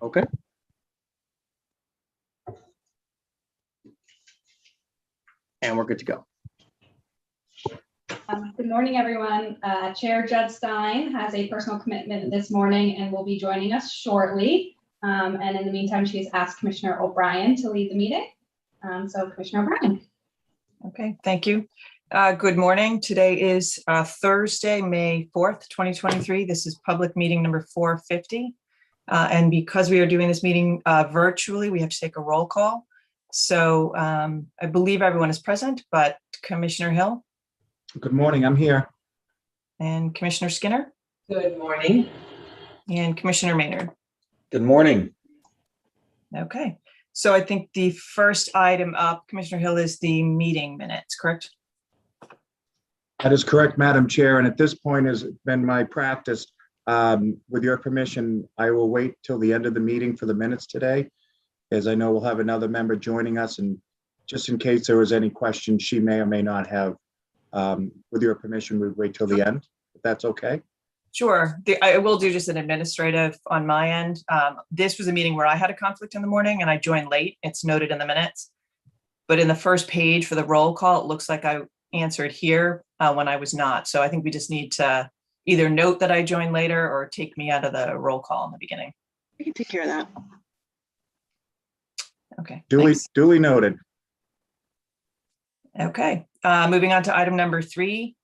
Okay. And we're good to go. Good morning, everyone. Chair Judd Stein has a personal commitment this morning and will be joining us shortly. And in the meantime, she has asked Commissioner O'Brien to lead the meeting. So Commissioner O'Brien. Okay, thank you. Good morning. Today is Thursday, May 4th, 2023. This is public meeting number 450. And because we are doing this meeting virtually, we have to take a roll call. So I believe everyone is present, but Commissioner Hill. Good morning. I'm here. And Commissioner Skinner. Good morning. And Commissioner Maynard. Good morning. Okay, so I think the first item up, Commissioner Hill, is the meeting minutes, correct? That is correct, Madam Chair. And at this point has been my practice. With your permission, I will wait till the end of the meeting for the minutes today, as I know we'll have another member joining us. And just in case there was any questions she may or may not have, with your permission, we'd wait till the end, if that's okay. Sure. I will do just an administrative on my end. This was a meeting where I had a conflict in the morning and I joined late. It's noted in the minutes. But in the first page for the roll call, it looks like I answered here when I was not. So I think we just need to either note that I joined later or take me out of the roll call in the beginning. We can take care of that. Okay. Duly noted. Okay. Moving on to item number 3.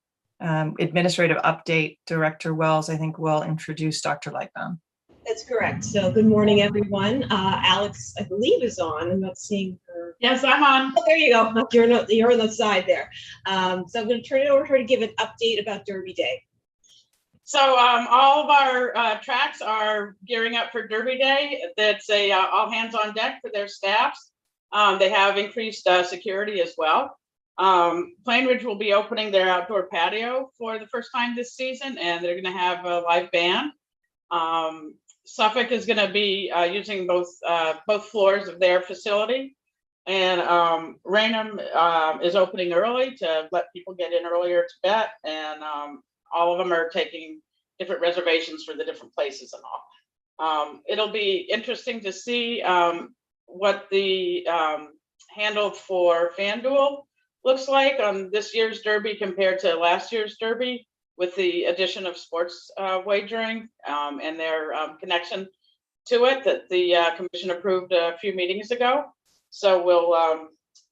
Administrative update. Director Wells, I think, will introduce Dr. Lightbaum. That's correct. So good morning, everyone. Alex, I believe, is on. I'm not seeing her. Yes, I'm on. Oh, there you go. You're on the side there. So I'm going to turn it over to her to give an update about Derby Day. So all of our tracks are gearing up for Derby Day. That's a all hands on deck for their staffs. They have increased security as well. Plain Ridge will be opening their outdoor patio for the first time this season, and they're going to have a live band. Suffolk is going to be using both floors of their facility, and Raynham is opening early to let people get in earlier to bet, and all of them are taking different reservations for the different places and all. It'll be interesting to see what the handle for FanDuel looks like on this year's Derby compared to last year's Derby, with the addition of sports wagering and their connection to it that the commission approved a few meetings ago. So we'll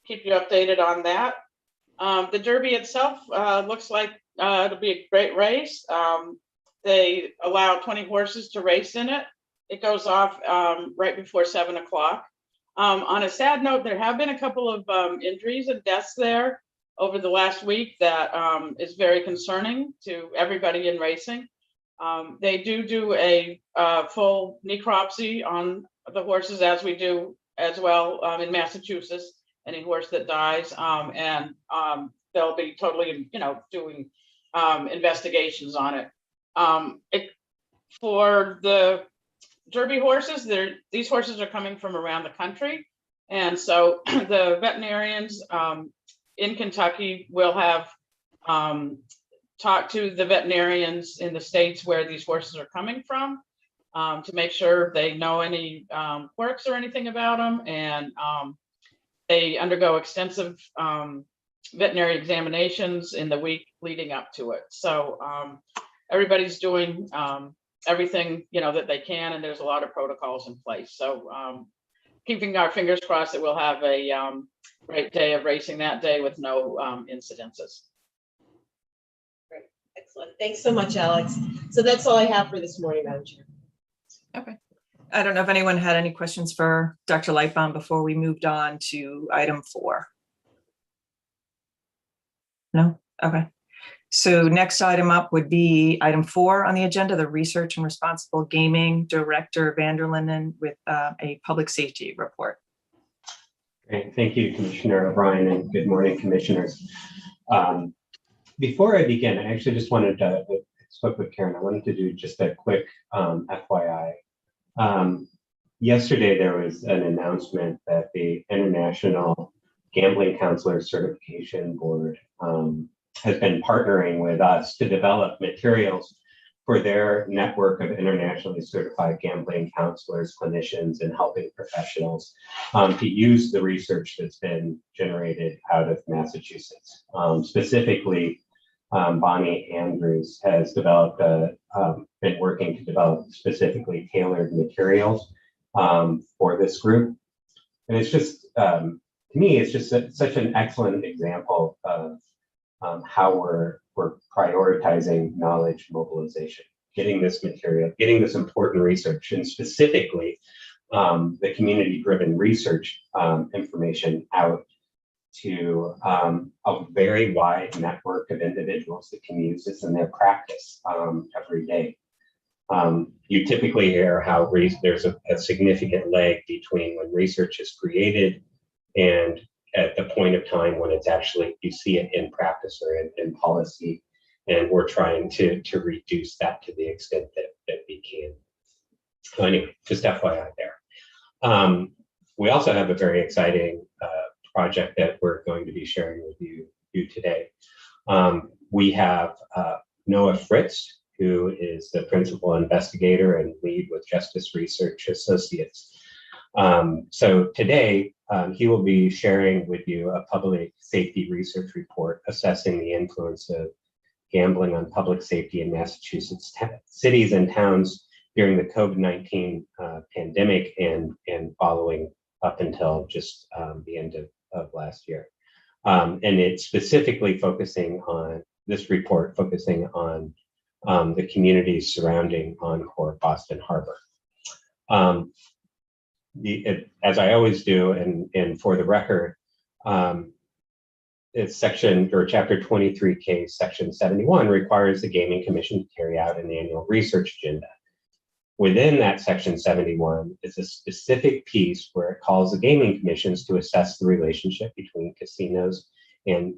keep you updated on that. The Derby itself looks like it'll be a great race. They allow 20 horses to race in it. It goes off right before 7 o'clock. On a sad note, there have been a couple of injuries and deaths there over the last week that is very concerning to everybody in racing. They do a full necropsy on the horses, as we do as well in Massachusetts, any horse that dies, and they'll be totally, doing investigations on it. For the Derby horses, these horses are coming from around the country, and so the veterinarians in Kentucky will have talked to the veterinarians in the states where these horses are coming from to make sure they know any quirks or anything about them, and they undergo extensive veterinary examinations in the week leading up to it. So everybody's doing everything that they can, and there's a lot of protocols in place. So keeping our fingers crossed that we'll have a great day of racing that day with no incidences. Great, excellent. Thanks so much, Alex. So that's all I have for this morning, Madam Chair. Okay. I don't know if anyone had any questions for Dr. Lightbaum before we moved on to item 4. No? Okay. So next item up would be item 4 on the agenda, the Research and Responsible Gaming Director Vanderlinden with a public safety report. Great. Thank you, Commissioner O'Brien, and good morning, commissioners. Before I begin, I actually just wanted to, I spoke with Karen, I wanted to do just a quick FYI. Yesterday, there was an announcement that the International Gambling Counselor Certification Board has been partnering with us to develop materials for their network of internationally certified gambling counselors, clinicians, and helping professionals to use the research that's been generated out of Massachusetts. Specifically, Bonnie Andrews has developed been working to develop specifically tailored materials for this group. And it's just, to me, it's just such an excellent example of how we're prioritizing knowledge mobilization, getting this material, getting this important research, and specifically the community-driven research information out to a very wide network of individuals that can use this in their practice every day. You typically hear how there's a significant lag between when research is created and at the point of time when it's actually, you see it in practice or in policy. And we're trying to reduce that to the extent that we can. So anyway, just FYI there. We also have a very exciting project that we're going to be sharing with you today. We have Noah Fritz, who is the principal investigator and lead with Justice Research Associates. So today, he will be sharing with you a public safety research report assessing the influence of gambling on public safety in Massachusetts cities and towns during the COVID-19 pandemic and following up until just the end of last year. And it's specifically focusing on this report, focusing on the communities surrounding Encore Boston Harbor. As I always do, and for the record, it's section or chapter 23K, section 71 requires the Gaming Commission to carry out an annual research agenda. Within that section 71 is a specific piece where it calls the gaming commissions to assess the relationship between casinos and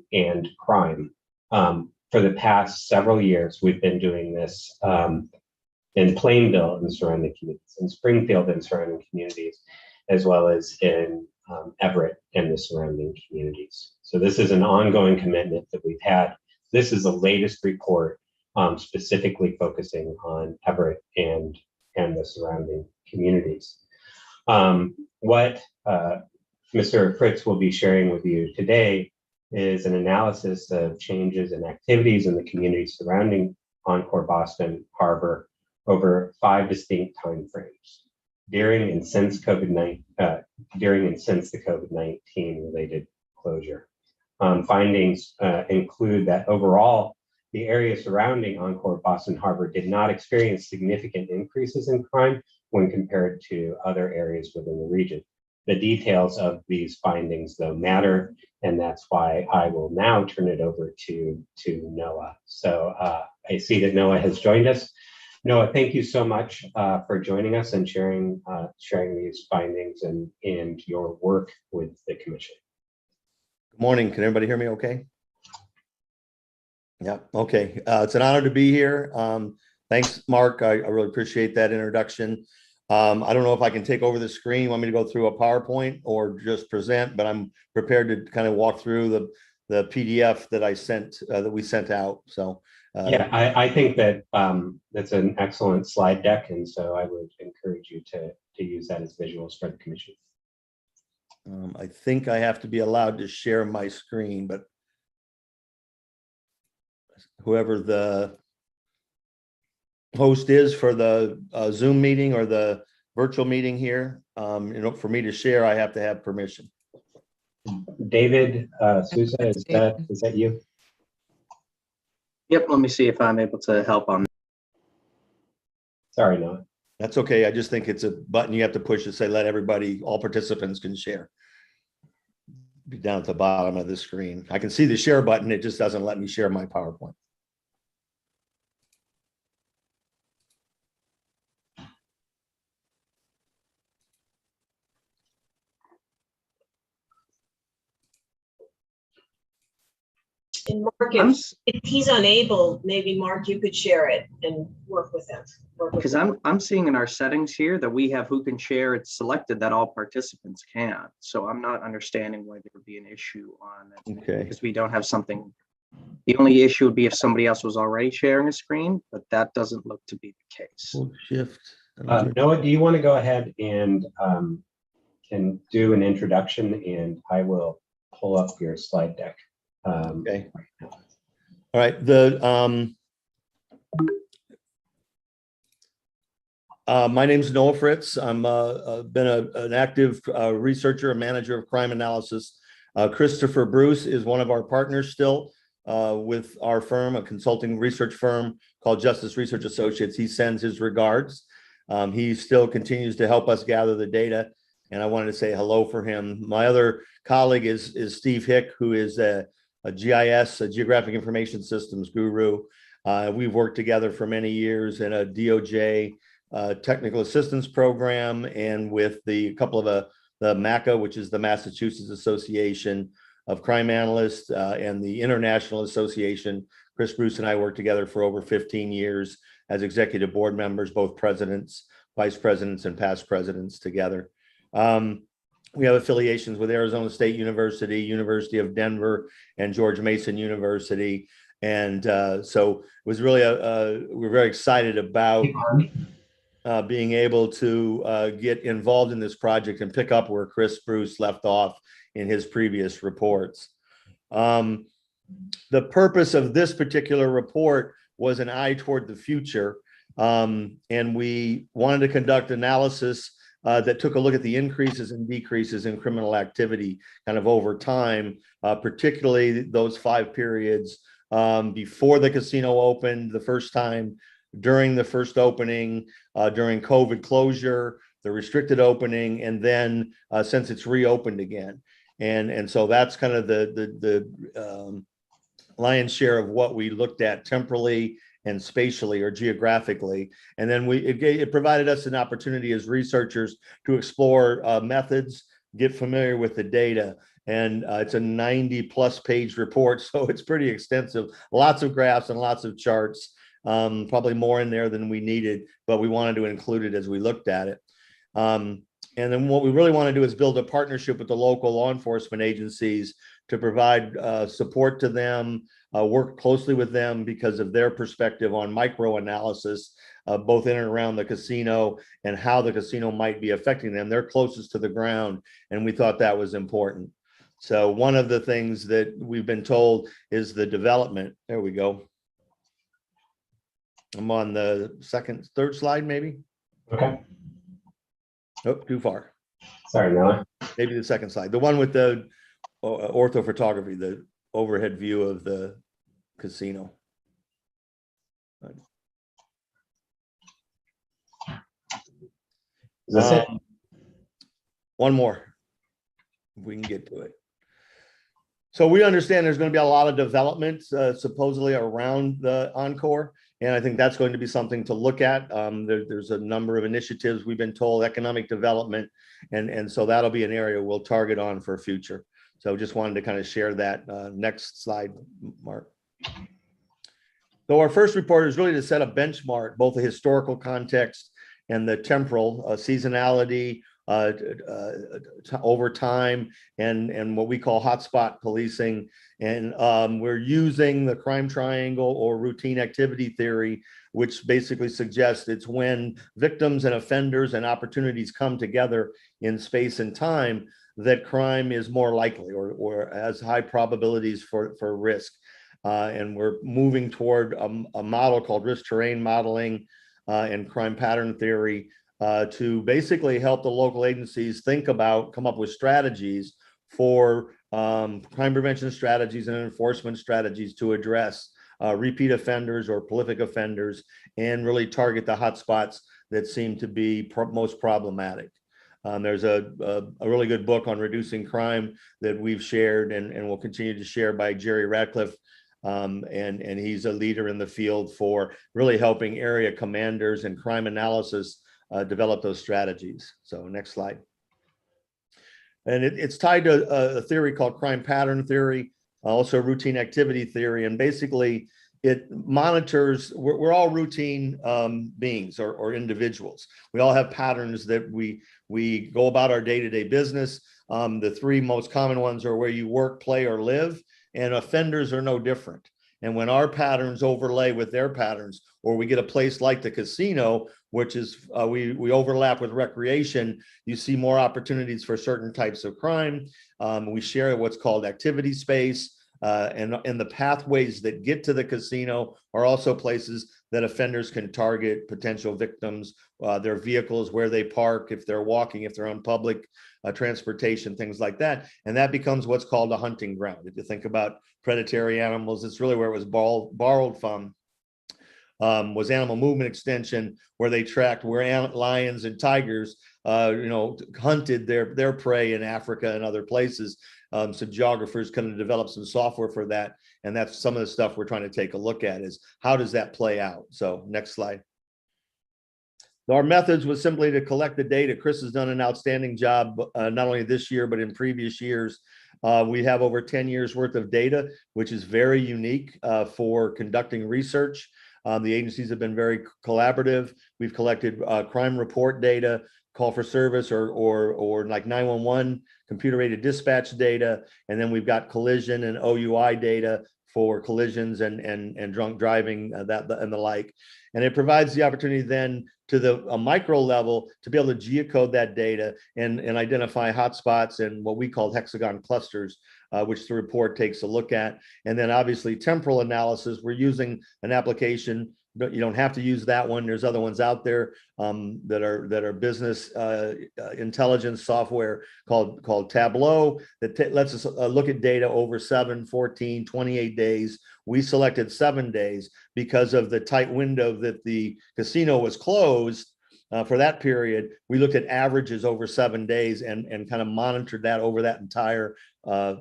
crime. For the past several years, we've been doing this in Plainville and surrounding communities, in Springfield and surrounding communities, as well as in Everett and the surrounding communities. So this is an ongoing commitment that we've had. This is the latest report specifically focusing on Everett and the surrounding communities. What Mr. Fritz will be sharing with you today is an analysis of changes and activities in the communities surrounding Encore Boston Harbor over 5 distinct timeframes during and since the COVID-19 related closure. Findings include that overall, the area surrounding Encore Boston Harbor did not experience significant increases in crime when compared to other areas within the region. The details of these findings, though, matter, and that's why I will now turn it over to Noah. So I see that Noah has joined us. Noah, thank you so much for joining us and sharing these findings and your work with the commission. Good morning. Can everybody hear me okay? Yeah, okay. It's an honor to be here. Thanks, Mark. I really appreciate that introduction. I don't know if I can take over the screen. You want me to go through a PowerPoint or just present, but I'm prepared to kind of walk through the PDF that I sent, that we sent out. So yeah, I think that that's an excellent slide deck, and so I would encourage you to use that as visuals for the commission. I think I have to be allowed to share my screen, but whoever the host is for the Zoom meeting or the virtual meeting here, for me to share, I have to have permission. David Souza, is that you? Yep, let me see if I'm able to help on that. Sorry, Noah. That's okay. I just think it's a button you have to push to say, let everybody, all participants can share. Be down at the bottom of the screen. I can see the share button. It just doesn't let me share my PowerPoint. And Mark, if he's unable, maybe Mark, you could share it and work with them. Because I'm seeing in our settings here that we have who can share. It's selected that all participants can. So I'm not understanding why there would be an issue on it. Okay. Because we don't have something The only issue would be if somebody else was already sharing a screen, but that doesn't look to be the case. Hold Shift. Noah, do you want to go ahead and can do an introduction, and I will pull up your slide deck. Okay. Right now. All right. My name is Noah Fritz. I'm been an active researcher and manager of crime analysis. Christopher Bruce is one of our partners still with our firm, a consulting research firm called Justice Research Associates. He sends his regards. He still continues to help us gather the data, and I wanted to say hello for him. My other colleague is Steve Hick, who is a GIS, a Geographic Information Systems guru. We've worked together for many years in a DOJ technical assistance program, and with the couple of the MACA, which is the Massachusetts Association of Crime Analysts, and the International Association. Chris Bruce and I worked together for over 15 years as executive board members, both presidents, vice presidents, and past presidents together. We have affiliations with Arizona State University, University of Denver, and George Mason University. And so it was really we're very excited about being able to get involved in this project and pick up where Chris Bruce left off in his previous reports. The purpose of this particular report was an eye toward the future. And we wanted to conduct analysis that took a look at the increases and decreases in criminal activity kind of over time, particularly those 5 periods before the casino opened the first time, during the first opening, during COVID closure, the restricted opening, and then since it's reopened again. And so that's kind of the lion's share of what we looked at temporally and spatially or geographically. And then it provided us an opportunity as researchers to explore methods, get familiar with the data. And it's a 90+ page report, so it's pretty extensive. Lots of graphs and lots of charts, probably more in there than we needed, but we wanted to include it as we looked at it. And then what we really want to do is build a partnership with the local law enforcement agencies to provide support to them, work closely with them because of their perspective on micro analysis, both in and around the casino and how the casino might be affecting them. They're closest to the ground, and we thought that was important. So one of the things that we've been told is the development. There we go. I'm on the third slide, maybe. Okay. Oh, too far. Sorry, Noah. Maybe the second slide, the one with the orthophotography, the overhead view of the casino. Is this it? One more, if we can get to it. So we understand there's going to be a lot of development supposedly around the Encore. And I think that's going to be something to look at. There's a number of initiatives we've been told, economic development. And so that'll be an area we'll target on for future. So just wanted to kind of share that. Next slide, Mark. So our first report is really to set a benchmark, both the historical context and the temporal seasonality, over time, and what we call hotspot policing. And we're using the crime triangle or routine activity theory, which basically suggests it's when victims and offenders and opportunities come together in space and time that crime is more likely or has high probabilities for risk. And we're moving toward a model called risk terrain modeling and crime pattern theory to basically help the local agencies come up with strategies for crime prevention strategies and enforcement strategies to address repeat offenders or prolific offenders and really target the hotspots that seem to be most problematic. There's a really good book on reducing crime that we've shared and will continue to share by Jerry Ratcliffe. And he's a leader in the field for really helping area commanders and crime analysis develop those strategies. So next slide. And it's tied to a theory called crime pattern theory, also routine activity theory. And basically it monitors, we're all routine beings or individuals. We all have patterns that we go about our day-to-day business. The 3 most common ones are where you work, play, or live. and offenders are no different. And when our patterns overlay with their patterns, or we get a place like the casino, which is we overlap with recreation, you see more opportunities for certain types of crime. We share what's called activity space, and the pathways that get to the casino are also places that offenders can target potential victims, their vehicles, where they park, if they're walking, if they're on public transportation, things like that. And that becomes what's called a hunting ground. If you think about predatory animals, it's really where it was borrowed from. Was animal movement extension, where they tracked where lions and tigers, hunted their prey in Africa and other places. So geographers kind of developed some software for that, and that's some of the stuff we're trying to take a look at, is how does that play out? So next slide. Our methods was simply to collect the data. Chris has done an outstanding job, not only this year, but in previous years. We have over 10 years worth of data, which is very unique for conducting research. The agencies have been very collaborative. We've collected crime report data, call for service, or like 911 computer aided dispatch data. And then we've got collision and OUI data for collisions and drunk driving, and the like. And it provides the opportunity then to a micro level to be able to geocode that data and identify hotspots and what we call hexagon clusters, which the report takes a look at. And then obviously temporal analysis, we're using an application, but you don't have to use that one. There's other ones out there that are business intelligence software called Tableau that lets us look at data over 7, 14, 28 days. We selected 7 days because of the tight window that the casino was closed. For that period, we looked at averages over 7 days and kind of monitored that over that entire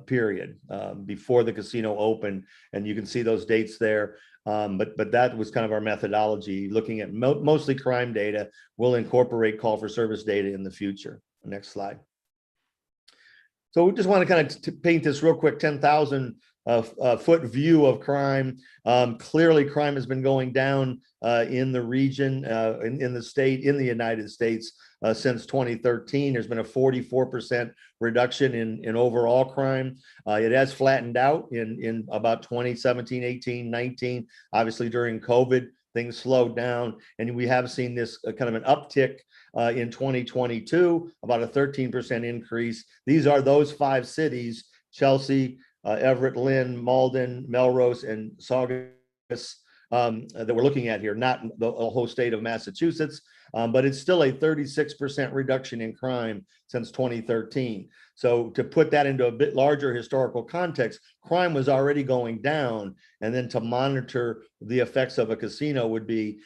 period before the casino opened. And you can see those dates there. But that was kind of our methodology, looking at mostly crime data. We'll incorporate call for service data in the future. Next slide. So we just want to kind of paint this real quick 10,000 foot view of crime. Clearly, crime has been going down in the region, in the state, in the United States since 2013. There's been a 44% reduction in overall crime. It has flattened out in about 2017, 18, 19. Obviously, during COVID, things slowed down, and we have seen this kind of an uptick in 2022, about a 13% increase. These are those 5 cities: Chelsea, Everett, Lynn, Malden, Melrose, and Saugus that we're looking at here, not the whole state of Massachusetts, but it's still a 36% reduction in crime since 2013. So to put that into a bit larger historical context, crime was already going down, and then to monitor the effects of a casino would be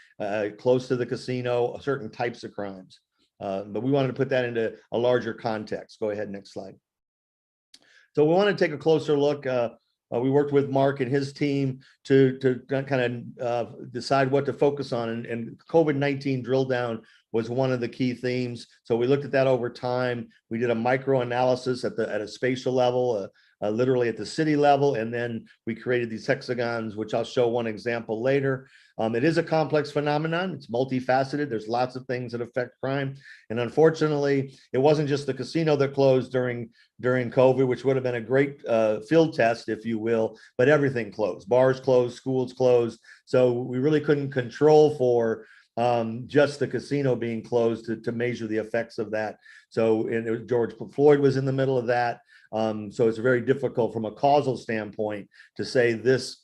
close to the casino, certain types of crimes. But we wanted to put that into a larger context. Go ahead, next slide. So we want to take a closer look. We worked with Mark and his team to kind of decide what to focus on, and COVID-19 drill down was one of the key themes. So we looked at that over time. We did a micro analysis at a spatial level, literally at the city level, and then we created these hexagons, which I'll show one example later. It is a complex phenomenon. It's multifaceted. There's lots of things that affect crime. And unfortunately, it wasn't just the casino that closed during COVID, which would have been a great field test, if you will, but everything closed. Bars closed, schools closed. So we really couldn't control for just the casino being closed to measure the effects of that. So George Floyd was in the middle of that. So it's very difficult from a causal standpoint to say this,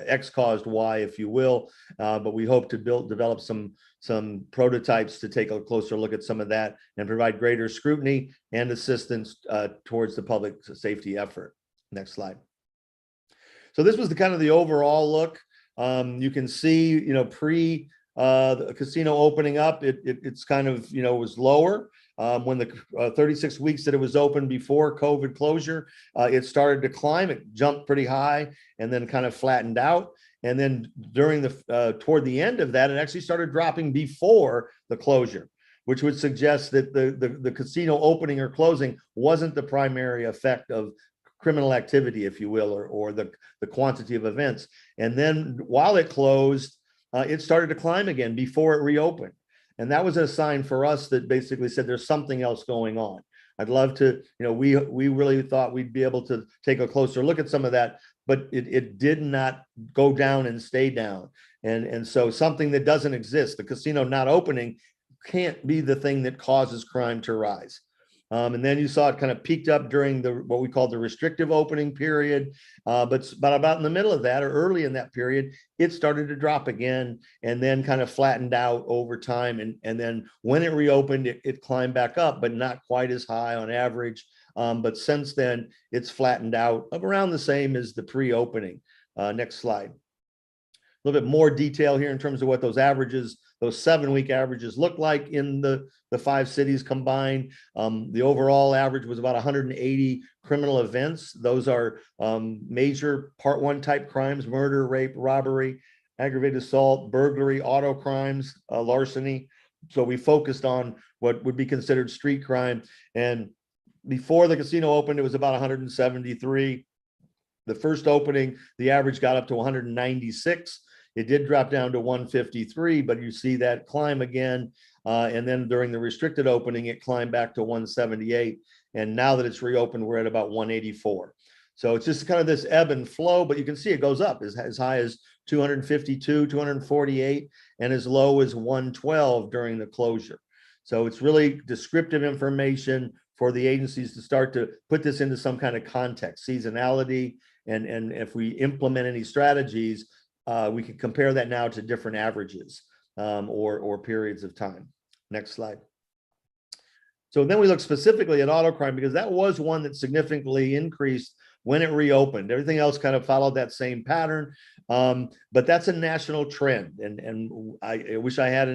X caused Y, if you will. But we hope to develop some prototypes to take a closer look at some of that and provide greater scrutiny and assistance towards the public safety effort. Next slide. So this was the kind of the overall look. You can see, pre the casino opening up, it's kind of, was lower. When the 36 weeks that it was open before COVID closure, it started to climb. It jumped pretty high and then kind of flattened out. And then during toward the end of that, it actually started dropping before the closure, which would suggest that the casino opening or closing wasn't the primary effect of criminal activity, if you will, or the quantity of events. And then while it closed, it started to climb again before it reopened. And that was a sign for us that basically said there's something else going on. I'd love to, we really thought we'd be able to take a closer look at some of that, but it did not go down and stay down. And so something that doesn't exist, the casino not opening, can't be the thing that causes crime to rise. And then you saw it kind of peaked up during what we call the restrictive opening period. But about in the middle of that or early in that period, it started to drop again and then kind of flattened out over time. And then when it reopened, it climbed back up, but not quite as high on average. But since then, it's flattened out of around the same as the pre-opening. Next slide. A little bit more detail here in terms of what those averages, those 7-week averages look like in the 5 cities combined. The overall average was about 180 criminal events. Those are major Part 1 type crimes: murder, rape, robbery, aggravated assault, burglary, auto crimes, larceny. So we focused on what would be considered street crime. And before the casino opened, it was about 173. The first opening, the average got up to 196. It did drop down to 153, but you see that climb again. And then during the restricted opening, it climbed back to 178. And now that it's reopened, we're at about 184. So it's just kind of this ebb and flow, but you can see it goes up as high as 252, 248, and as low as 112 during the closure. So it's really descriptive information for the agencies to start to put this into some kind of context, seasonality, and if we implement any strategies, we can compare that now to different averages or periods of time. Next slide. So then we look specifically at auto crime, because that was one that significantly increased when it reopened. Everything else kind of followed that same pattern, but that's a national trend. And I wish I had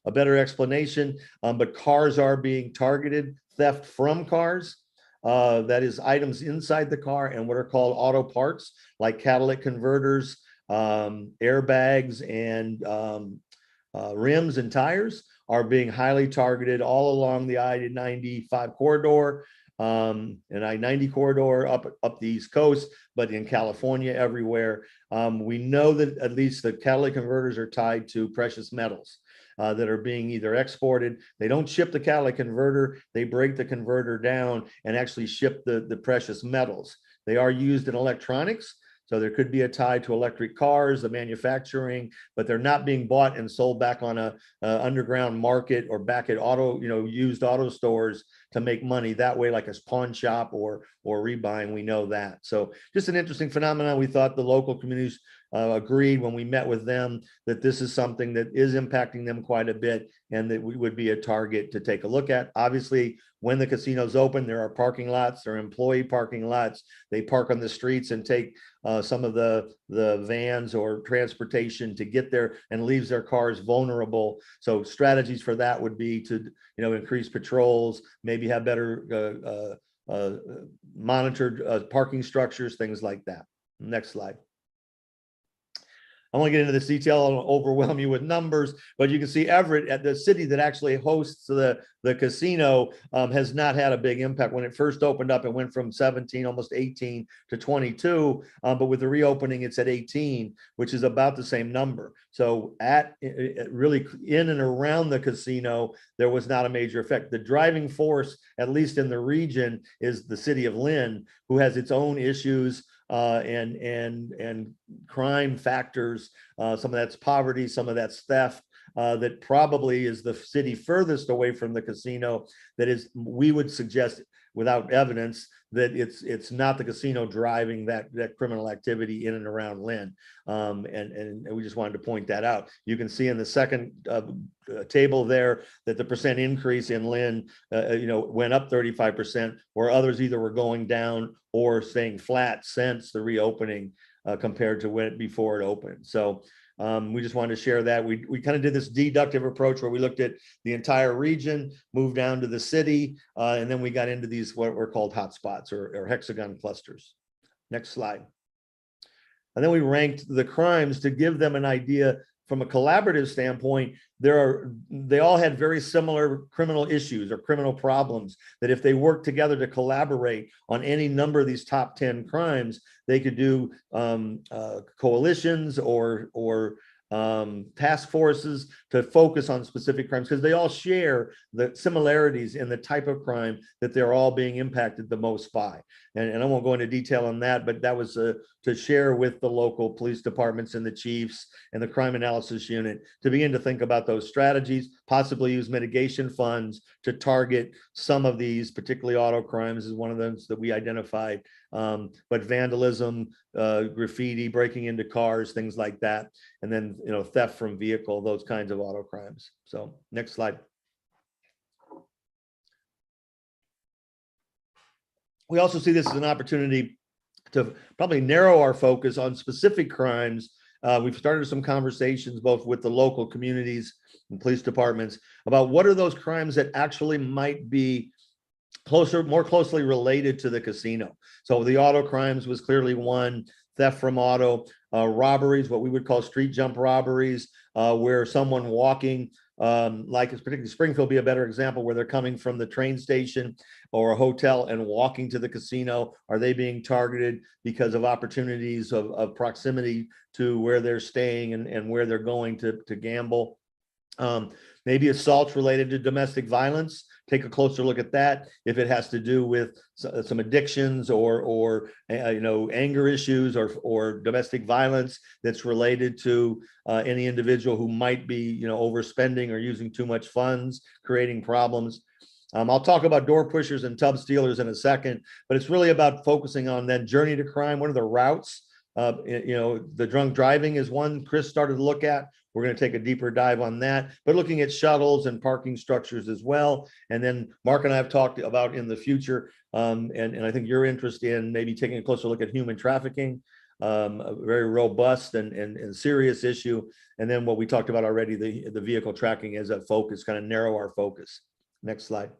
a better explanation, but cars are being targeted, theft from cars. That is items inside the car and what are called auto parts, like catalytic converters, airbags, and rims and tires are being highly targeted all along the I-95 corridor and I-90 corridor up the East Coast, but in California, everywhere. We know that at least the catalytic converters are tied to precious metals that are being either exported. They don't ship the catalytic converter, they break the converter down and actually ship the precious metals. They are used in electronics. So there could be a tie to electric cars, the manufacturing, but they're not being bought and sold back on a underground market or back at used auto stores to make money that way, like a pawn shop or rebuying. We know that. So just an interesting phenomenon. We thought the local communities agreed when we met with them that this is something that is impacting them quite a bit and that we would be a target to take a look at. Obviously, when the casinos open, there are parking lots, there are employee parking lots. They park on the streets and take some of the vans or transportation to get there and leaves their cars vulnerable. So strategies for that would be to increase patrols, maybe have better monitored parking structures, things like that. Next slide. I won't get into this detail, I'll overwhelm you with numbers, but you can see Everett, at the city that actually hosts the casino, has not had a big impact. When it first opened up, it went from 17, almost 18 to 22, but with the reopening, it's at 18, which is about the same number. So really in and around the casino, there was not a major effect. The driving force, at least in the region, is the city of Lynn, who has its own issues and crime factors. Some of that's poverty, some of that's theft. That probably is the city furthest away from the casino. That is, we would suggest, without evidence, that it's not the casino driving that criminal activity in and around Lynn. And we just wanted to point that out. You can see in the second table there that the percent increase in Lynn, went up 35%, where others either were going down or staying flat since the reopening compared to before it opened. So we just wanted to share that. We kind of did this deductive approach where we looked at the entire region, moved down to the city, and then we got into these what were called hotspots or hexagon clusters. Next slide. And then we ranked the crimes to give them an idea from a collaborative standpoint. They all had very similar criminal issues or criminal problems that if they worked together to collaborate on any number of these top 10 crimes, they could do coalitions or task forces to focus on specific crimes, because they all share the similarities in the type of crime that they're all being impacted the most by. And I won't go into detail on that, but that was to share with the local police departments and the chiefs and the crime analysis unit to begin to think about those strategies, possibly use mitigation funds to target some of these, particularly auto crimes is one of those that we identified. But vandalism, graffiti, breaking into cars, things like that. And then, theft from vehicle, those kinds of auto crimes. So next slide. We also see this as an opportunity to probably narrow our focus on specific crimes. We've started some conversations both with the local communities and police departments about what are those crimes that actually might be more closely related to the casino. So the auto crimes was clearly one, theft from auto, robberies, what we would call street jump robberies, where someone walking, like particularly Springfield be a better example, where they're coming from the train station or a hotel and walking to the casino. Are they being targeted because of opportunities of proximity to where they're staying and where they're going to gamble? Maybe assaults related to domestic violence. Take a closer look at that. If it has to do with some addictions or anger issues or domestic violence that's related to any individual who might be overspending or using too much funds, creating problems. I'll talk about door pushers and tub stealers in a second, but it's really about focusing on that journey to crime. What are the routes? The drunk driving is one Chris started to look at. We're going to take a deeper dive on that, but looking at shuttles and parking structures as well. And then Mark and I have talked about in the future, and I think you're interested in maybe taking a closer look at human trafficking, a very robust and serious issue. And then what we talked about already, the vehicle tracking as a focus, kind of narrow our focus. Next slide.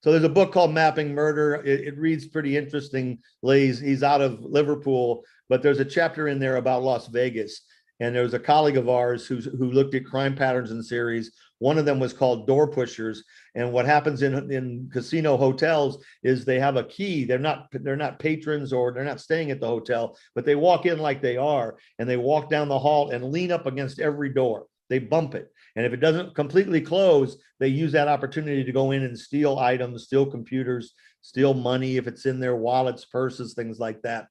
So there's a book called Mapping Murder. It reads pretty interesting. He's out of Liverpool, but there's a chapter in there about Las Vegas. And there was a colleague of ours who looked at crime patterns in series. One of them was called door pushers. And what happens in casino hotels is they have a key. They're not patrons or they're not staying at the hotel, but they walk in like they are, and they walk down the hall and lean up against every door. They bump it. And if it doesn't completely close, they use that opportunity to go in and steal items, steal computers, steal money if it's in their wallets, purses, things like that.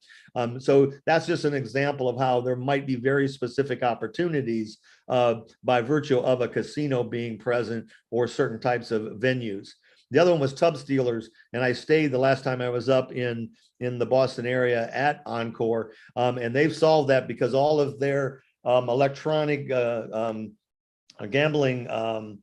So that's just an example of how there might be very specific opportunities by virtue of a casino being present or certain types of venues. The other one was tub stealers, and I stayed the last time I was up in the Boston area at Encore, and they've solved that because all of their electronic gambling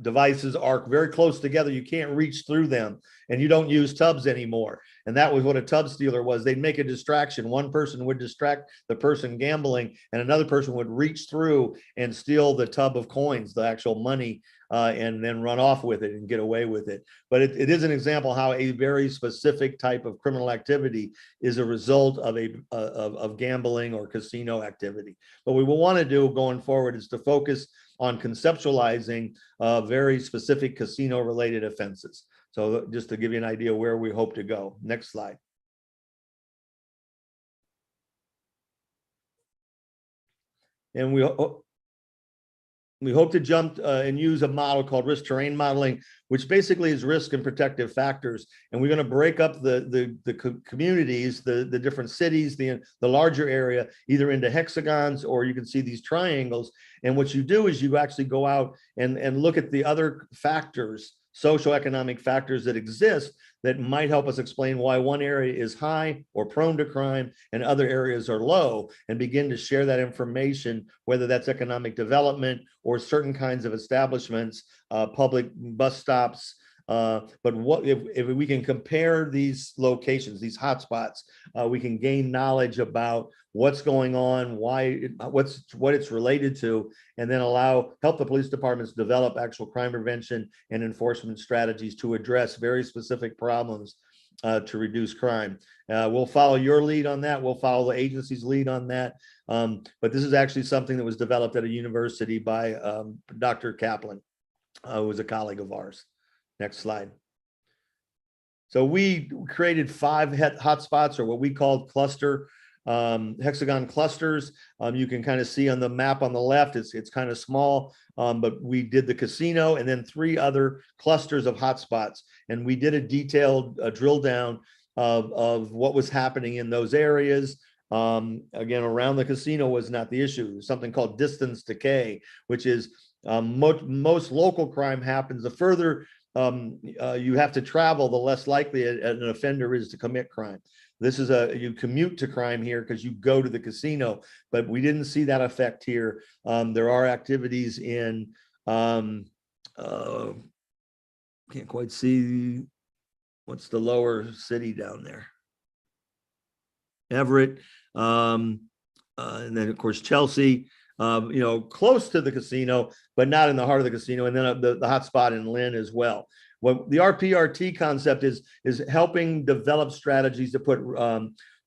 devices are very close together. You can't reach through them, and you don't use tubs anymore. And that was what a tub stealer was. They'd make a distraction. One person would distract the person gambling, and another person would reach through and steal the tub of coins, the actual money, and then run off with it and get away with it. But it is an example how a very specific type of criminal activity is a result of of gambling or casino activity. What we will want to do going forward is to focus on conceptualizing very specific casino-related offenses. So just to give you an idea where we hope to go. Next slide. And we hope to jump and use a model called risk terrain modeling, which basically is risk and protective factors. And we're going to break up the communities, the different cities, the larger area, either into hexagons, or you can see these triangles. And what you do is you actually go out and look at the other factors, socioeconomic factors that exist that might help us explain why one area is high or prone to crime and other areas are low, and begin to share that information, whether that's economic development or certain kinds of establishments, public bus stops. But what if we can compare these locations, these hotspots, we can gain knowledge about what's going on, what it's related to, and then help the police departments develop actual crime prevention and enforcement strategies to address very specific problems to reduce crime. We'll follow your lead on that. We'll follow the agency's lead on that. But this is actually something that was developed at a university by Dr. Kaplan, who was a colleague of ours. Next slide. So we created 5 hotspots, or what we called cluster hexagon clusters. You can kind of see on the map on the left, it's kind of small, but we did the casino and then 3 other clusters of hotspots. And we did a detailed drill down of what was happening in those areas. Again, around the casino was not the issue. Something called distance decay, which is most local crime happens. The further you have to travel, the less likely an offender is to commit crime. This is you commute to crime here because you go to the casino, but we didn't see that effect here. There are activities in, can't quite see, what's the lower city down there? Everett, and then of course Chelsea, close to the casino, but not in the heart of the casino, and then the hotspot in Lynn as well. What the RPRT concept is helping develop strategies to put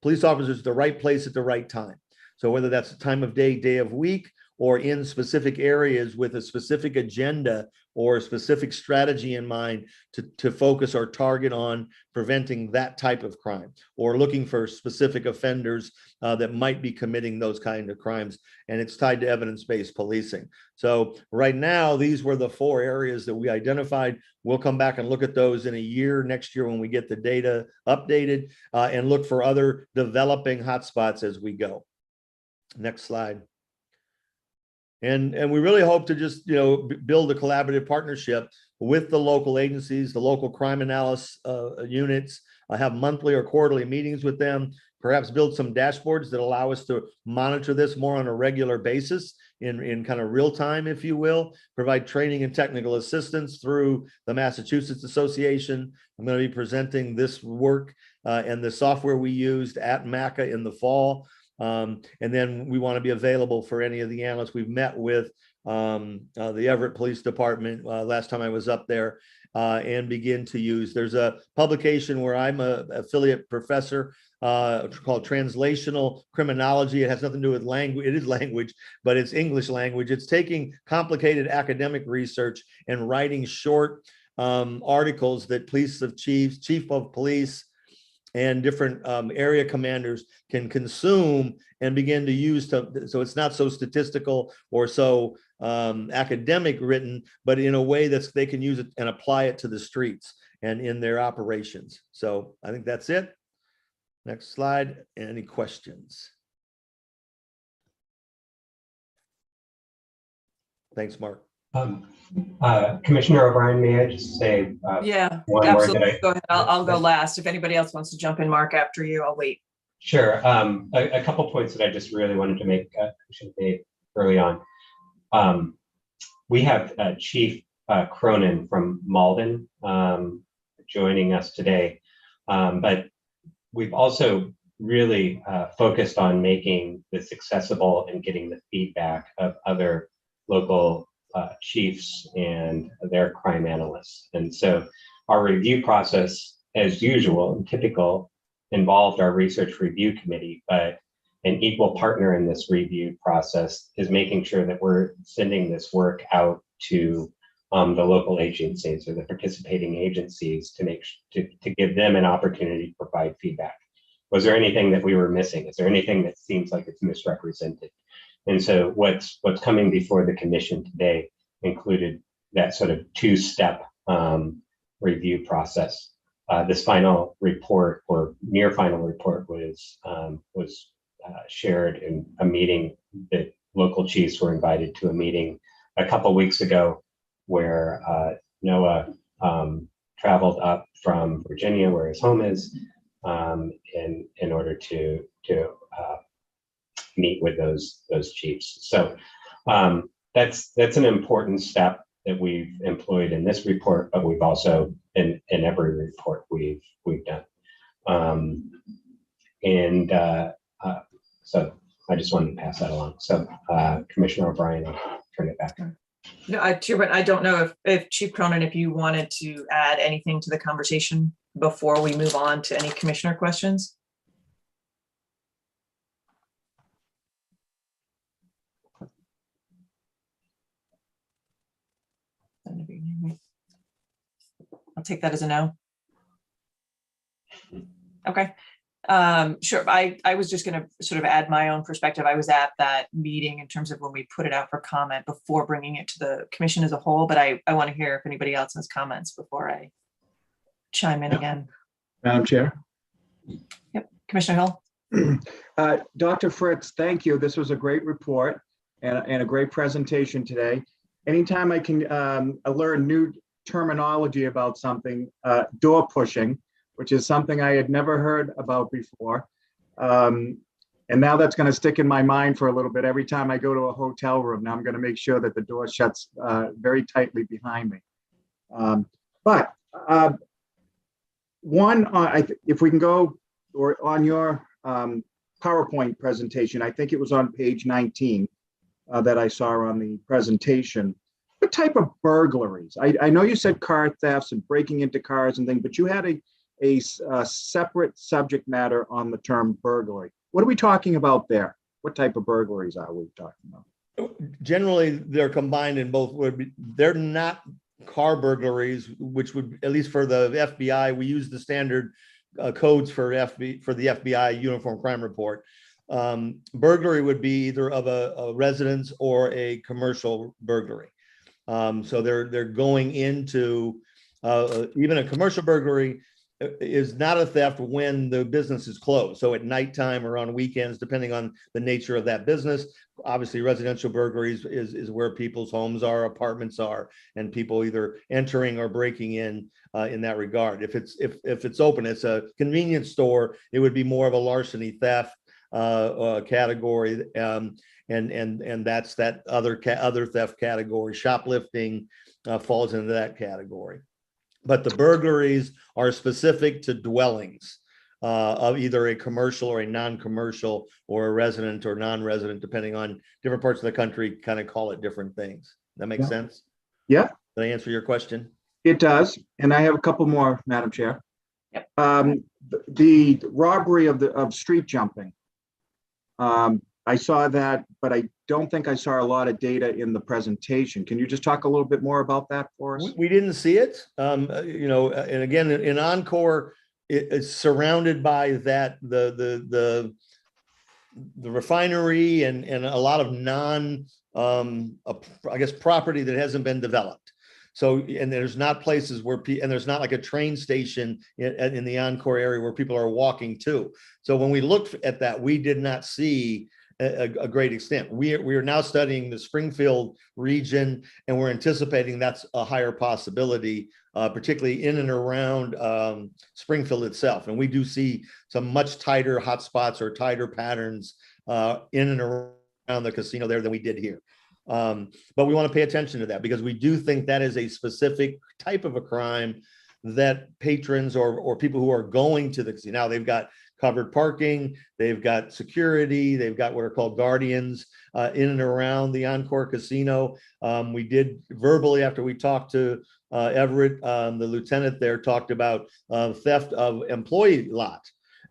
police officers at the right place at the right time. So whether that's the time of day, day of week, or in specific areas with a specific agenda or a specific strategy in mind to focus or target on preventing that type of crime, or looking for specific offenders that might be committing those kind of crimes. And it's tied to evidence-based policing. So right now, these were the 4 areas that we identified. We'll come back and look at those in a year, next year when we get the data updated, and look for other developing hotspots as we go. Next slide. And we really hope to just, build a collaborative partnership with the local agencies, the local crime analysis units, have monthly or quarterly meetings with them, perhaps build some dashboards that allow us to monitor this more on a regular basis in kind of real time, if you will, provide training and technical assistance through the Massachusetts Association. I'm going to be presenting this work and the software we used at MACA in the fall. And then we want to be available for any of the analysts. We've met with the Everett Police Department last time I was up there, and begin to use. There's a publication where I'm an affiliate professor called Translational Criminology. It has nothing to do with language. It is language, but it's English language. It's taking complicated academic research and writing short articles that chief of police, and different area commanders can consume and begin to use so it's not so statistical or so academic written, but in a way that they can use it and apply it to the streets and in their operations. So I think that's it. Next slide. Any questions? Thanks, Mark. Commissioner O'Brien, may I just say Yeah, one absolutely. word that Go ahead. I'll go last. If anybody else wants to jump in, Mark, after you, I'll wait. Sure. A couple points that I just really wanted to make early on. We have Chief Cronin from Malden joining us today, but we've also really focused on making this accessible and getting the feedback of other local chiefs and their crime analysts. And so our review process, as usual and typical, involved our research review committee, but an equal partner in this review process is making sure that we're sending this work out to the local agencies or the participating agencies to give them an opportunity to provide feedback. Was there anything that we were missing? Is there anything that seems like it's misrepresented? And so what's coming before the commission today included that sort of 2-step review process. This final report or near final report was shared in a meeting that local chiefs were invited to, a meeting a couple weeks ago where Noah traveled up from Virginia, where his home is, in order to meet with those chiefs. So that's an important step that we've employed in this report, but we've also in every report we've done. So I just wanted to pass that along. So Commissioner O'Brien, I'll turn it back. No, Chairman, I don't know if Chief Cronin, if you wanted to add anything to the conversation before we move on to any commissioner questions. I'll take that as a no. Okay. Sure. I was just going to sort of add my own perspective. I was at that meeting in terms of when we put it out for comment before bringing it to the commission as a whole, but I want to hear if anybody else has comments before I chime in again. Madam Chair. Yep. Commissioner Hill. Dr. Fritz, thank you. This was a great report and a great presentation today. Anytime I can learn new terminology about something, door pushing, which is something I had never heard about before. And now that's going to stick in my mind for a little bit. Every time I go to a hotel room, now I'm going to make sure that the door shuts very tightly behind me. If we can go or on your PowerPoint presentation, I think it was on page 19 that I saw on the presentation. What type of burglaries? I know you said car thefts and breaking into cars and things, but you had a separate subject matter on the term burglary. What are we talking about there? What type of burglaries are we talking about? Generally, they're combined in both. They're not car burglaries, which would, at least for the FBI, we use the standard codes for the FBI Uniform Crime Report. Burglary would be either of a residence or a commercial burglary. So they're going into even a commercial burglary is not a theft when the business is closed. So at nighttime or on weekends, depending on the nature of that business. Obviously, residential burglaries is where people's homes are, apartments are, and people either entering or breaking in that regard. If it's open, it's a convenience store, it would be more of a larceny theft category, and that's that other theft category. Shoplifting falls into that category. But the burglaries are specific to dwellings of either a commercial or a non-commercial or a resident or non-resident, depending on different parts of the country, kind of call it different things. That makes sense? Yeah. Did I answer your question? It does. And I have a couple more, Madam Chair. Yep. The robbery of street jumping. I saw that, but I don't think I saw a lot of data in the presentation. Can you just talk a little bit more about that for us? We didn't see it. And again, in Encore, it's surrounded by that the refinery and a lot of I guess property that hasn't been developed. So, and there's not places where and there's not like a train station in the Encore area where people are walking to. So when we looked at that, we did not see a great extent. We are now studying the Springfield region, and we're anticipating that's a higher possibility, particularly in and around Springfield itself. And we do see some much tighter hotspots or tighter patterns in and around the casino there than we did here. But we want to pay attention to that because we do think that is a specific type of a crime that patrons or people who are going to the casino, now they've got covered parking, they've got security, they've got what are called guardians in and around the Encore Casino. We did verbally, after we talked to Everett, the lieutenant there talked about theft of employee lot.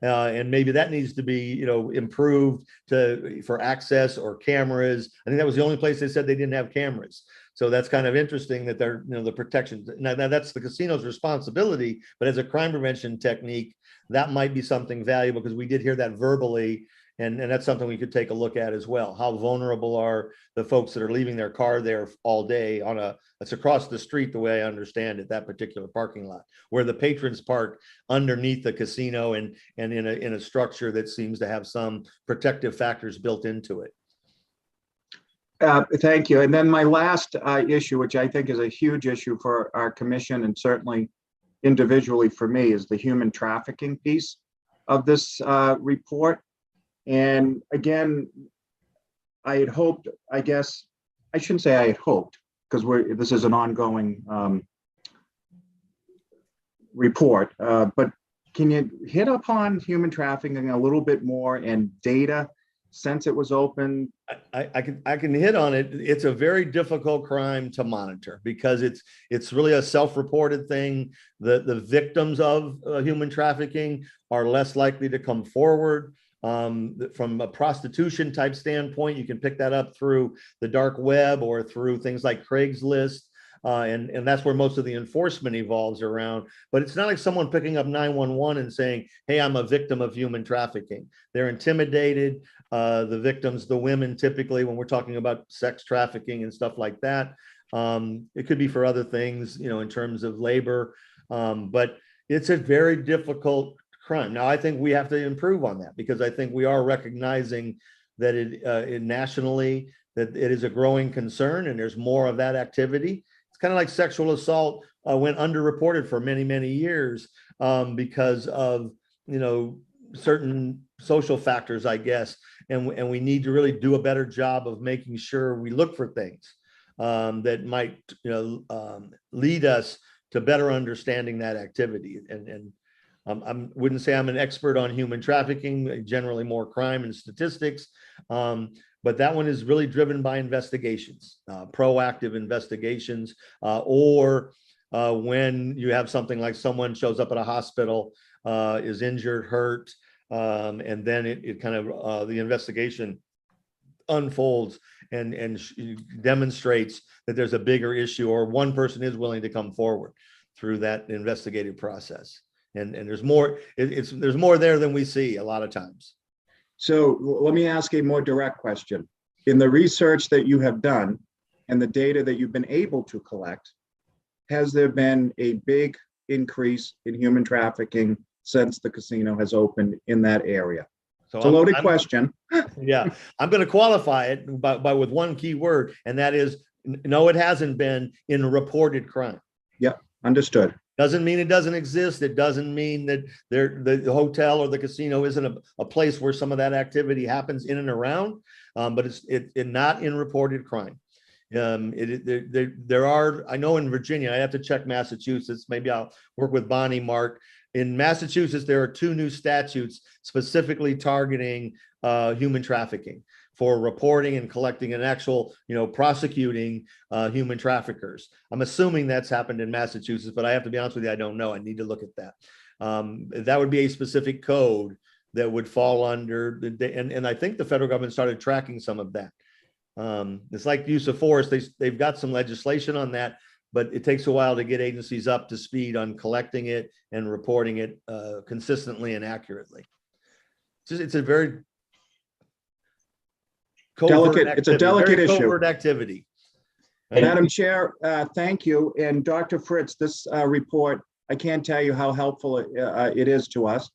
And maybe that needs to be, improved for access or cameras. I think that was the only place they said they didn't have cameras. So that's kind of interesting that they're, the protection. Now that's the casino's responsibility, but as a crime prevention technique, that might be something valuable because we did hear that verbally. And that's something we could take a look at as well. How vulnerable are the folks that are leaving their car there all day it's across the street, the way I understand it, that particular parking lot, where the patrons park underneath the casino and in a structure that seems to have some protective factors built into it. Thank you. And then my last issue, which I think is a huge issue for our commission and certainly individually for me, is the human trafficking piece of this report. And again, I had hoped, I guess, I shouldn't say I had hoped, because this is an ongoing report, but can you hit upon human trafficking a little bit more and data since it was open? I can hit on it. It's a very difficult crime to monitor because it's really a self-reported thing. The victims of human trafficking are less likely to come forward. From a prostitution type standpoint, you can pick that up through the dark web or through things like Craigslist. And that's where most of the enforcement evolves around. But it's not like someone picking up 911 and saying, hey, I'm a victim of human trafficking. They're intimidated. The victims, the women, typically, when we're talking about sex trafficking and stuff like that, it could be for other things, in terms of labor. But it's a very difficult crime. Now, I think we have to improve on that, because I think we are recognizing that it nationally, that it is a growing concern, and there's more of that activity. It's kind of like sexual assault went underreported for many, many years because of, certain social factors, I guess. And we need to really do a better job of making sure we look for things that might, lead us to better understanding that activity. And I wouldn't say I'm an expert on human trafficking, generally more crime and statistics. But that one is really driven by investigations, proactive investigations, or when you have something like someone shows up at a hospital, is injured, hurt, and then it kind of, the investigation unfolds and demonstrates that there's a bigger issue, or one person is willing to come forward through that investigative process. And there's more, there's more there than we see a lot of times. So let me ask a more direct question. In the research that you have done and the data that you've been able to collect, has there been a big increase in human trafficking since the casino has opened in that area? So it's a loaded question. Yeah, I'm going to qualify it by with one key word, and that is no, it hasn't been in reported crime. Yeah, understood. Doesn't mean it doesn't exist. It doesn't mean that the hotel or the casino isn't a place where some of that activity happens in and around, but it's not in reported crime. There are, I know in Virginia, I have to check Massachusetts, maybe I'll work with Bonnie, Mark. In Massachusetts, there are 2 new statutes specifically targeting human trafficking for reporting and collecting and actual, prosecuting human traffickers. I'm assuming that's happened in Massachusetts, but I have to be honest with you, I don't know. I need to look at that. That would be a specific code that would fall under and I think the federal government started tracking some of that. It's like use of force. They've got some legislation on that, but it takes a while to get agencies up to speed on collecting it and reporting it consistently and accurately. It's a very delicate, it's a delicate issue. Covert activity. Madam Chair, thank you. And Dr. Fritz, this report, I can't tell you how helpful it is to us,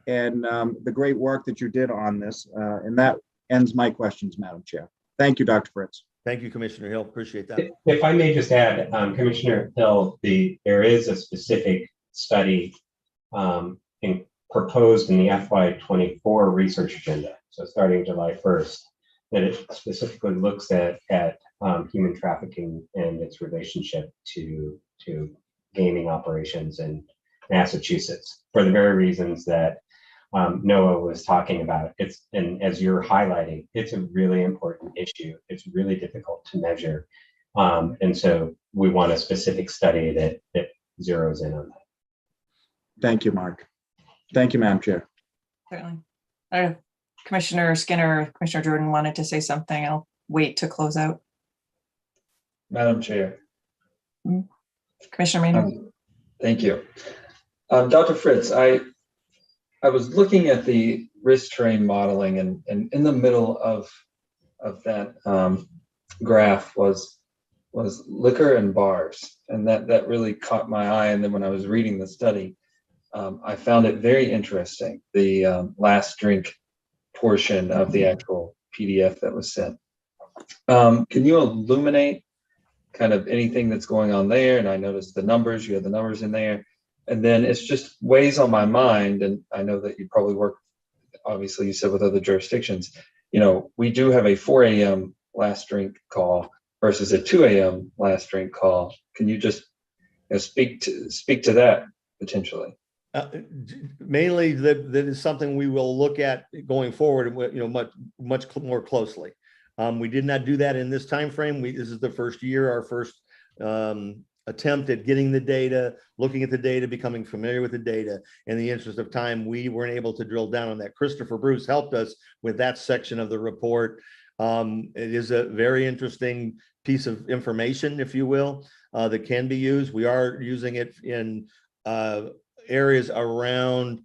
and the great work that you did on this. And that ends my questions, Madam Chair. Thank you, Dr. Fritz. Thank you, Commissioner Hill. Appreciate that. If I may just add, Commissioner Hill, there is a specific study proposed in the FY24 research agenda, so starting July 1st, that it specifically looks at human trafficking and its relationship to gaming operations in Massachusetts, for the very reasons that Noah was talking about. And as you're highlighting, it's a really important issue. It's really difficult to measure. And so we want a specific study that zeroes in on that. Thank you, Mark. Thank you, Madam Chair. Certainly. I don't know, Commissioner Skinner, Commissioner Jordan wanted to say something. I'll wait to close out. Madam Chair. Commissioner Maynard. Thank you. Dr. Fritz, I was looking at the risk terrain modeling, and in the middle of that graph was liquor and bars, and that really caught my eye. And then when I was reading the study, I found it very interesting, the last drink portion of the actual PDF that was sent. Can you illuminate kind of anything that's going on there? And I noticed the numbers, you have the numbers in there. And then it's just weighs on my mind, and I know that you probably work, obviously you said, with other jurisdictions. We do have a 4 a.m. last drink call versus a 2 a.m. last drink call. Can you just speak to that potentially? Mainly that is something we will look at going forward, much more closely. We did not do that in this time frame. This is the first year, our first attempt at getting the data, looking at the data, becoming familiar with the data. In the interest of time, we weren't able to drill down on that. Christopher Bruce helped us with that section of the report. It is a very interesting piece of information, if you will. that can be used. We are using it in areas around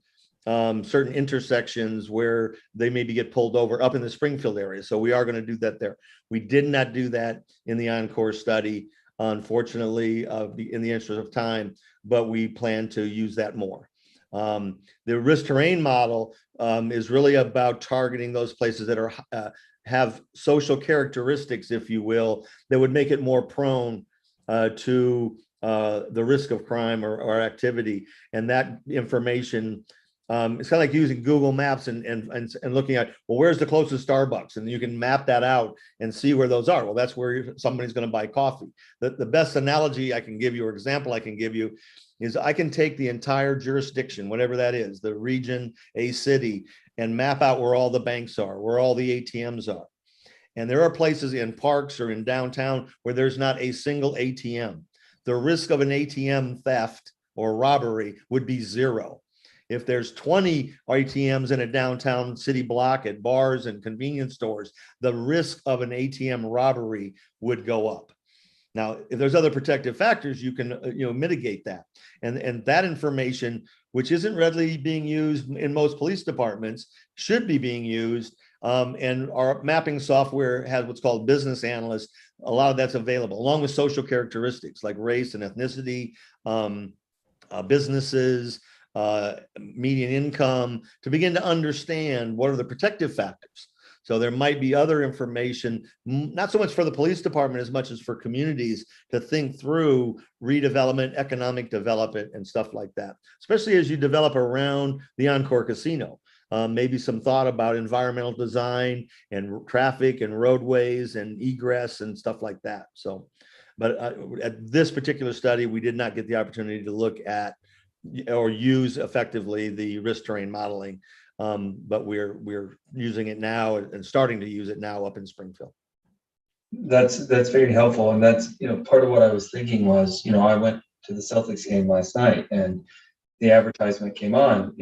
certain intersections where they maybe get pulled over up in the Springfield area. So we are going to do that there. We did not do that in the Encore study, unfortunately, in the interest of time, but we plan to use that more. The risk terrain model is really about targeting those places that are have social characteristics, if you will, that would make it more prone to the risk of crime or activity. And that information, it's kind of like using Google Maps and looking at, well, where's the closest Starbucks? And you can map that out and see where those are. Well, that's where somebody's going to buy coffee. The best analogy I can give you, or example I can give you, is I can take the entire jurisdiction, whatever that is, the region, a city, and map out where all the banks are, where all the ATMs are. And there are places in parks or in downtown where there's not a single ATM. The risk of an ATM theft or robbery would be zero. If there's 20 ATMs in a downtown city block at bars and convenience stores, the risk of an ATM robbery would go up. Now, if there's other protective factors, you can mitigate that. And that information, which isn't readily being used in most police departments, should be being used. And our mapping software has what's called business analysts. A lot of that's available, along with social characteristics like race and ethnicity, businesses, median income, to begin to understand what are the protective factors. So there might be other information, not so much for the police department as much as for communities to think through redevelopment, economic development, and stuff like that, especially as you develop around the Encore Casino. Maybe some thought about environmental design and traffic and roadways and egress and stuff like that. So, but at this particular study, we did not get the opportunity to look at or use effectively the risk terrain modeling. But we're using it now and starting to use it now up in Springfield. That's very helpful. And that's, part of what I was thinking was, I went to the Celtics game last night and the advertisement came on,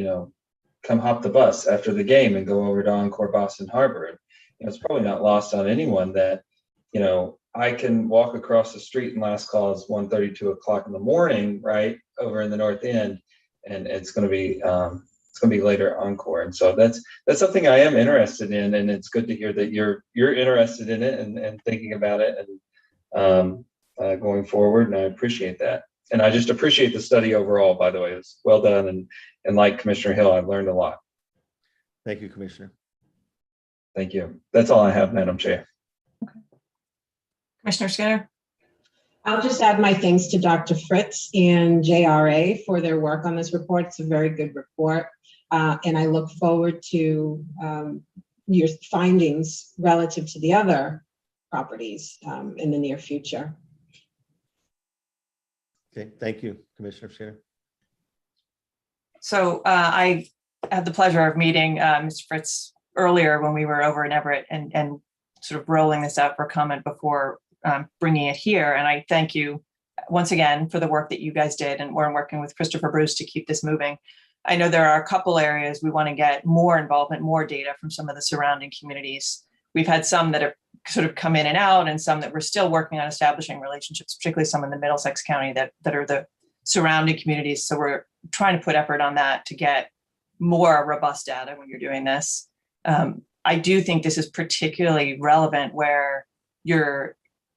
come hop the bus after the game and go over to Encore Boston Harbor. And it's probably not lost on anyone that, I can walk across the street and last call is 1:30, 2 o'clock in the morning, right over in the North End, and it's going to be later Encore. And so that's something I am interested in, and it's good to hear that you're interested in it and thinking about it and going forward. And I appreciate that. And I just appreciate the study overall, by the way. It's well done. And like Commissioner Hill, I've learned a lot. Thank you, Commissioner. Thank you. That's all I have, Madam Chair. Okay. Commissioner Skinner? I'll just add my thanks to Dr. Fritz and JRA for their work on this report. It's a very good report. And I look forward to your findings relative to the other properties in the near future. Okay, thank you, Commissioner Skinner. So I had the pleasure of meeting Mr. Fritz earlier when we were over in Everett and sort of rolling this out for comment before bringing it here. And I thank you once again for the work that you guys did, and we're working with Christopher Bruce to keep this moving. I know there are a couple areas we want to get more involvement, more data from some of the surrounding communities. We've had some that have sort of come in and out, and some that we're still working on establishing relationships, particularly some in the Middlesex County that are the surrounding communities. So we're trying to put effort on that to get more robust data when you're doing this. I do think this is particularly relevant where you're,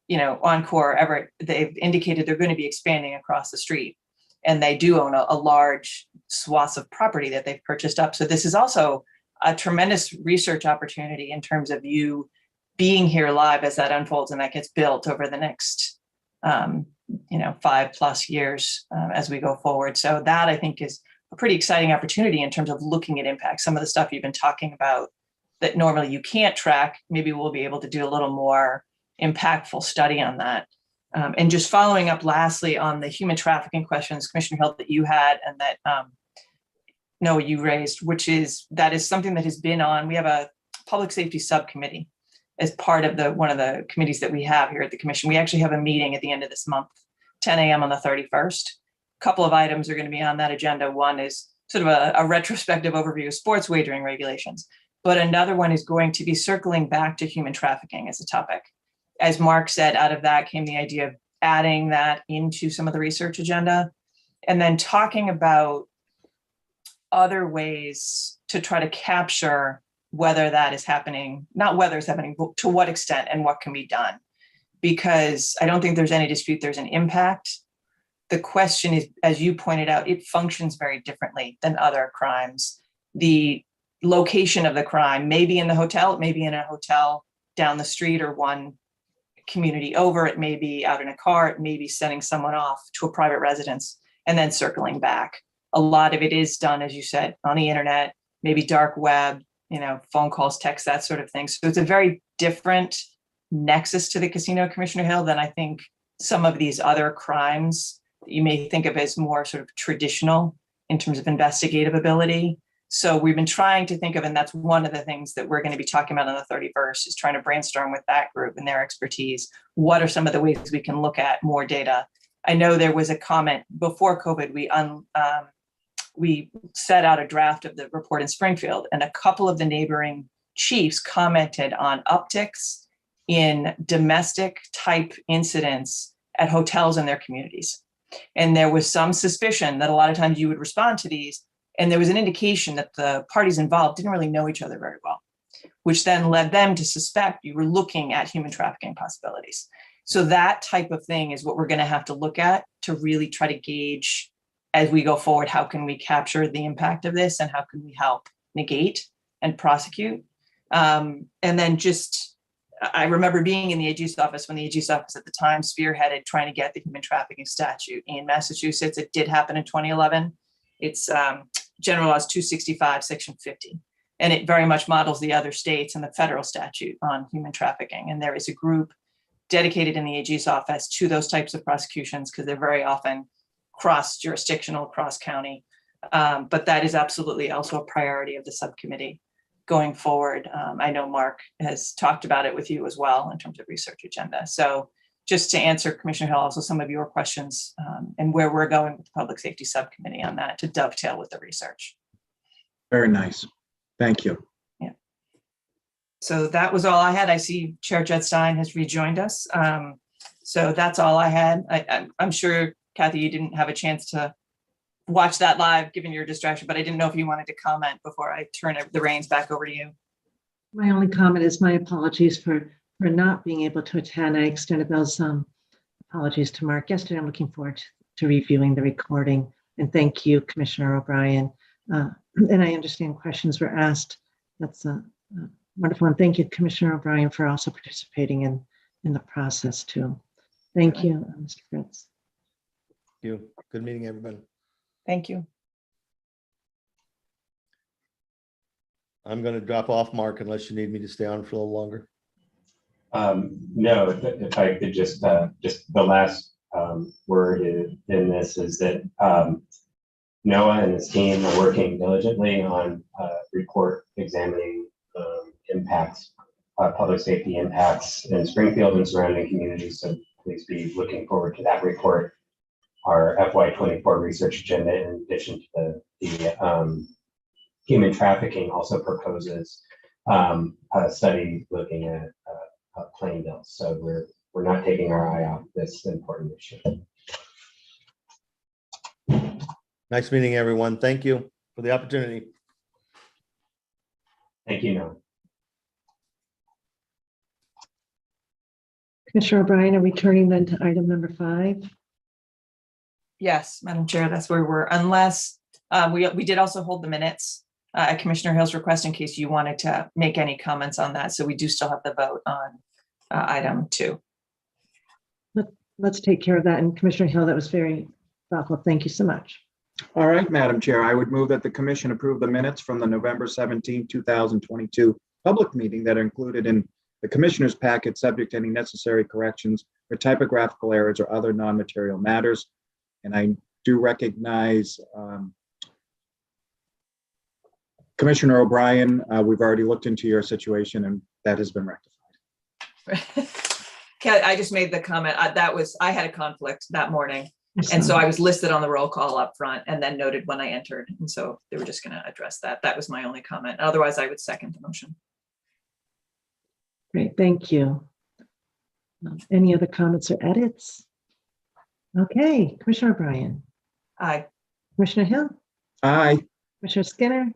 Encore, Everett, they've indicated they're going to be expanding across the street, and they do own a large swath of property that they've purchased up. So this is also a tremendous research opportunity in terms of you being here live as that unfolds and that gets built over the next, 5+ years as we go forward. So that I think is a pretty exciting opportunity in terms of looking at impact. Some of the stuff you've been talking about that normally you can't track, maybe we'll be able to do a little more impactful study on that. And just following up lastly on the human trafficking questions, Commissioner Hill, that you had and that Noah, you raised, that is something that has been on. We have a public safety subcommittee as part of one of the committees that we have here at the commission. We actually have a meeting at the end of this month, 10 a.m. on the 31st. A couple of items are going to be on that agenda. One is sort of a retrospective overview of sports wagering regulations, but another one is going to be circling back to human trafficking as a topic. As Mark said, out of that came the idea of adding that into some of the research agenda, and then talking about other ways to try to capture whether that is happening, not whether it's happening, but to what extent and what can be done. Because I don't think there's any dispute there's an impact. The question is, as you pointed out, it functions very differently than other crimes. The location of the crime may be in the hotel, it may be in a hotel down the street or one community over, it may be out in a car, it may be sending someone off to a private residence and then circling back. A lot of it is done, as you said, on the internet, maybe dark web, phone calls, text, that sort of thing. So it's a very different nexus to the casino, Commissioner Hill, than I think some of these other crimes that you may think of as more sort of traditional in terms of investigative ability. So we've been trying to think of, and that's one of the things that we're going to be talking about on the 31st, is trying to brainstorm with that group and their expertise. What are some of the ways we can look at more data? I know there was a comment before COVID, we set out a draft of the report in Springfield, and a couple of the neighboring chiefs commented on upticks in domestic type incidents at hotels in their communities. And there was some suspicion that a lot of times you would respond to these, and there was an indication that the parties involved didn't really know each other very well, which then led them to suspect you were looking at human trafficking possibilities. So that type of thing is what we're going to have to look at to really try to gauge as we go forward, how can we capture the impact of this and how can we help negate and prosecute? And then I remember being in the AG's office when the AG's office at the time spearheaded trying to get the human trafficking statute in Massachusetts. It did happen in 2011. It's General Laws 265, Section 50. And it very much models the other states and the federal statute on human trafficking. And there is a group dedicated in the AG's office to those types of prosecutions because they're very often cross-jurisdictional, cross-county. But that is absolutely also a priority of the subcommittee going forward. I know Mark has talked about it with you as well in terms of research agenda. So just to answer Commissioner Hill, also some of your questions and where we're going with the Public Safety Subcommittee on that to dovetail with the research. Very nice. Thank you. Yeah. So that was all I had. I see Chair Judstein has rejoined us. So that's all I had. I'm sure, Kathy, you didn't have a chance to watch that live given your distraction, but I didn't know if you wanted to comment before I turn the reins back over to you. My only comment is my apologies for not being able to attend. I extended those apologies to Mark yesterday. I'm looking forward to reviewing the recording. And thank you, Commissioner O'Brien. And I understand questions were asked. That's wonderful. And thank you, Commissioner O'Brien, for also participating in the process too. Thank you, Mr. Fritz. Thank you. Good meeting, everybody. Thank you. I'm going to drop off, Mark, unless you need me to stay on for a little longer. No, if I could just the last word in this is that Noah and his team are working diligently on a report examining impacts, public safety impacts in Springfield and surrounding communities. So please be looking forward to that report. Our FY24 research agenda, in addition to the human trafficking, also proposes a study looking at plane bills. So we're not taking our eye off this important issue. Nice meeting everyone. Thank you for the opportunity. Thank you, Noah. Commissioner O'Brien, are we turning then to item number 5? Yes, Madam Chair, that's where we're, unless we did also hold the minutes at Commissioner Hill's request in case you wanted to make any comments on that. So we do still have the vote on item 2. Let's take care of that. And Commissioner Hill, that was very thoughtful. Thank you so much. All right, Madam Chair, I would move that the commission approve the minutes from the November 17, 2022 public meeting that are included in the commissioner's packet, subject to any necessary corrections for typographical errors or other non-material matters. And I do recognize Commissioner O'Brien. We've already looked into your situation and that has been rectified. I just made the comment I had a conflict that morning. And so I was listed on the roll call up front and then noted when I entered. And so they were just going to address that. That was my only comment. Otherwise, I would second the motion. Great, thank you. Any other comments or edits? Okay, Commissioner O'Brien, Aye. Commissioner Hill, Aye. Commissioner Skinner,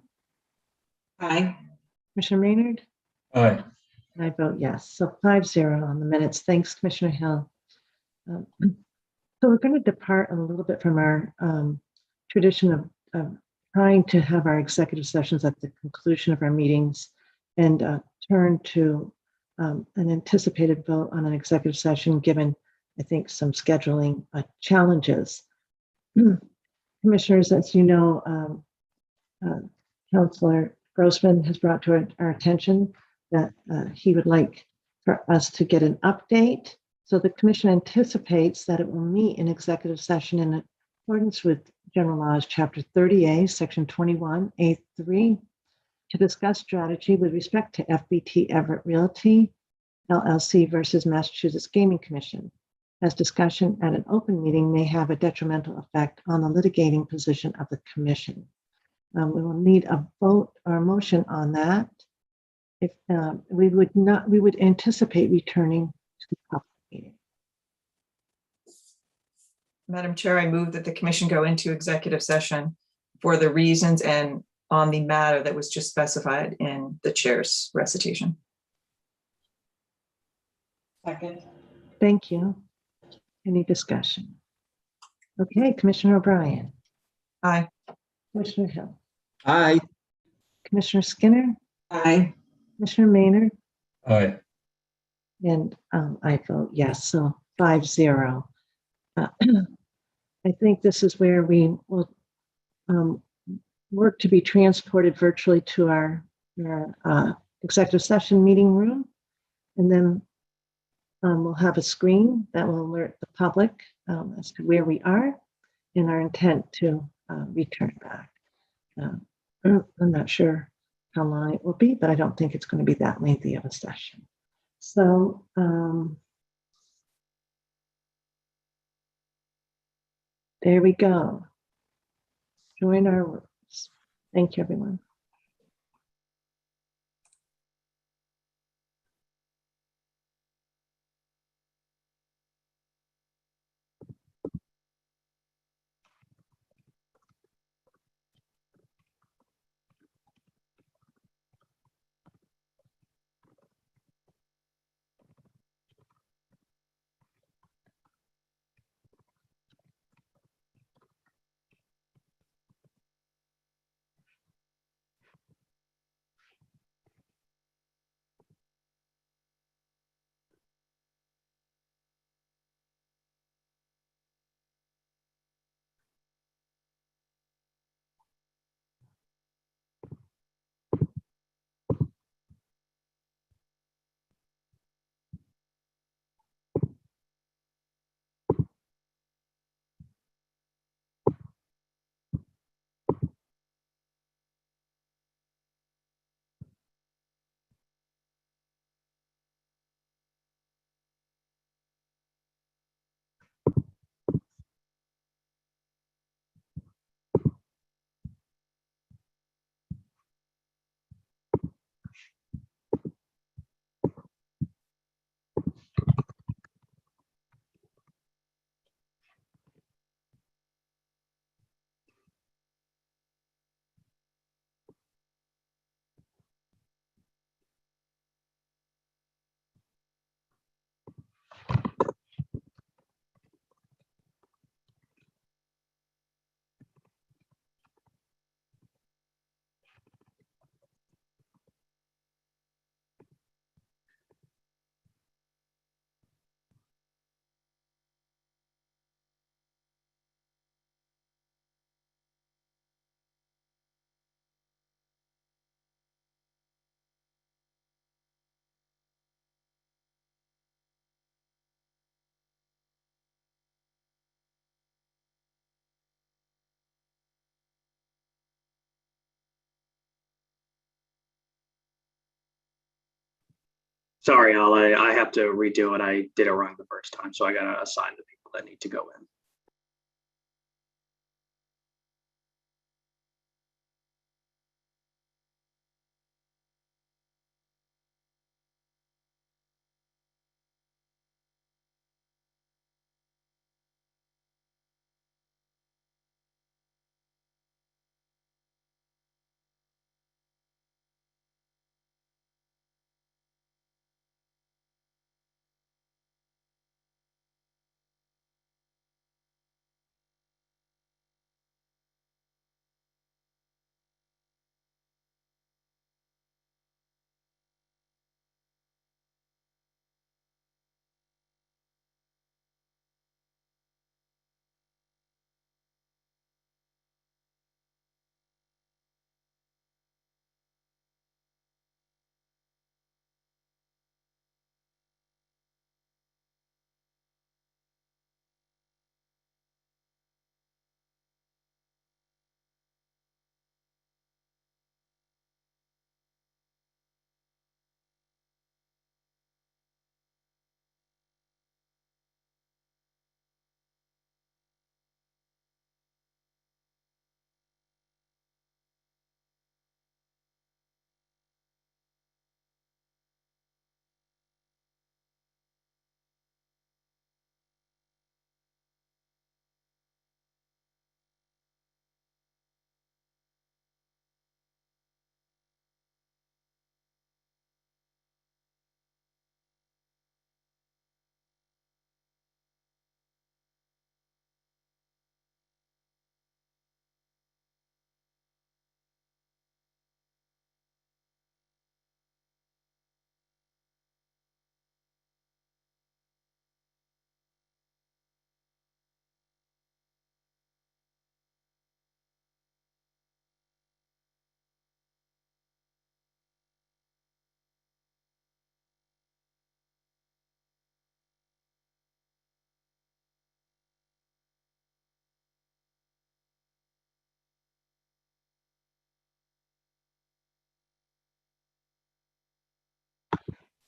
Aye. Commissioner Maynard, Aye. and I vote yes. So 5-0 on the minutes. Thanks, Commissioner Hill. So we're going to depart a little bit from our tradition of trying to have our executive sessions at the conclusion of our meetings and turn to an anticipated vote on an executive session, given, I think, some scheduling challenges. Commissioners, as you know, Councillor Grossman has brought to our attention that he would like for us to get an update. So the commission anticipates that it will meet in executive session in accordance with General Laws, Chapter 30A, Section 21A3, to discuss strategy with respect to FBT Everett Realty LLC versus Massachusetts Gaming Commission, as discussion at an open meeting may have a detrimental effect on the litigating position of the commission. We will need a vote or a motion on that. If we would anticipate returning to the public meeting. Madam Chair, I move that the commission go into executive session for the reasons and on the matter that was just specified in the chair's recitation. Second. Thank you. Any discussion? Okay, Commissioner O'Brien, Aye. Commissioner Hill, Aye. Commissioner Skinner, Aye. Commissioner Maynard, Aye. and I vote yes, so 5-0. I think this is where we will work to be transported virtually to our executive session meeting room. And then we'll have a screen that will alert the public as to where we are and our intent to return back. I'm not sure how long it will be, but I don't think it's going to be that lengthy of a session. So there we go. Join our rooms. Thank you, everyone. Sorry, Al, I have to redo it. I did it wrong the first time, so I gotta assign the people that need to go in.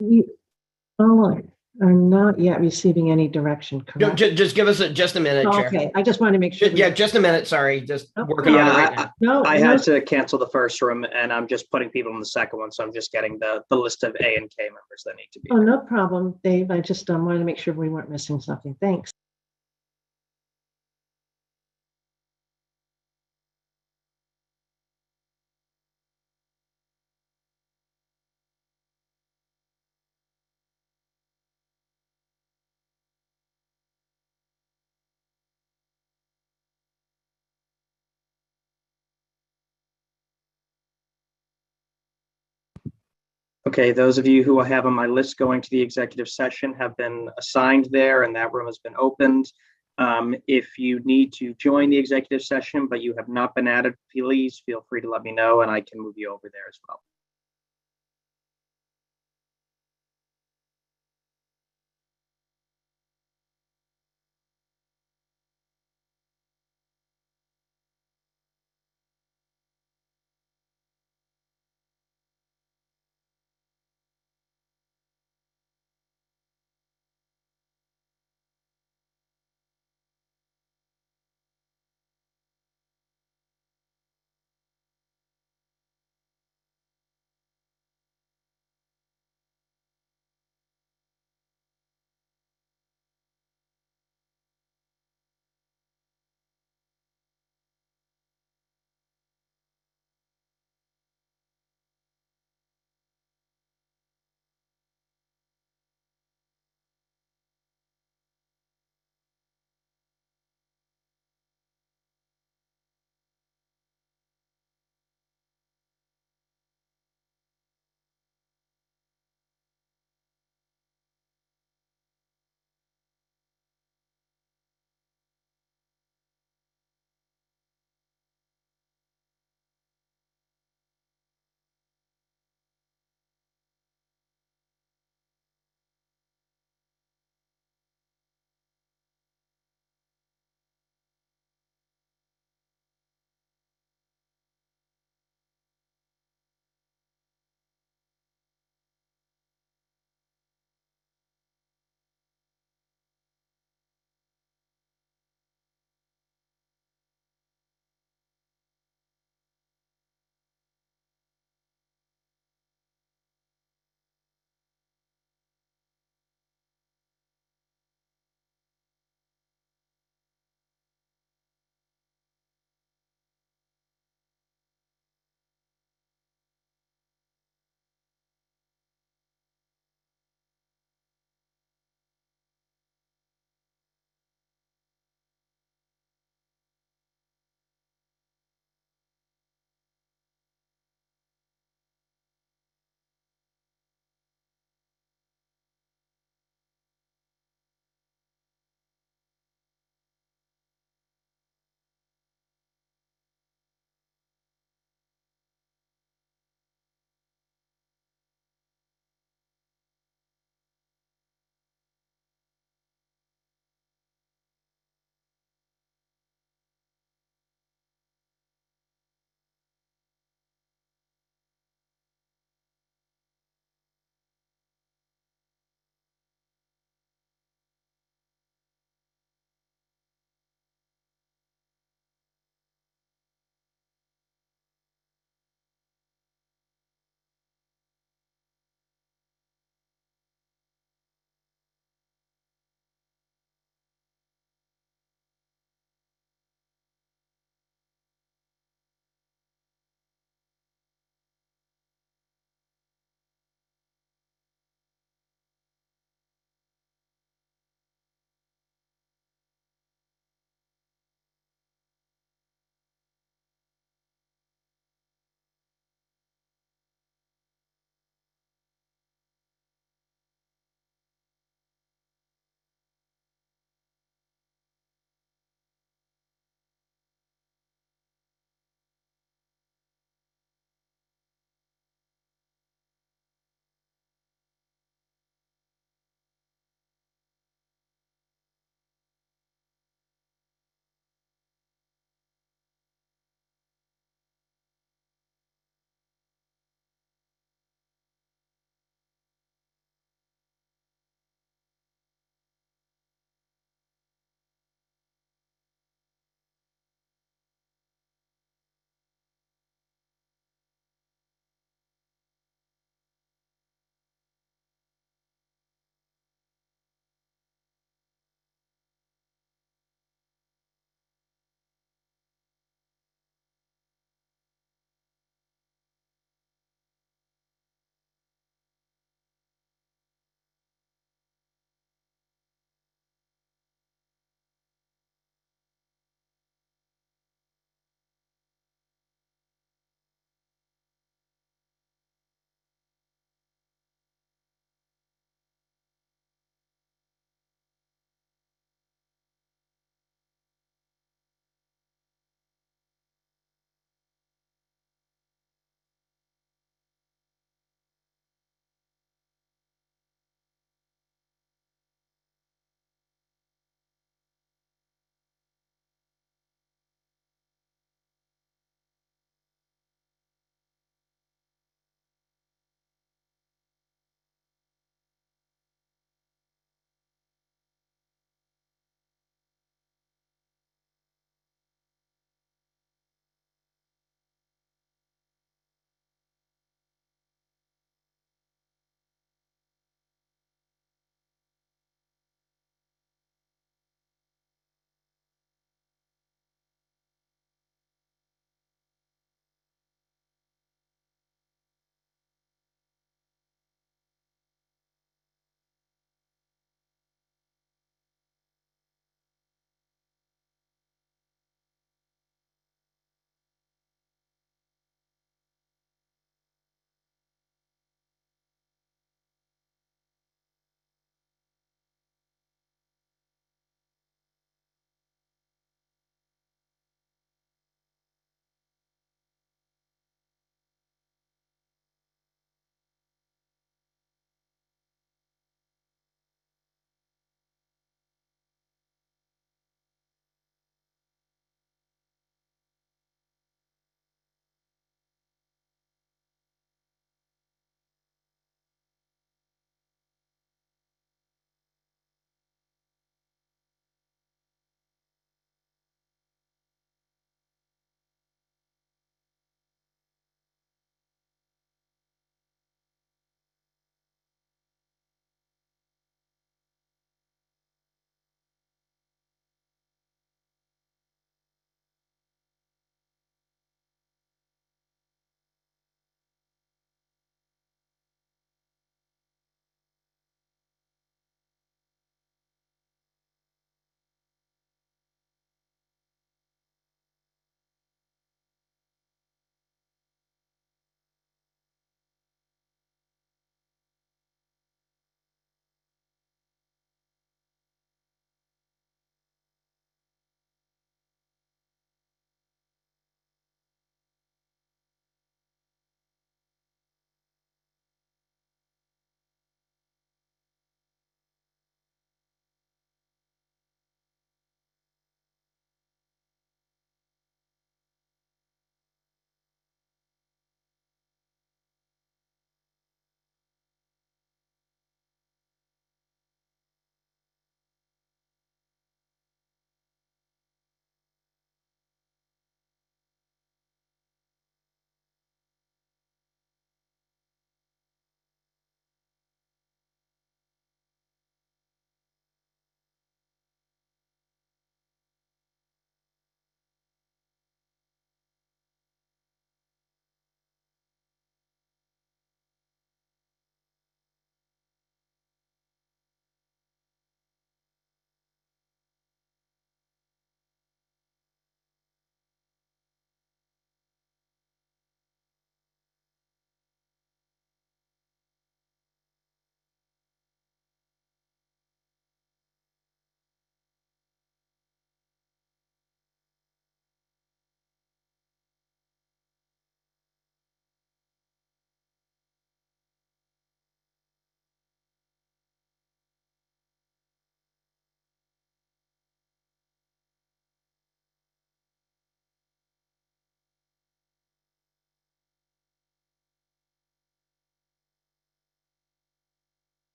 We all are not yet receiving any direction, correct? Just give us just a minute, Oh, Chair. okay, I just want to make sure. Yeah, just a minute. Sorry, just Oh, working on it right Yeah, now. No, I no, had to cancel the first room and I'm just putting people in the second one. So I'm just getting the list of A and K members that need to be. oh, no problem, Dave. I just wanted to make sure we weren't missing something. Thanks. Okay, those of you who I have on my list going to the executive session have been assigned there and that room has been opened. If you need to join the executive session, but you have not been added, please feel free to let me know and I can move you over there as well.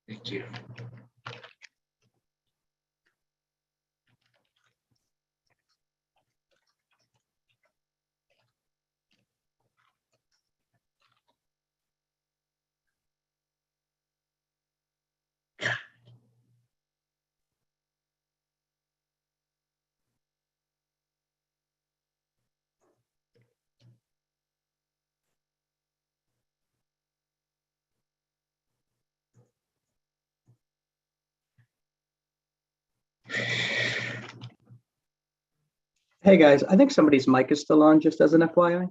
Thank you. Hey, guys, I think somebody's mic is still on, just as an FYI.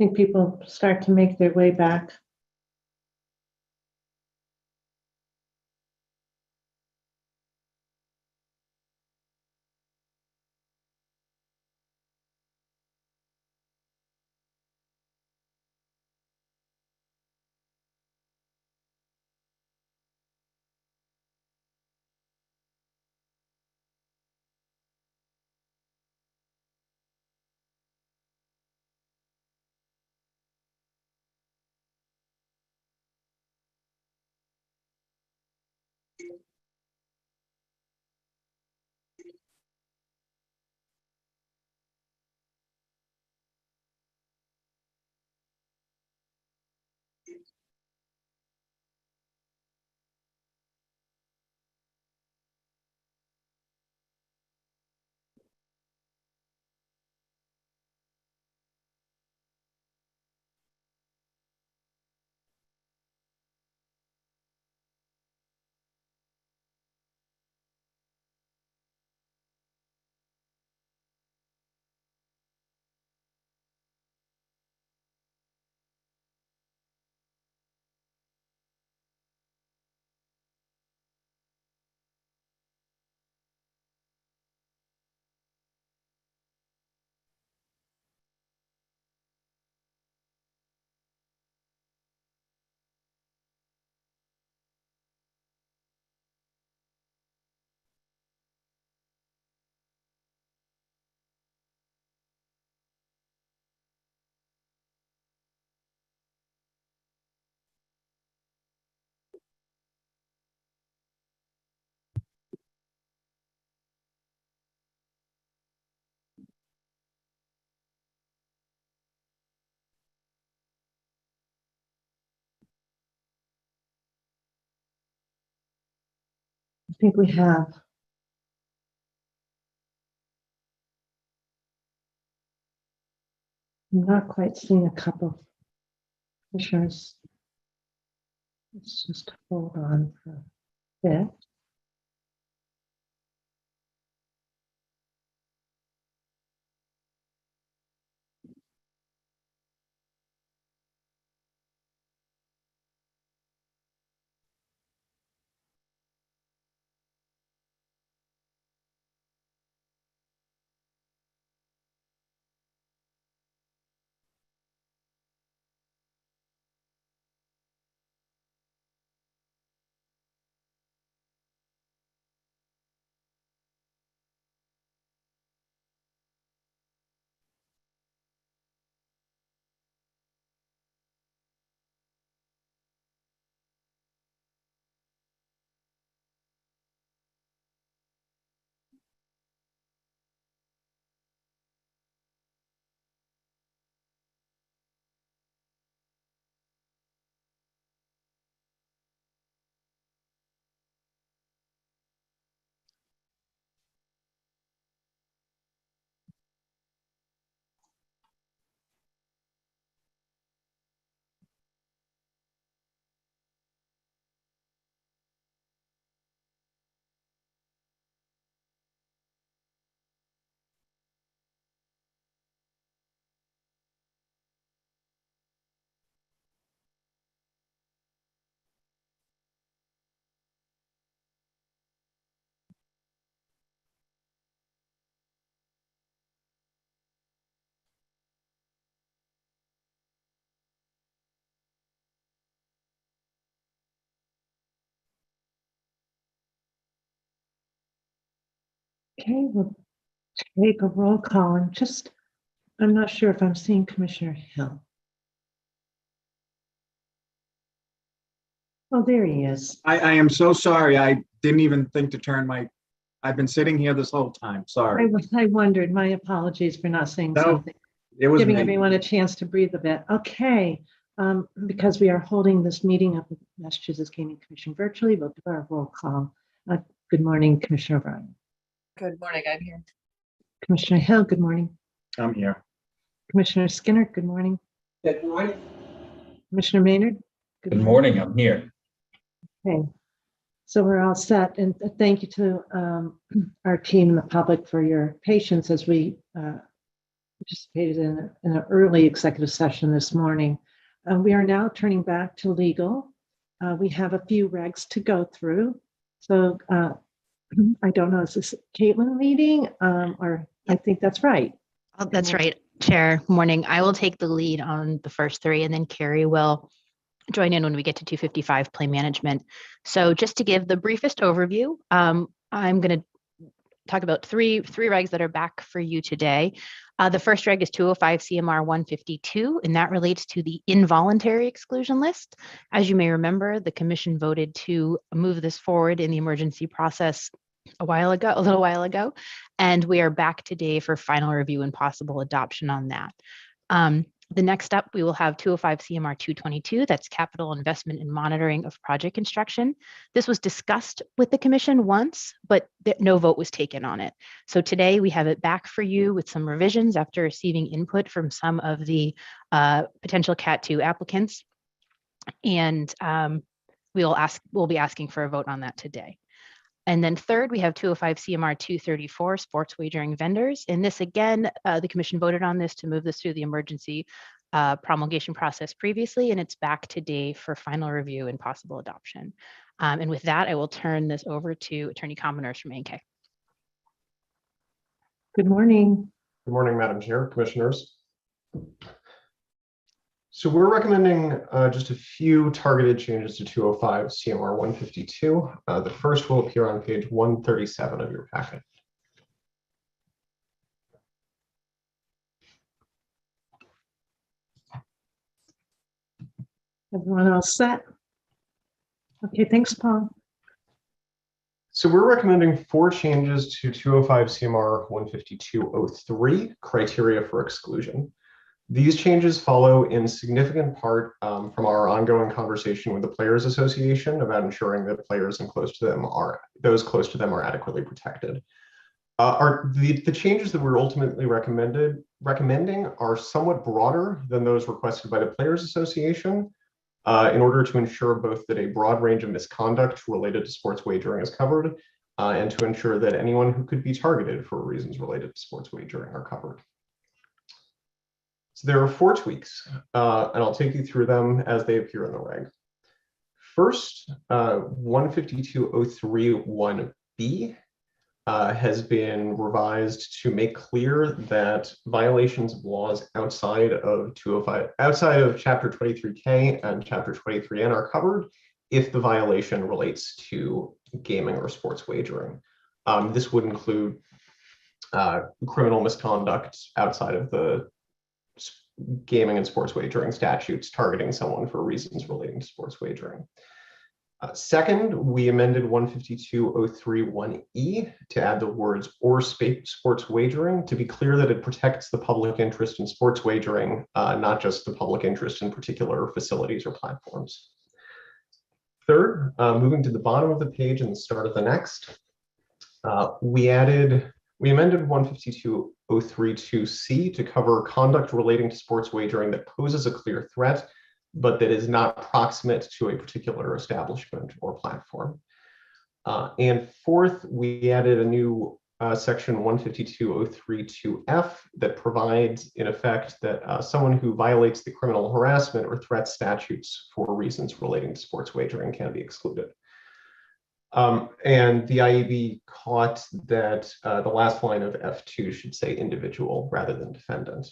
think people start to make their way back. I think we have. I'm not quite seeing a couple commissioners. Let's just hold on for a bit. Okay, we'll take a roll call. I'm not sure if I'm seeing Commissioner Hill. Oh, there he is. I am so sorry. I didn't even think to turn I've been sitting here this whole time. Sorry. I wondered. My apologies for not saying No, something. It was Giving me. everyone a chance to breathe a bit. Okay, because we are holding this meeting of the Massachusetts Gaming Commission virtually, we'll do our roll call. Good morning, Commissioner O'Brien. Good morning, I'm here. Commissioner Hill, good morning. I'm here. Commissioner Skinner, good morning. Good morning. Commissioner Maynard. Good morning, I'm here. Okay, so we're all set, and thank you to our team and the public for your patience as we participated in an early executive session this morning. We are now turning back to legal. We have a few regs to go through. So I don't know, is this Caitlin leading or I think that's right. Oh, that's right, Chair. Morning. I will take the lead on the first three, and then Carrie will join in when we get to 255 play management. So just to give the briefest overview, I'm going to talk about three regs that are back for you today. The first reg is 205 CMR 152, and that relates to the involuntary exclusion list. As you may remember, the commission voted to move this forward in the emergency process a little while ago, and we are back today for final review and possible adoption on that. The next up, we will have 205 CMR 222, that's capital investment and monitoring of project construction. This was discussed with the commission once, but no vote was taken on it. So today we have it back for you with some revisions after receiving input from some of the potential CAT 2 applicants. And we'll be asking for a vote on that today. And then third, we have 205 CMR 234, sports wagering vendors. And this again, the commission voted on this to move this through the emergency promulgation process previously, and it's back today for final review and possible adoption. And with that, I will turn this over to Attorney Commoners from A&K. Good morning. Good morning, Madam Chair, Commissioners. So we're recommending just a few targeted changes to 205 CMR 152. The first will appear on page 137 of your packet. Everyone all set? Okay, thanks, Paul. So we're recommending 4 changes to 205 CMR 152.03, criteria for exclusion. These changes follow in significant part from our ongoing conversation with the Players Association about ensuring that players and those close to them are adequately protected. The changes that we're ultimately recommending are somewhat broader than those requested by the Players Association in order to ensure both that a broad range of misconduct related to sports wagering is covered and to ensure that anyone who could be targeted for reasons related to sports wagering are covered. So there are 4 tweaks, and I'll take you through them as they appear in the reg. First, 152.03.1b has been revised to make clear that violations of laws outside of Chapter 23K and Chapter 23N are covered if the violation relates to gaming or sports wagering. This would include criminal misconduct outside of the gaming and sports wagering statutes targeting someone for reasons relating to sports wagering. Second, we amended 152.03.1e to add the words or sports wagering to be clear that it protects the public interest in sports wagering, not just the public interest in particular facilities or platforms. Third, moving to the bottom of the page and the start of the next, we amended 152.03.2c to cover conduct relating to sports wagering that poses a clear threat, but that is not proximate to a particular establishment or platform. And fourth, we added a new section 152.03.2f that provides, in effect, that someone who violates the criminal harassment or threat statutes for reasons relating to sports wagering can be excluded. And the IEB caught that the last line of F2 should say individual rather than defendant.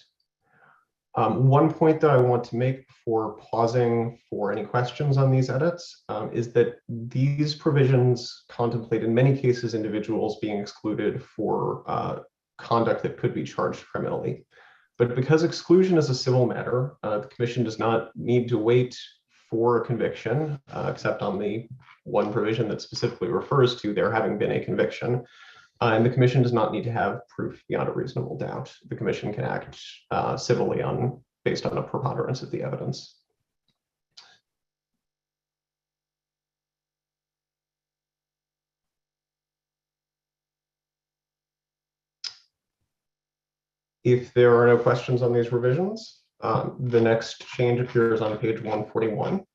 One point that I want to make before pausing for any questions on these edits is that these provisions contemplate in many cases individuals being excluded for conduct that could be charged criminally. But because exclusion is a civil matter, the Commission does not need to wait for a conviction, except on the one provision that specifically refers to there having been a conviction. And the Commission does not need to have proof beyond a reasonable doubt. The Commission can act civilly based on a preponderance of the evidence. If there are no questions on these revisions, the next change appears on page 141.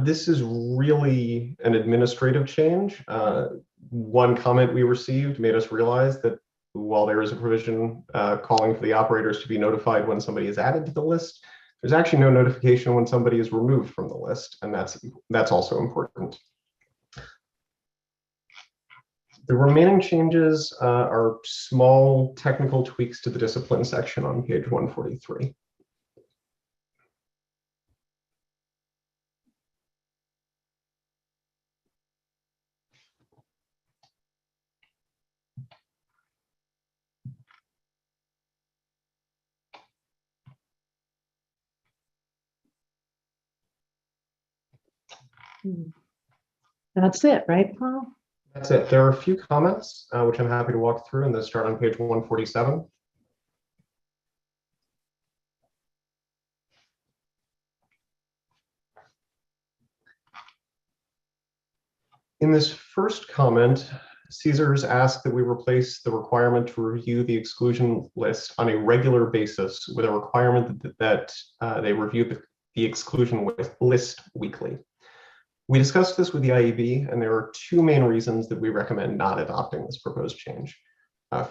This is really an administrative change. One comment we received made us realize that while there is a provision calling for the operators to be notified when somebody is added to the list, there's actually no notification when somebody is removed from the list, and that's also important. The remaining changes are small technical tweaks to the discipline section on page 143. That's it, right, Paul? That's it. There are a few comments, which I'm happy to walk through, and those start on page 147. In this first comment, Caesars asked that we replace the requirement to review the exclusion list on a regular basis with a requirement that they review the exclusion list weekly. We discussed this with the IEB, and there are two main reasons that we recommend not adopting this proposed change.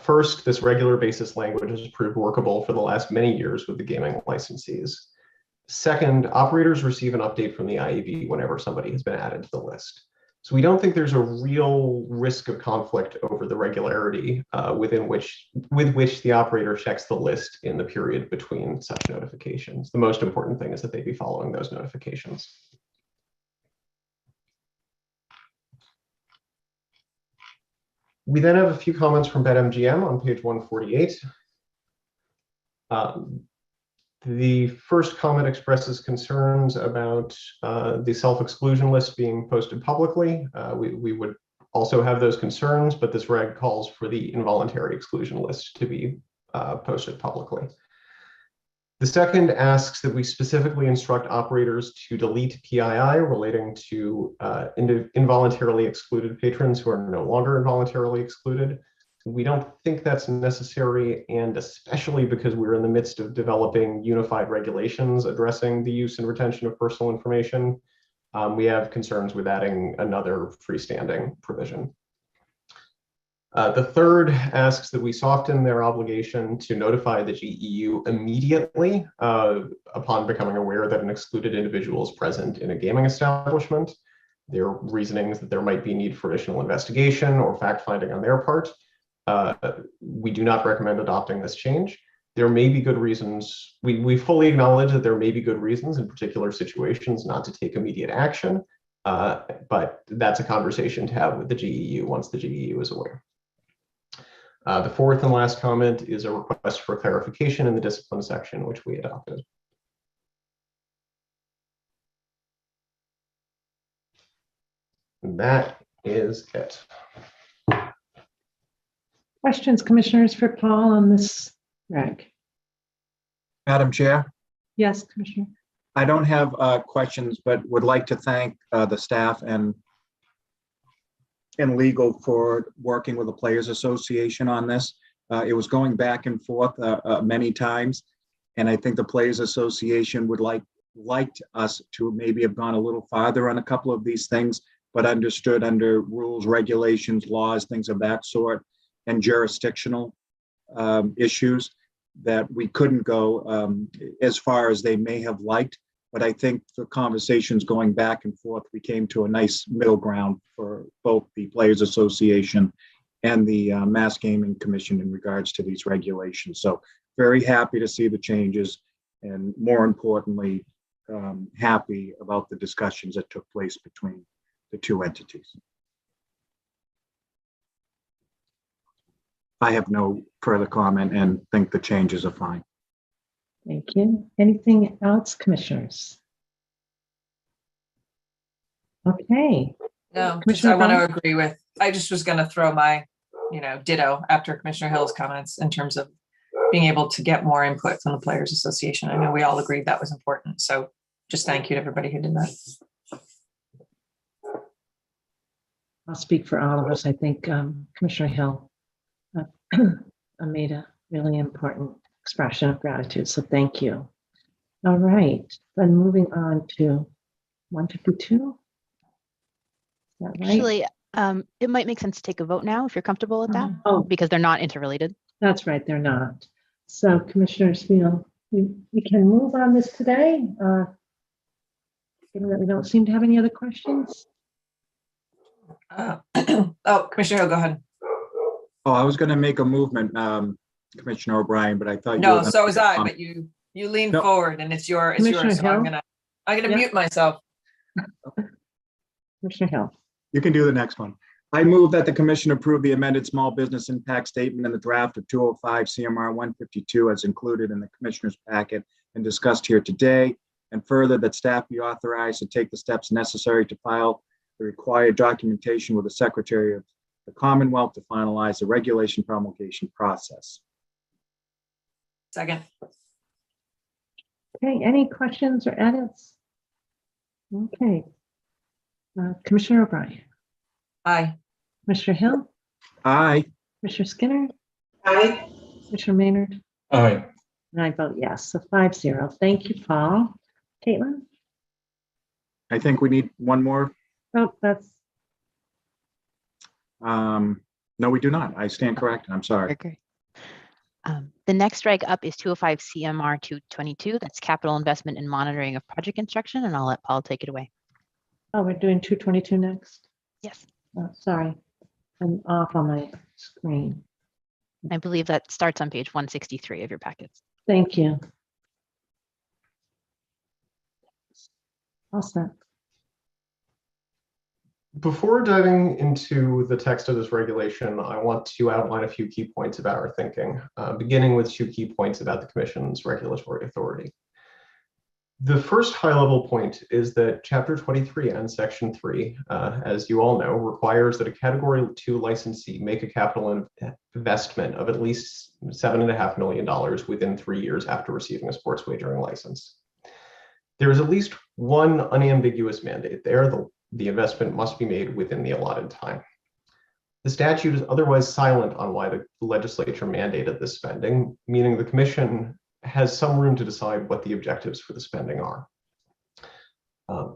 First, this regular basis language has proved workable for the last many years with the gaming licensees. Second, operators receive an update from the IEB whenever somebody has been added to the list. So we don't think there's a real risk of conflict over the regularity with which the operator checks the list in the period between such notifications. The most important thing is that they be following those notifications. We then have a few comments from BetMGM on page 148. The first comment expresses concerns about the self-exclusion list being posted publicly. We would also have those concerns, but this reg calls for the involuntary exclusion list to be posted publicly. The second asks that we specifically instruct operators to delete PII relating to involuntarily excluded patrons who are no longer involuntarily excluded. We don't think that's necessary, and especially because we're in the midst of developing unified regulations addressing the use and retention of personal information, we have concerns with adding another freestanding provision. The third asks that we soften their obligation to notify the GEU immediately upon becoming aware that an excluded individual is present in a gaming establishment. Their reasoning is that there might be need for additional investigation or fact-finding on their part. We do not recommend adopting this change. There may be good reasons. We fully acknowledge that there may be good reasons in particular situations not to take immediate action, but that's a conversation to have with the GEU once the GEU is aware. The fourth and last comment is a request for clarification in the discipline section, which we adopted. And that is it. Questions, commissioners, for Paul on this reg? Madam Chair, Yes, Commissioner. I don't have questions, but would like to thank the staff and legal for working with the Players Association on this. It was going back and forth many times, and I think the Players Association would liked us to maybe have gone a little farther on a couple of these things, but understood under rules, regulations, laws, things of that sort, and jurisdictional issues that we couldn't go as far as they may have liked. But I think the conversations going back and forth, we came to a nice middle ground for both the Players Association and the Mass Gaming Commission in regards to these regulations. So very happy to see the changes, and more importantly, happy about the discussions that took place between the two entities. I have no further comment and think the changes are fine. Thank you. Anything else, commissioners? Okay. No, Commissioner I want Brown? to agree with, I just was going to throw my, ditto after Commissioner Hill's comments in terms of being able to get more input from the Players Association. I know we all agreed that was important. So just thank you to everybody who did that. I'll speak for all of us. I think Commissioner Hill made a really important expression of gratitude. So thank you. All right, then moving on to 152? Is that right? Actually, it might make sense to take a vote now if you're comfortable with that, Oh, because they're not interrelated. that's right, they're not. So Commissioner Spiel, we can move on this today. Given that we don't seem to have any other questions. Oh, Commissioner Hill, go ahead. Oh, I was going to make a movement, Commissioner O'Brien, but I thought. No, so was I, but you leaned No. forward and it's yours. Commissioner So I'm Hill? gonna Yeah. mute myself. Commissioner Hill. You can do the next one. I move that the commission approve the amended small business impact statement in the draft of 205 CMR 152 as included in the commissioner's packet and discussed here today. And further, that staff be authorized to take the steps necessary to file the required documentation with the Secretary of the Commonwealth to finalize the regulation promulgation process. Second. Okay, any questions or edits? Okay. Commissioner O'Brien, Aye. Commissioner Hill, Aye. Commissioner Skinner, Aye. Commissioner Maynard, Aye. and I vote yes, so 5-0. Thank you, Paul. Caitlin? I think we need one more. Oh, that's, No, we do not. I stand corrected. I'm sorry. Agree. The next strike up is 205 CMR 222. That's capital investment and monitoring of project construction, and I'll let Paul take it away. oh, we're doing 222 next. Yes, Oh, sorry, I'm off on my screen. I believe that starts on page 163 of your packets. Thank you. All set. Before diving into the text of this regulation, I want to outline a few key points about our thinking, beginning with 2 key points about the Commission's regulatory authority. The first high-level point is that Chapter 23 and Section 3, as you all know, requires that a Category 2 licensee make a capital investment of at least $7.5 million within 3 years after receiving a sports wagering license. There is at least one unambiguous mandate there. The investment must be made within the allotted time. The statute is otherwise silent on why the legislature mandated this spending, meaning the Commission has some room to decide what the objectives for the spending are.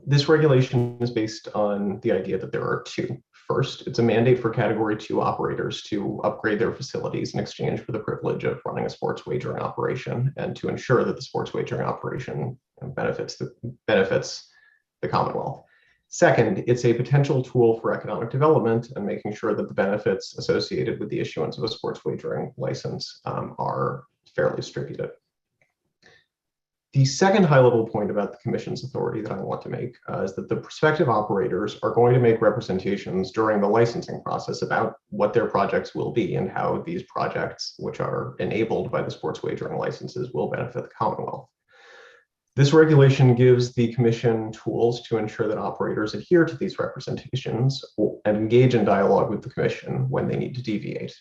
This regulation is based on the idea that there are 2. First, it's a mandate for Category 2 operators to upgrade their facilities in exchange for the privilege of running a sports wagering operation and to ensure that the sports wagering operation benefits the Commonwealth. Second, it's a potential tool for economic development and making sure that the benefits associated with the issuance of a sports wagering license are fairly distributed. The second high-level point about the Commission's authority that I want to make is that the prospective operators are going to make representations during the licensing process about what their projects will be and how these projects, which are enabled by the sports wagering licenses, will benefit the Commonwealth. This regulation gives the Commission tools to ensure that operators adhere to these representations and engage in dialogue with the Commission when they need to deviate.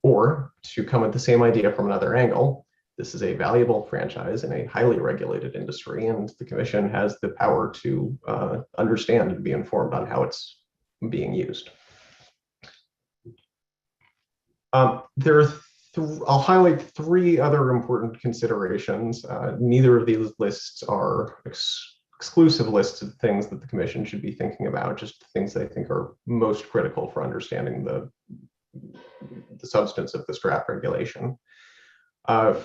Or, to come at the same idea from another angle, this is a valuable franchise in a highly regulated industry, and the Commission has the power to understand and be informed on how it's being used. I'll highlight 3 other important considerations. Neither of these lists are exclusive lists of things that the Commission should be thinking about, just things that I think are most critical for understanding the substance of this draft regulation.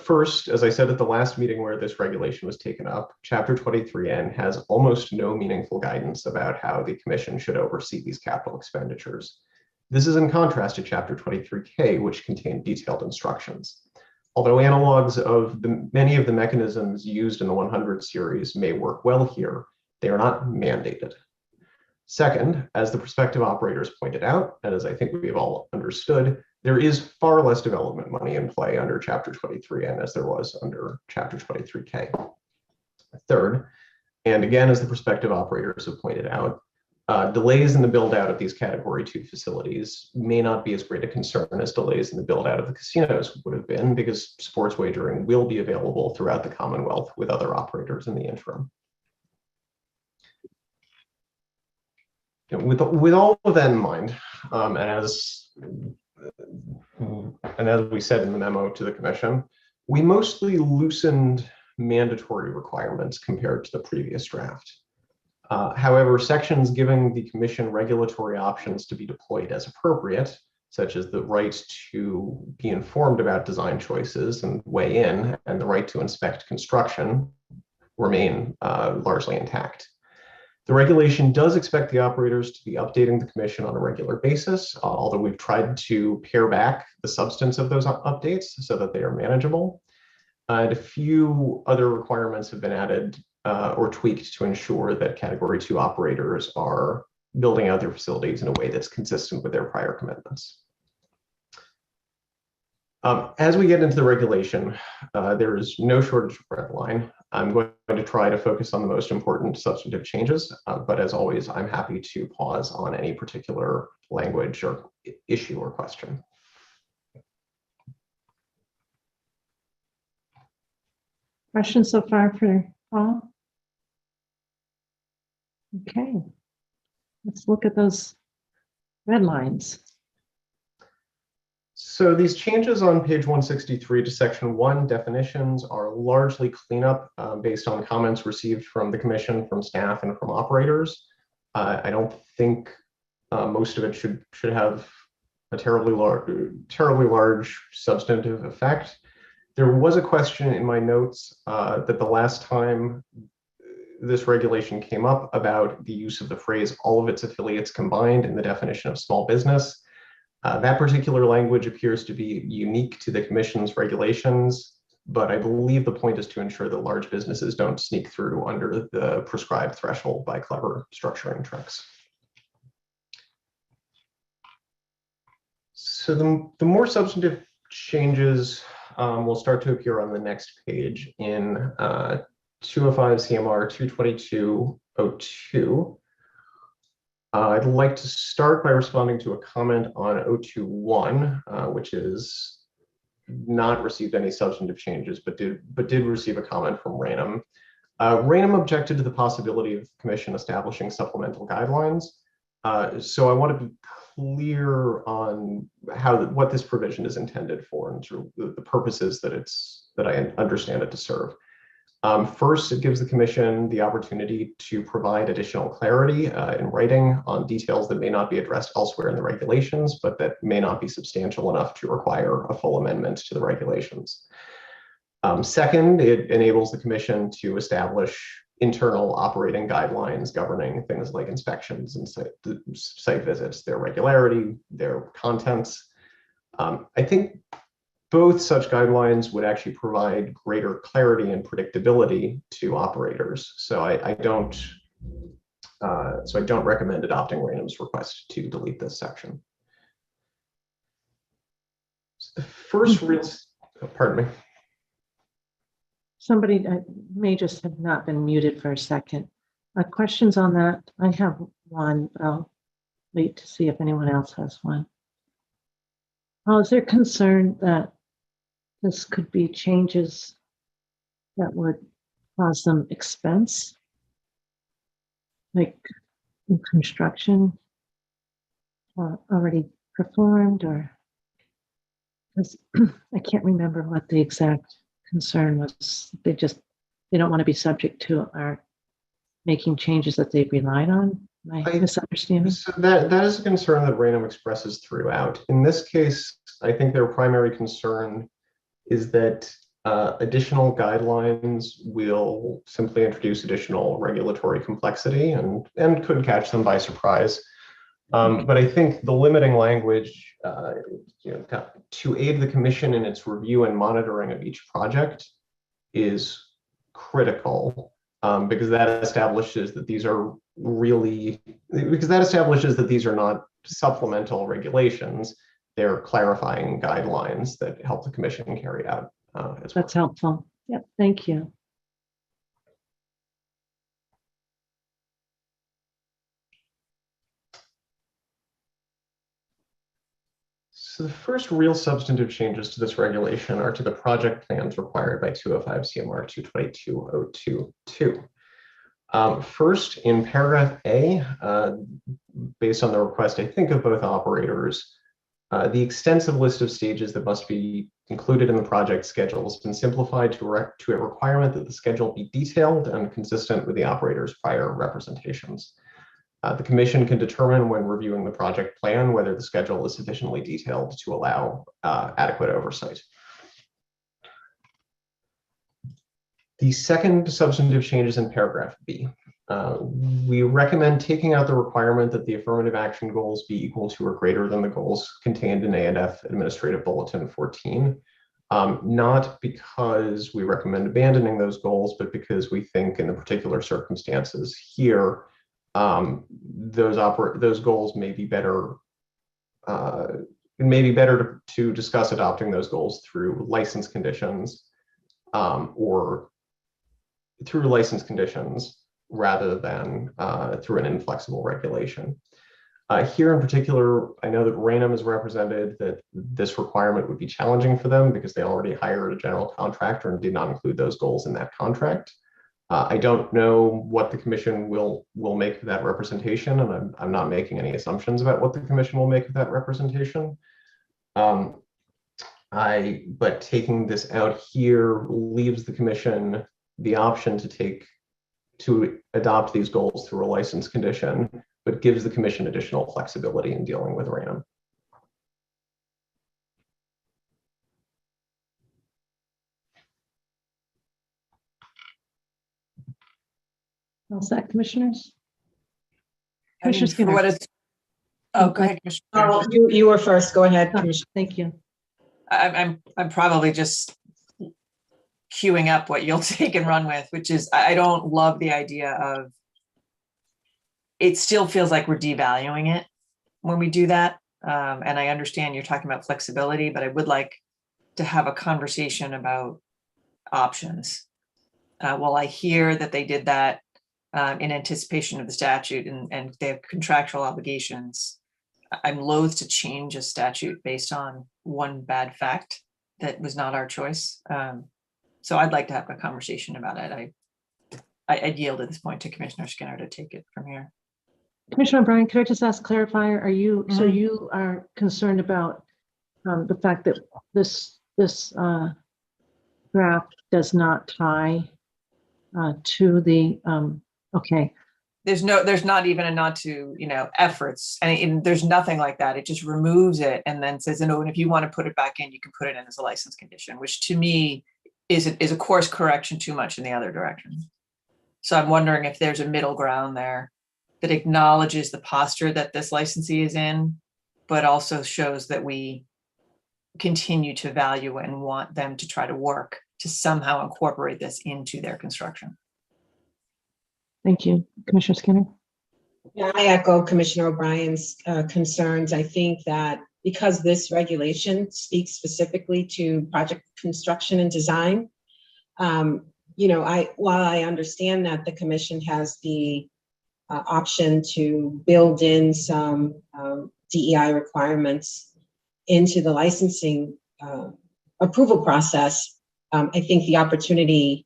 First, as I said at the last meeting where this regulation was taken up, Chapter 23N has almost no meaningful guidance about how the Commission should oversee these capital expenditures. This is in contrast to Chapter 23K, which contained detailed instructions. Although analogs of many of the mechanisms used in the 100 series may work well here, they are not mandated. Second, as the prospective operators pointed out, and as I think we've all understood, there is far less development money in play under Chapter 23N as there was under Chapter 23K. Third, and again, as the prospective operators have pointed out, delays in the build out of these Category 2 facilities may not be as great a concern as delays in the build out of the casinos would have been, because sports wagering will be available throughout the Commonwealth with other operators in the interim. With all of that in mind, and as we said in the memo to the Commission, we mostly loosened mandatory requirements compared to the previous draft. However, sections giving the commission regulatory options to be deployed as appropriate, such as the right to be informed about design choices and weigh in, and the right to inspect construction, remain largely intact. The regulation does expect the operators to be updating the commission on a regular basis, although we've tried to pare back the substance of those updates so that they are manageable. And a few other requirements have been added or tweaked to ensure that Category 2 operators are building out their facilities in a way that's consistent with their prior commitments. As we get into the regulation, there is no shortage of red line. I'm going to try to focus on the most important substantive changes, but as always, I'm happy to pause on any particular language or issue or question. Questions so far for Paul? Okay, let's look at those red lines. So these changes on page 163 to section 1 definitions are largely cleanup based on comments received from the commission, from staff, and from operators. I don't think most of it should have a terribly large substantive effect. There was a question in my notes that the last time this regulation came up about the use of the phrase "all of its affiliates combined" in the definition of small business. That particular language appears to be unique to the commission's regulations, but I believe the point is to ensure that large businesses don't sneak through under the prescribed threshold by clever structuring tricks. So the more substantive changes will start to appear on the next page in 205 CMR 222.02. I'd like to start by responding to a comment on 021, which is not received any substantive changes, but did receive a comment from Rainham. Rainham objected to the possibility of the commission establishing supplemental guidelines. So I want to be clear on what this provision is intended for and sort of the purposes that I understand it to serve. First, it gives the commission the opportunity to provide additional clarity in writing on details that may not be addressed elsewhere in the regulations, but that may not be substantial enough to require a full amendment to the regulations. Second, it enables the commission to establish internal operating guidelines governing things like inspections and site visits, their regularity, their contents. I think both such guidelines would actually provide greater clarity and predictability to operators. So I don't recommend adopting Rainham's request to delete this section. So the first real, pardon me. Somebody may just have not been muted for a second. Questions on that? I have one, but I'll wait to see if anyone else has one. Is there concern that this could be changes that would cause some expense, like in construction already performed, or because I can't remember what the exact concern was. They don't want to be subject to our making changes that they've relied on. Am I misunderstanding? So that is a concern that Rainham expresses throughout. In this case, I think their primary concern is that additional guidelines will simply introduce additional regulatory complexity and could catch them by surprise. But I think the limiting language to aid the commission in its review and monitoring of each project is critical because that establishes that these are not supplemental regulations. They're clarifying guidelines that help the commission carry out. That's helpful. Yep, thank you. So the first real substantive changes to this regulation are to the project plans required by 205 CMR 222.022. First, in paragraph A, based on the request, I think, of both operators, The extensive list of stages that must be included in the project schedule has been simplified to a requirement that the schedule be detailed and consistent with the operator's prior representations. The commission can determine when reviewing the project plan whether the schedule is sufficiently detailed to allow adequate oversight. The second substantive change is in paragraph B. We recommend taking out the requirement that the affirmative action goals be equal to or greater than the goals contained in A&F Administrative Bulletin 14. Not because we recommend abandoning those goals, but because we think in the particular circumstances here, those goals may be better. It may be better to discuss adopting those goals through license conditions or through license conditions rather than through an inflexible regulation. Here in particular, I know that Raynham has represented that this requirement would be challenging for them because they already hired a general contractor and did not include those goals in that contract. I don't know what the commission will make of that representation, and I'm not making any assumptions about what the commission will make of that representation. But taking this out here leaves the commission the option to adopt these goals through a license condition, but gives the commission additional flexibility in dealing with Raynham. All set, commissioners? I mean, Commissioner for Skinner. what it's, oh, go ahead, Commissioner. Oh, you were first. Go ahead, Commissioner. Thank you. I'm probably just queuing up what you'll take and run with, which is I don't love the idea of, it still feels like we're devaluing it when we do that. And I understand you're talking about flexibility, but I would like to have a conversation about options. Well, I hear that they did that in anticipation of the statute and they have contractual obligations. I'm loath to change a statute based on one bad fact that was not our choice. So I'd like to have a conversation about it. I'd yield at this point to Commissioner Skinner to take it from here. Commissioner O'Brien, could I just ask, clarify, are you, so you are concerned about the fact that this draft does not tie to the, okay. There's not even a nod to, efforts, and there's nothing like that. It just removes it and then says, and if you want to put it back in, you can put it in as a license condition, which to me is a course correction too much in the other direction. So I'm wondering if there's a middle ground there that acknowledges the posture that this licensee is in, but also shows that we continue to value and want them to try to work to somehow incorporate this into their construction. Thank you. Commissioner Skinner? Yeah, I echo Commissioner O'Brien's concerns. I think that because this regulation speaks specifically to project construction and design, while I understand that the commission has the option to build in some DEI requirements into the licensing approval process, I think the opportunity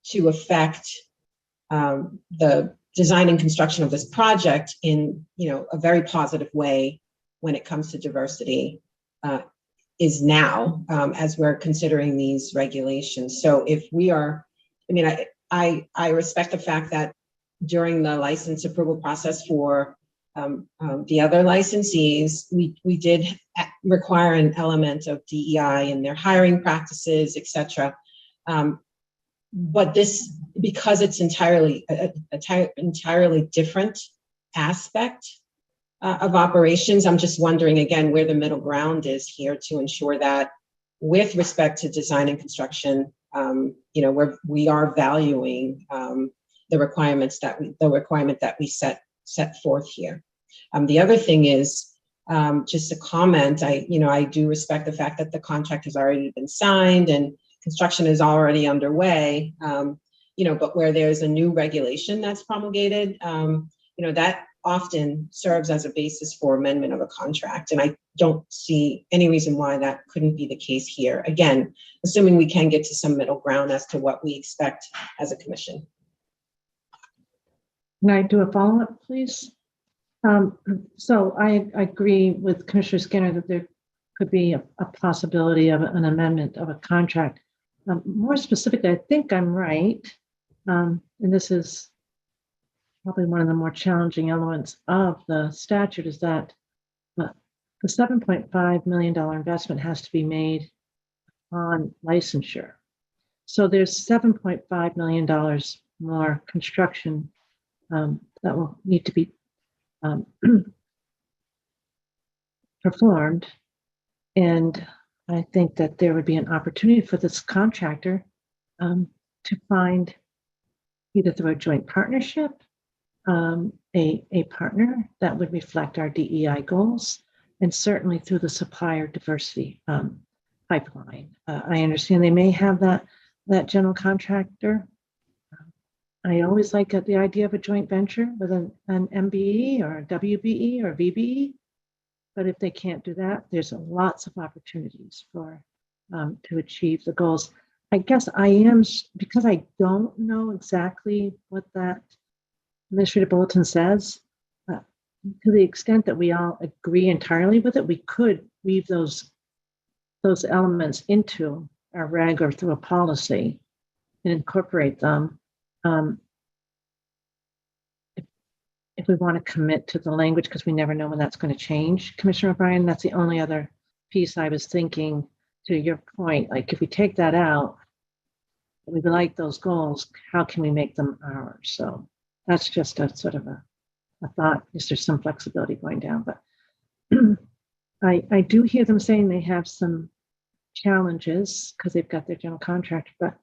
to affect the design and construction of this project in a very positive way when it comes to diversity is now as we're considering these regulations. So if we are, I respect the fact that during the license approval process for the other licensees, we did require an element of DEI in their hiring practices, et cetera. But this, because it's entirely different aspect of operations, I'm just wondering again where the middle ground is here to ensure that with respect to design and construction, we are valuing the requirement that we set forth here. The other thing is just a comment. I do respect the fact that the contract has already been signed and construction is already underway. But where there's a new regulation that's promulgated, that often serves as a basis for amendment of a contract. And I don't see any reason why that couldn't be the case here. Again, assuming we can get to some middle ground as to what we expect as a commission. Can I do a follow-up, please? So I agree with Commissioner Skinner that there could be a possibility of an amendment of a contract. More specifically, I think I'm right. And this is probably one of the more challenging elements of the statute is that the $7.5 million investment has to be made on licensure. So there's $7.5 million more construction that will need to be performed. And I think that there would be an opportunity for this contractor to find either through a joint partnership, a partner that would reflect our DEI goals, and certainly through the supplier diversity pipeline. I understand they may have that general contractor. I always like the idea of a joint venture with an MBE or a WBE or VBE. But if they can't do that, there's lots of opportunities for to achieve the goals. I guess I am, because I don't know exactly what that administrative bulletin says, to the extent that we all agree entirely with it, we could weave those elements into our reg or through a policy and incorporate them. If we want to commit to the language, because we never know when that's going to change. Commissioner O'Brien, that's the only other piece I was thinking, to your point, like if we take that out, we like those goals, how can we make them ours? So that's just a sort of a thought. Is there some flexibility going down? But I do hear them saying they have some challenges because they've got their general contractor, but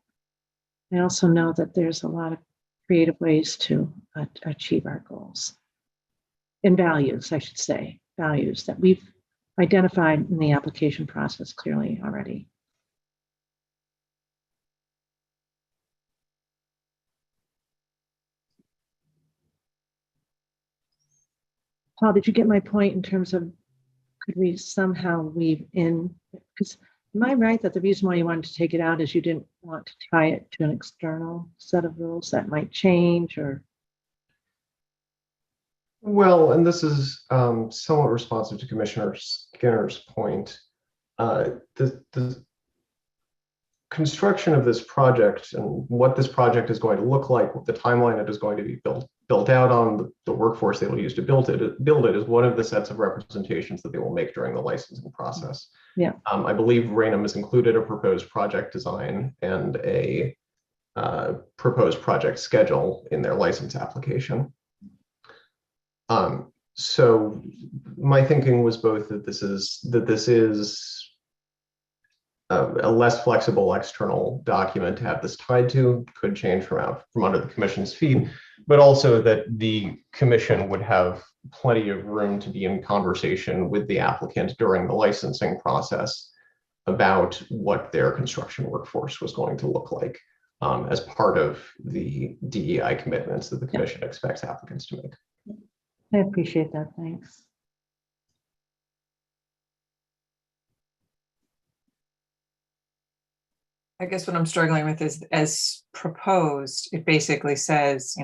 I also know that there's a lot of creative ways to achieve our goals and values, I should say, values that we've identified in the application process clearly already. Paul, did you get my point in terms of could we somehow weave in, because am I right that the reason why you wanted to take it out is you didn't want to tie it to an external set of rules that might change? Or Well, and this is somewhat responsive to Commissioner Skinner's point. The construction of this project and what this project is going to look like, what the timeline it is going to be built out on, the workforce they will use to build it is one of the sets of representations that they will make during the licensing process. Yeah. I believe Rainham has included a proposed project design and a proposed project schedule in their license application. So my thinking was both that this is a less flexible external document to have this tied to, could change from under the commission's feet, but also that the commission would have plenty of room to be in conversation with the applicant during the licensing process about what their construction workforce was going to look like as part of the DEI commitments that the commission expects applicants to make. I appreciate that, thanks. I guess what I'm struggling with is, as proposed, it basically says,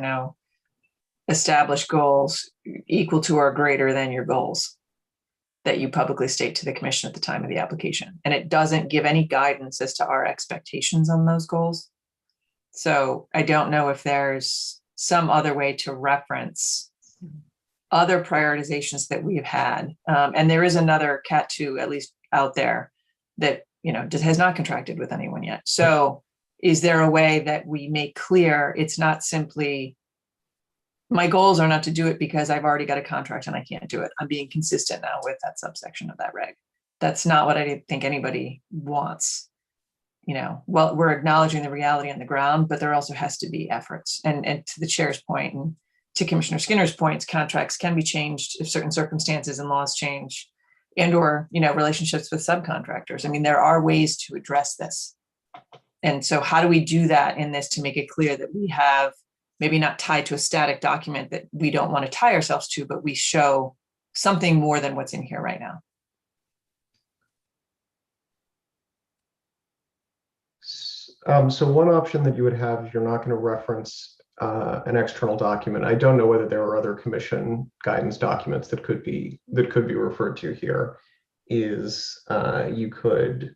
establish goals equal to or greater than your goals that you publicly state to the commission at the time of the application. And it doesn't give any guidance as to our expectations on those goals. So I don't know if there's some other way to reference other prioritizations that we've had. And there is another Cat 2, at least out there, that just has not contracted with anyone yet. So is there a way that we make clear it's not simply, my goals are not to do it because I've already got a contract and I can't do it. I'm being consistent now with that subsection of that reg. That's not what I think anybody wants. Well, we're acknowledging the reality on the ground, but there also has to be efforts. And to the chair's point, and to Commissioner Skinner's points, contracts can be changed if certain circumstances and laws change, and or relationships with subcontractors. I mean, there are ways to address this. And so how do we do that in this to make it clear that we have maybe not tied to a static document that we don't want to tie ourselves to, but we show something more than what's in here right now? So one option that you would have, if you're not going to reference an external document. I don't know whether there are other commission guidance documents that could be referred to here. Is you could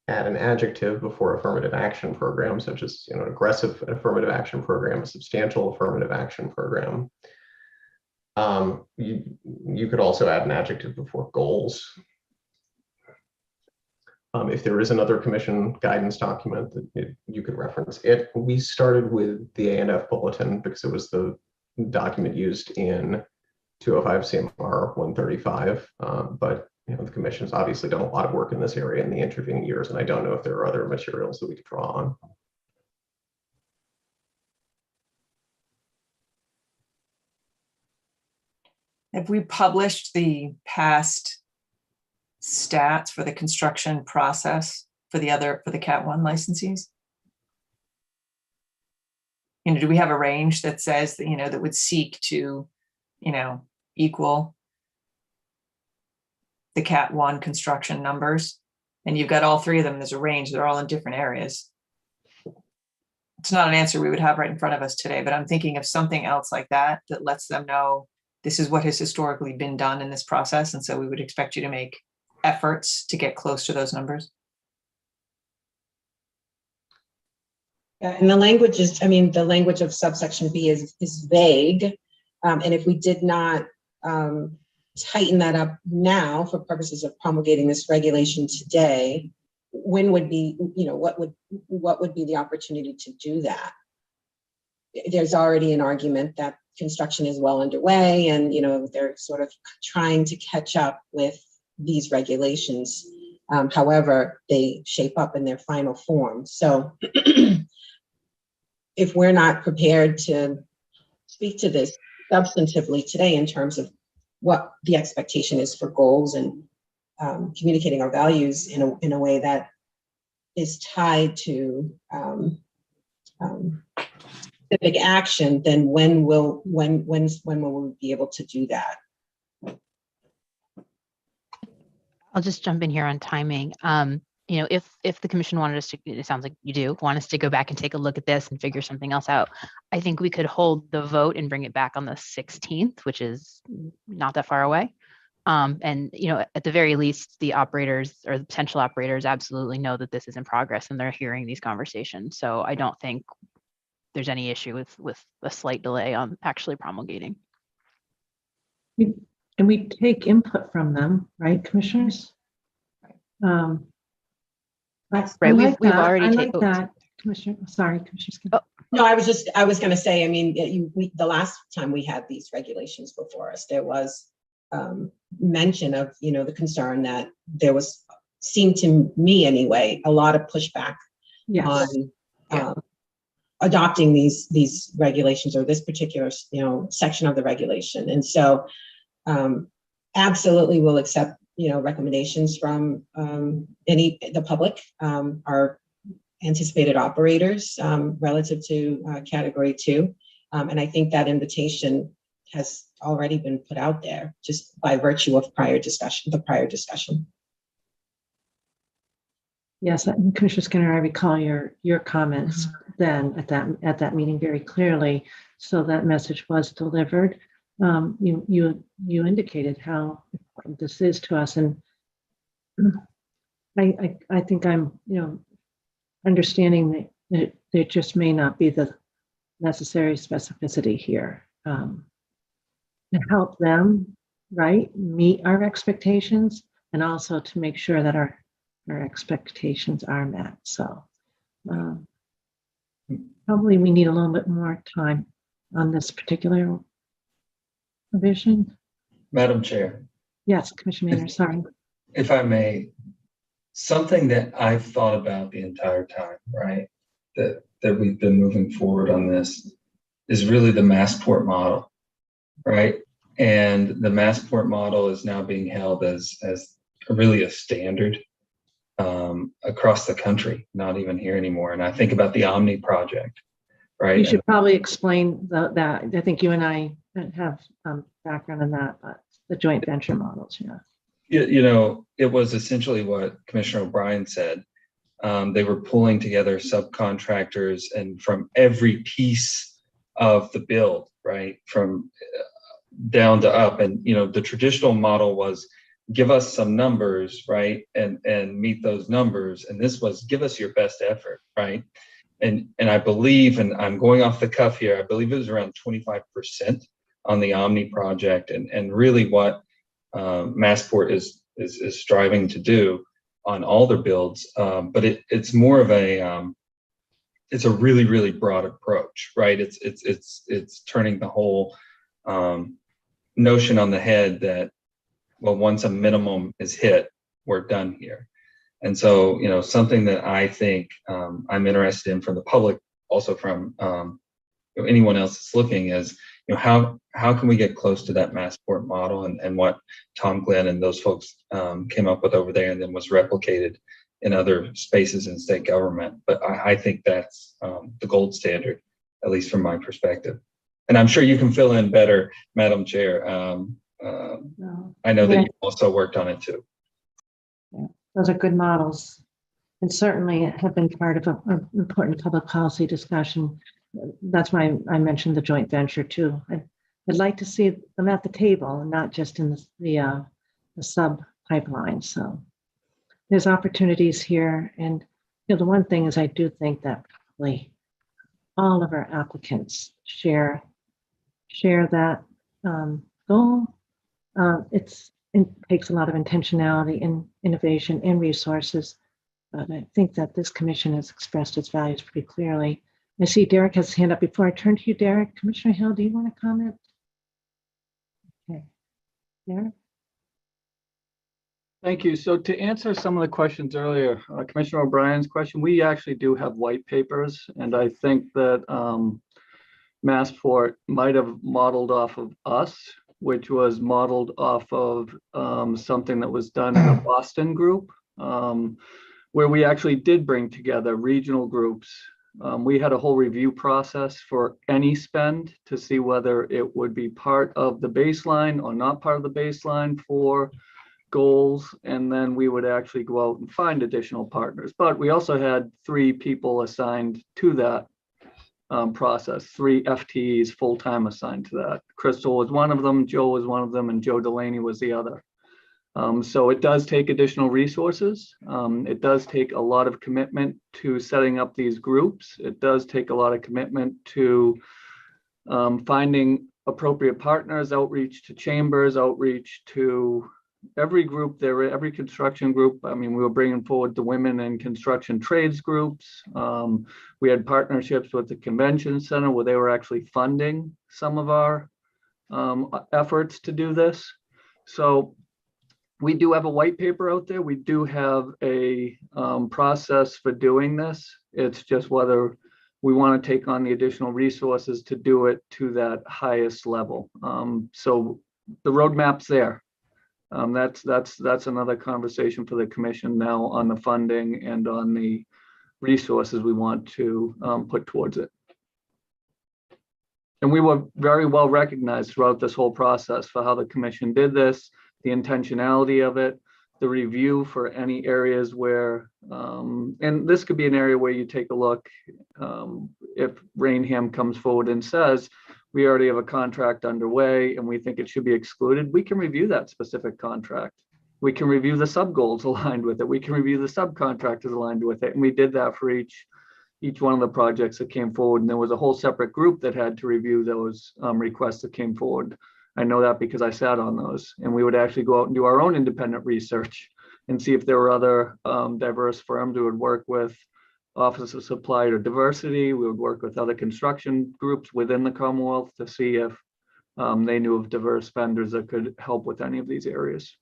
add an adjective before affirmative action program, such as an aggressive affirmative action program, a substantial affirmative action program. You could also add an adjective before goals. If there is another commission guidance document that you could reference it. We started with the A&F bulletin because it was the document used in 205 CMR 135, but the commission's obviously done a lot of work in this area in the intervening years, and I don't know if there are other materials that we could draw on. Have we published the past stats for the construction process for the Cat 1 licensees? Do we have a range that says that, that would seek to, equal the Cat 1 construction numbers? And you've got all three of them. There's a range. They're all in different areas. It's not an answer we would have right in front of us today, but I'm thinking of something else like that that lets them know this is what has historically been done in this process. And so we would expect you to make efforts to get close to those numbers. And the language is, the language of subsection B is vague. And if we did not tighten that up now for purposes of promulgating this regulation today, when would be, what would be the opportunity to do that? There's already an argument that construction is well underway, and they're sort of trying to catch up with these regulations. However, they shape up in their final form. So if we're not prepared to speak to this substantively today in terms of what the expectation is for goals and communicating our values in a way that is tied to specific action, then when will we be able to do that? I'll just jump in here on timing. If the commission wanted us to, it sounds like you do want us to go back and take a look at this and figure something else out. I think we could hold the vote and bring it back on the 16th, which is not that far away. And at the very least, the operators or the potential operators absolutely know that this is in progress and they're hearing these conversations. So I don't think there's any issue with a slight delay on actually promulgating. And we take input from them, right, commissioners? Right. We've already taken that, Commissioner. Sorry, Commissioner. No, I was going to say. The last time we had these regulations before us, there was mention of the concern that there seemed to me anyway a lot of pushback on adopting these regulations or this particular section of the regulation, and so absolutely we'll accept recommendations from the public, our anticipated operators relative to category 2, and I think that invitation has already been put out there just by virtue of the prior discussion. Yes, Commissioner Skinner, I recall your comments then at that meeting very clearly. So that message was delivered. You indicated how important this is to us, and I think I'm understanding that there just may not be the necessary specificity here to help them meet our expectations, and also to make sure that our expectations are met. So probably we need a little bit more time on this particular provision. Madam Chair. Yes, Commissioner Maynard, sorry. If I may, something that I've thought about the entire time, right, that we've been moving forward on this is really the Massport model, right? And the Massport model is now being held as really a standard across the country, not even here anymore. And I think about the Omni project, right? You should probably explain that. I think you and I have background in that, but the joint venture models, it was essentially what Commissioner O'Brien said. They were pulling together subcontractors and from every piece of the build, right? From down to up. And, you know, the traditional model was give us some numbers, right? And meet those numbers. And this was give us your best effort, right? And I believe, and I'm going off the cuff here, I believe it was around 25% on the Omni project. And really what Massport is striving to do on all their builds. But it's more of a, it's a really, really broad approach, right? It's turning the whole notion on the head that, well, once a minimum is hit, we're done here. And so, you know, something that I think I'm interested in from the public, also from you know, anyone else that's looking is, you know, how can we get close to that Massport model and what Tom Glenn and those folks came up with over there and then was replicated in other spaces in state government. But I think that's the gold standard, at least from my perspective. And I'm sure you can fill in better, Madam Chair. I know that you also worked on it too. Yeah, those are good models and certainly have been part of an important public policy discussion. That's why I mentioned the joint venture too. I'd like to see them at the table and not just in the sub pipeline. So there's opportunities here. And you know, the one thing is I do think that probably all of our applicants share that goal. It takes a lot of intentionality and innovation and resources. But I think that this commission has expressed its values pretty clearly. I see Derek has his hand up. Before I turn to you, Derek, Commissioner Hill, do you want to comment? Okay, Derek? Thank you. So to answer some of the questions earlier, Commissioner O'Brien's question, we actually do have white papers, and I think that Massport might have modeled off of us, which was modeled off of something that was done in the Boston group, where we actually did bring together regional groups. We had a whole review process for any spend to see whether it would be part of the baseline or not part of the baseline for goals. And then we would actually go out and find additional partners. But we also had 3 people assigned to that process, 3 FTEs full-time assigned to that. Crystal was one of them, Joe was one of them, and Joe Delaney was the other. So it does take additional resources. It does take a lot of commitment to setting up these groups. It does take a lot of commitment to finding appropriate partners, outreach to chambers, outreach to every group there, every construction group. I mean, we were bringing forward the women in construction trades groups. We had partnerships with the convention center where they were actually funding some of our efforts to do this. So we do have a white paper out there. We do have a process for doing this. It's just whether we want to take on the additional resources to do it to that highest level. So the roadmap's there. That's another conversation for the commission now on the funding and on the resources we want to put towards it. And we were very well recognized throughout this whole process for how the commission did this, the intentionality of it, the review for any areas where, and this could be an area where you take a look, if Rainham comes forward and says, we already have a contract underway and we think it should be excluded, we can review that specific contract. We can review the sub goals aligned with it. We can review the subcontractors aligned with it. And we did that for each one of the projects that came forward. And there was a whole separate group that had to review those requests that came forward. I know that because I sat on those, and we would actually go out and do our own independent research and see if there were other diverse firms we would work with, Office of Supplier Diversity. We would work with other construction groups within the Commonwealth to see if they knew of diverse vendors that could help with any of these areas.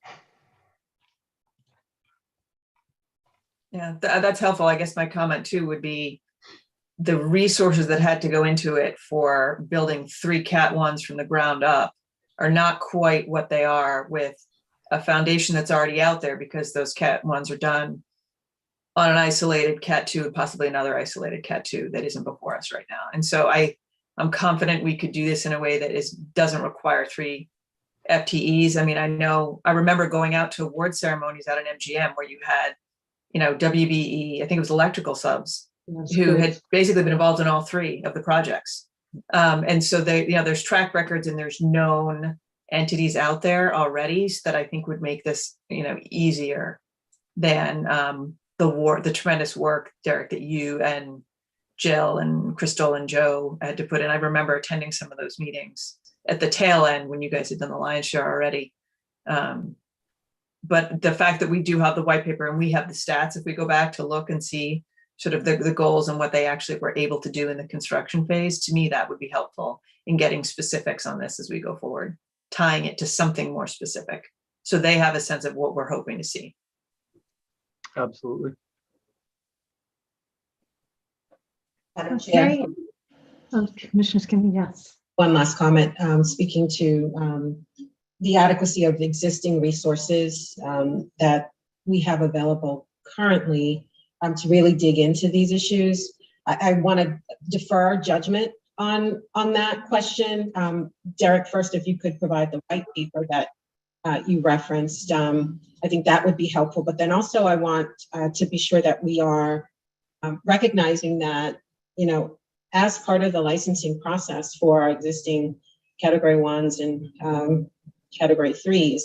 Yeah, that's helpful. I guess my comment too would be the resources that had to go into it for building 3 Cat 1s from the ground up are not quite what they are with a foundation that's already out there, because those Cat 1s are done on an isolated Cat 2 and possibly another isolated Cat 2 that isn't before us right now. And so I'm confident we could do this in a way that doesn't require 3 FTEs. I mean, I remember going out to award ceremonies out in MGM where you had, WBE, I think it was electrical subs, who had basically been involved in all 3 of the projects. And so they, there's track records and there's known entities out there already that I think would make this, easier than the tremendous work, Derek, that you and Jill and Crystal and Joe had to put in. I remember attending some of those meetings at the tail end when you guys had done the lion's share already. But the fact that we do have the white paper and we have the stats, if we go back to look and see sort of the goals and what they actually were able to do in the construction phase, to me, that would be helpful in getting specifics on this as we go forward, tying it to something more specific. So they have a sense of what we're hoping to see. Absolutely. Madam Chair, Okay. Commissioner Skinner, yes. one last comment, speaking to the adequacy of existing resources that we have available currently to really dig into these issues. I want to defer judgment on that question. Derek, first, if you could provide the white paper that you referenced, I think that would be helpful. But then also I want to be sure that we are recognizing that, as part of the licensing process for our existing category 1s and category 3s,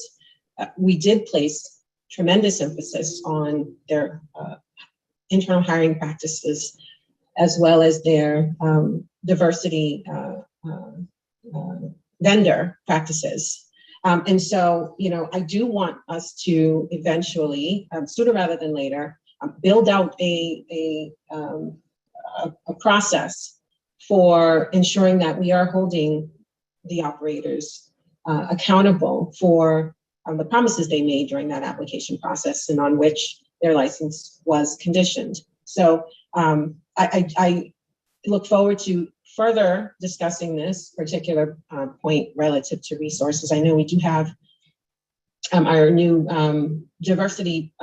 we did place tremendous emphasis on their internal hiring practices, as well as their diversity vendor practices. And so, I do want us to eventually, sooner rather than later, build out a process for ensuring that we are holding the operators accountable for the promises they made during that application process and on which their license was conditioned. So I look forward to further discussing this particular point relative to resources. I know we do have our new diversity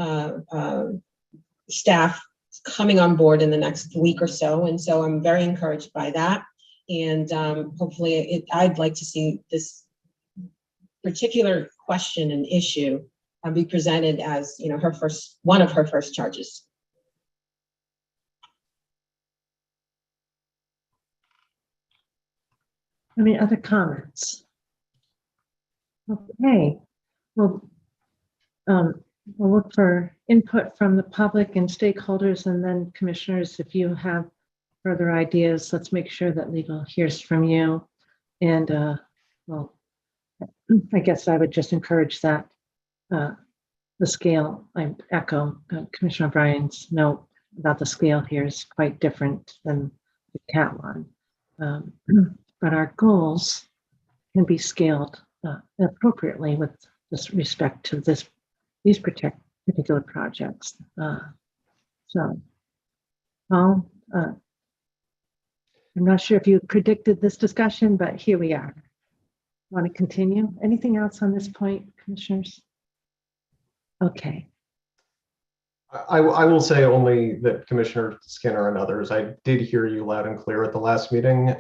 staff coming on board in the next week or so. And so I'm very encouraged by that. And hopefully I'd like to see this particular question and issue be presented as, one of her first charges. Any other comments? Okay, well, we'll look for input from the public and stakeholders, and then commissioners, if you have further ideas, let's make sure that legal hears from you. And well, I guess I would just encourage that the scale, I echo Commissioner O'Brien's note about the scale here is quite different than the CAT one. But our goals can be scaled appropriately with this respect to these particular projects. So, Paul, I'm not sure if you predicted this discussion, but here we are. Want to continue? Anything else on this point, commissioners? Okay. I will say only that Commissioner Skinner and others, I did hear you loud and clear at the last meeting.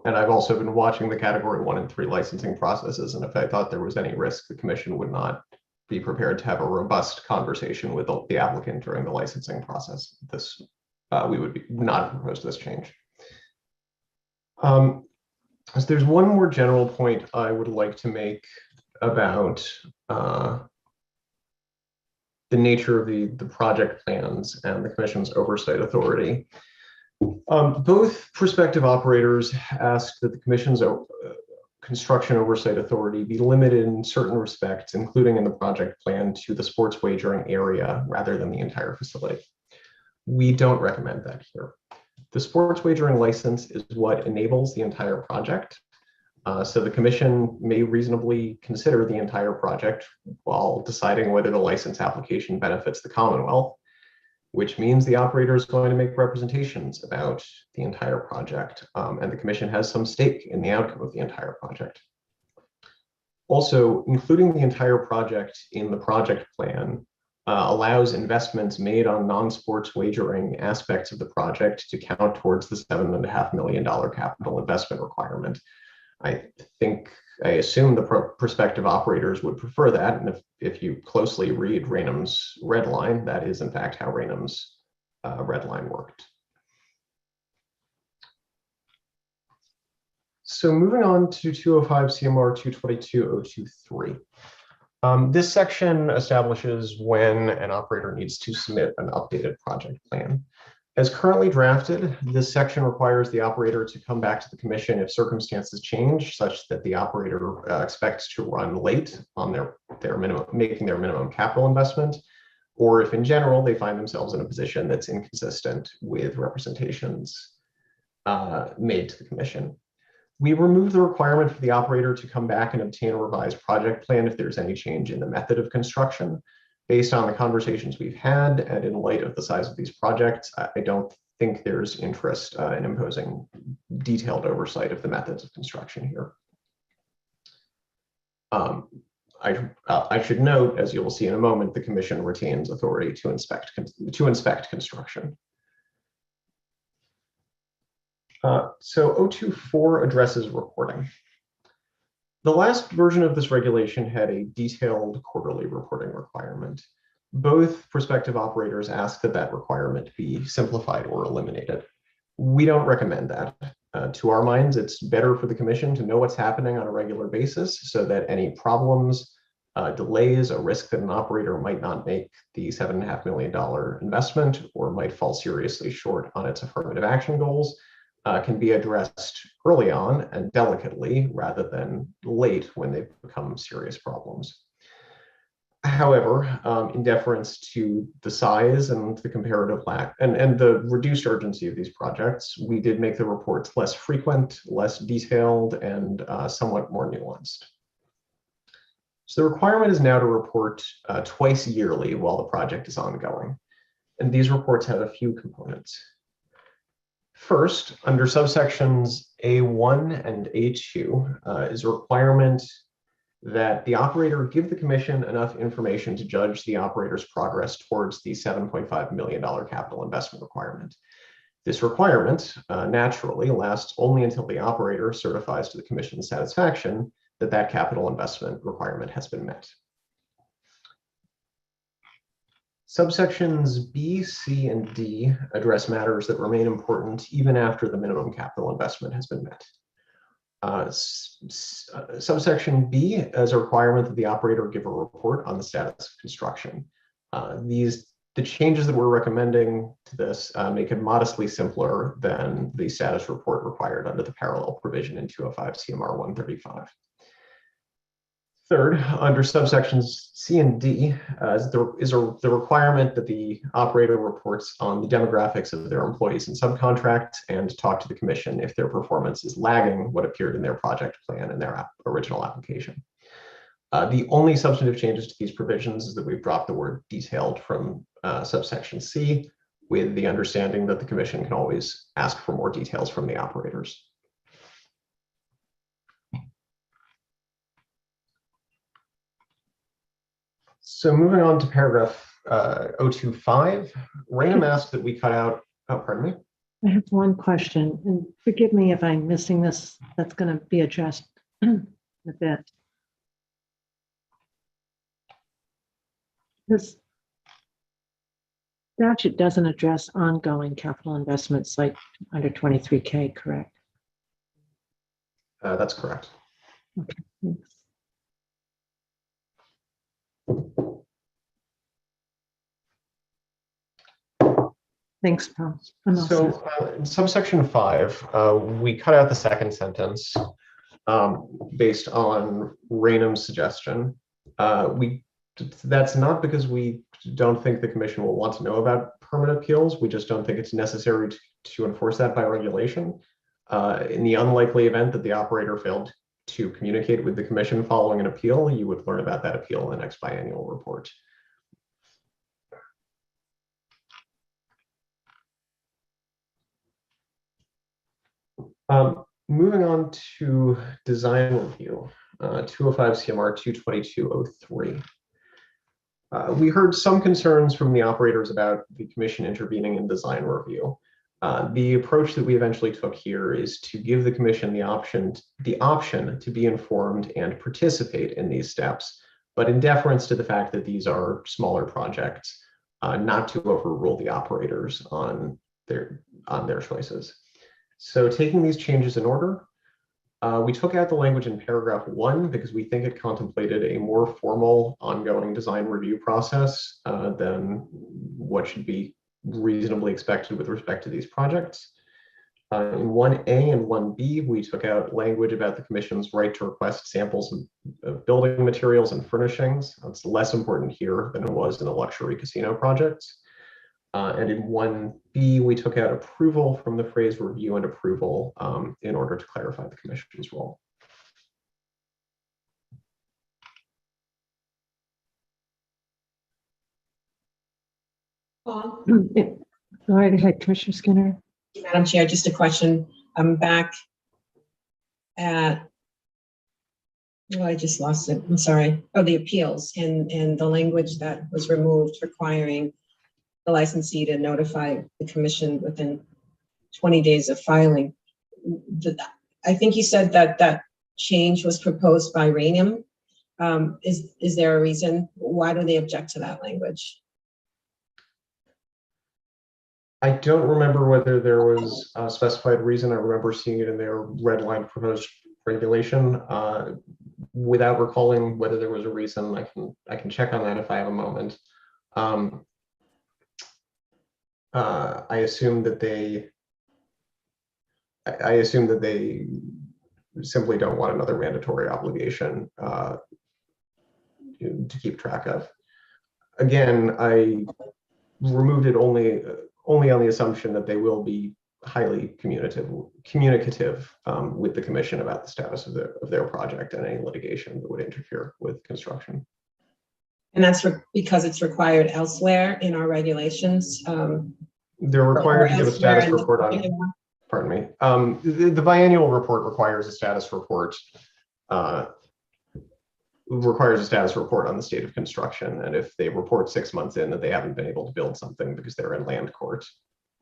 And I've also been watching the category 1 and 3 licensing processes. And if I thought there was any risk, the commission would not be prepared to have a robust conversation with the applicant during the licensing process. This, we would not propose this change. So there's one more general point I would like to make about the nature of the project plans and the commission's oversight authority. Both prospective operators asked that the commission's construction oversight authority be limited in certain respects, including in the project plan, to the sports wagering area rather than the entire facility. We don't recommend that here. The sports wagering license is what enables the entire project. So the commission may reasonably consider the entire project while deciding whether the license application benefits the Commonwealth, which means the operator is going to make representations about the entire project, and the commission has some stake in the outcome of the entire project. Also, including the entire project in the project plan allows investments made on non-sports wagering aspects of the project to count towards the $7.5 million capital investment requirement. I assume the prospective operators would prefer that. And if you closely read Raynham's red line, that is in fact how Raynham's red line worked. So moving on to 205 CMR 222.023. This section establishes when an operator needs to submit an updated project plan. As currently drafted, this section requires the operator to come back to the commission if circumstances change such that the operator expects to run late on their making their minimum capital investment, or if in general they find themselves in a position that's inconsistent with representations made to the commission. We remove the requirement for the operator to come back and obtain a revised project plan if there's any change in the method of construction. Based on the conversations we've had and in light of the size of these projects, I don't think there's interest in imposing detailed oversight of the methods of construction here. I should note, as you will see in a moment, the commission retains authority to inspect construction. So 024 addresses reporting. The last version of this regulation had a detailed quarterly reporting requirement. Both prospective operators asked that that requirement be simplified or eliminated. We don't recommend that. To our minds, it's better for the commission to know what's happening on a regular basis so that any problems, delays, a risk that an operator might not make the $7.5 million investment or might fall seriously short on its affirmative action goals can be addressed early on and delicately rather than late when they've become serious problems. However, in deference to the size and the comparative lack and the reduced urgency of these projects, we did make the reports less frequent, less detailed, and somewhat more nuanced. So the requirement is now to report twice yearly while the project is ongoing. And these reports have a few components. First, under subsections A1 and A2 is a requirement that the operator give the commission enough information to judge the operator's progress towards the $7.5 million capital investment requirement. This requirement naturally lasts only until the operator certifies to the commission's satisfaction that that capital investment requirement has been met. Subsections B, C, and D address matters that remain important even after the minimum capital investment has been met. Subsection B is a requirement that the operator give a report on the status of construction. The changes that we're recommending to this make it modestly simpler than the status report required under the parallel provision in 205 CMR 135. Third, under subsections C and D, the requirement that the operator reports on the demographics of their employees and subcontracts and talk to the commission if their performance is lagging what appeared in their project plan and their original application. The only substantive changes to these provisions is that we've dropped the word detailed from subsection C, with the understanding that the commission can always ask for more details from the operators. So moving on to paragraph 025, Rainham asked that we cut out, oh, pardon me. I have one question, and forgive me if I'm missing this. That's going to be addressed in a bit. This statute doesn't address ongoing capital investments like under 23K, correct? That's correct. Okay, thanks. Thanks, Paul. So in subsection 5, we cut out the second sentence based on Rainham's suggestion. That's not because we don't think the commission will want to know about permit appeals. We just don't think it's necessary to enforce that by regulation. In the unlikely event that the operator failed to communicate with the commission following an appeal, you would learn about that appeal in the next biannual report. Moving on to design review, 205 CMR 222.03. We heard some concerns from the operators about the commission intervening in design review. The approach that we eventually took here is to give the commission the option to be informed and participate in these steps, but in deference to the fact that these are smaller projects, not to overrule the operators on their choices. So taking these changes in order, We took out the language in paragraph 1 because we think it contemplated a more formal ongoing design review process than what should be reasonably expected with respect to these projects. In 1A and 1B, we took out language about the Commission's right to request samples of building materials and furnishings. That's less important here than it was in the luxury casino projects. And in 1B, we took out approval from the phrase review and approval in order to clarify the Commission's role. Paul? Go right ahead, Commissioner Skinner. Madam Chair, just a question. I'm back at, oh, I just lost it. I'm sorry. Oh, the appeals and the language that was removed requiring the licensee to notify the commission within 20 days of filing. I think you said that that change was proposed by Rainham. Is there a reason? Why do they object to that language? I don't remember whether there was a specified reason. I remember seeing it in their red line proposed regulation. Without recalling whether there was a reason, I can check on that if I have a moment. I assume that they simply don't want another mandatory obligation to keep track of. Again, I removed it only on the assumption that they will be highly communicative with the commission about the status of their project and any litigation that would interfere with construction. And that's because it's required elsewhere in our regulations. They're required to give a status report on, pardon me. The biannual report requires a status report on the state of construction. And if they report 6 months in that they haven't been able to build something because they're in land court,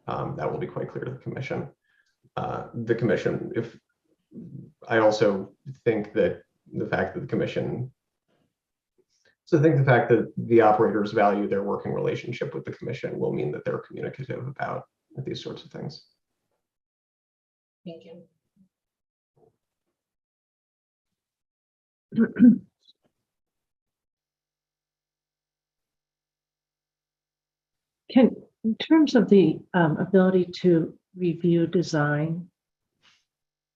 that will be quite clear to the commission. I also think that the fact that the operators value their working relationship with the commission will mean that they're communicative about these sorts of things. Thank you. In terms of the ability to review design,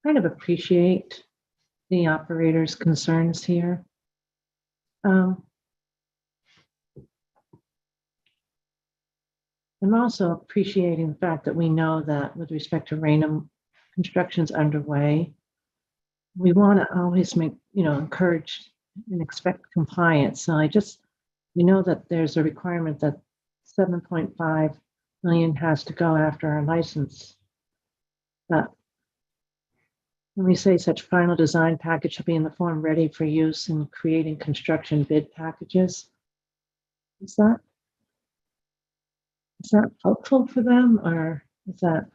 kind of appreciate the operator's concerns here. I'm also appreciating the fact that we know that with respect to Rainham, construction's underway. We want to always encourage and expect compliance. So we know that there's a requirement that 7.5 million has to go after our license. But when we say such final design package shall be in the form ready for use in creating construction bid packages, is that helpful for them, or is that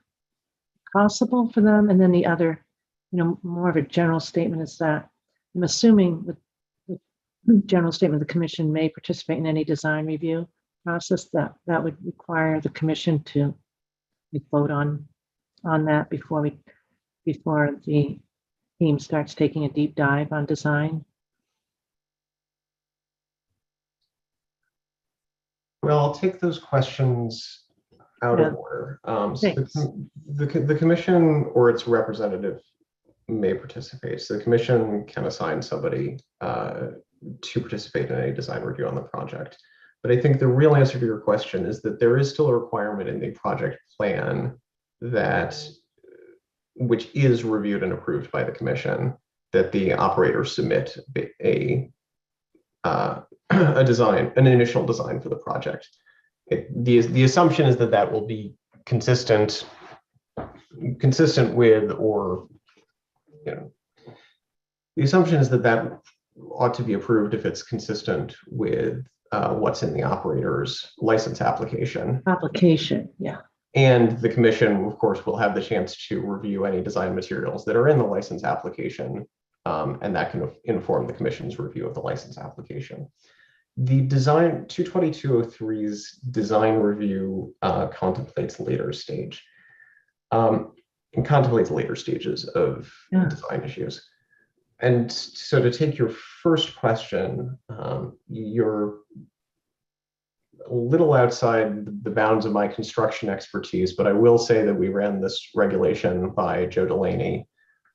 possible for them? And then the other, more of a general statement is that I'm assuming with the general statement, the commission may participate in any design review process that would require the commission to vote on that before the team starts taking a deep dive on design. Well, I'll take those questions out of order. So the commission or its representative may participate. So the commission can assign somebody to participate in any design review on the project. But I think the real answer to your question is that there is still a requirement in the project plan which is reviewed and approved by the commission, that the operator submit an initial design for the project. The assumption is that will be consistent with, or the assumption is that ought to be approved if it's consistent with what's in the operator's license application. Yeah. And the commission, of course, will have the chance to review any design materials that are in the license application, and that can inform the commission's review of the license application. The design 22203's design review contemplates later stage. contemplate the later stages of design issues. And so to take your first question, you're a little outside the bounds of my construction expertise, but I will say that we ran this regulation by Joe Delaney,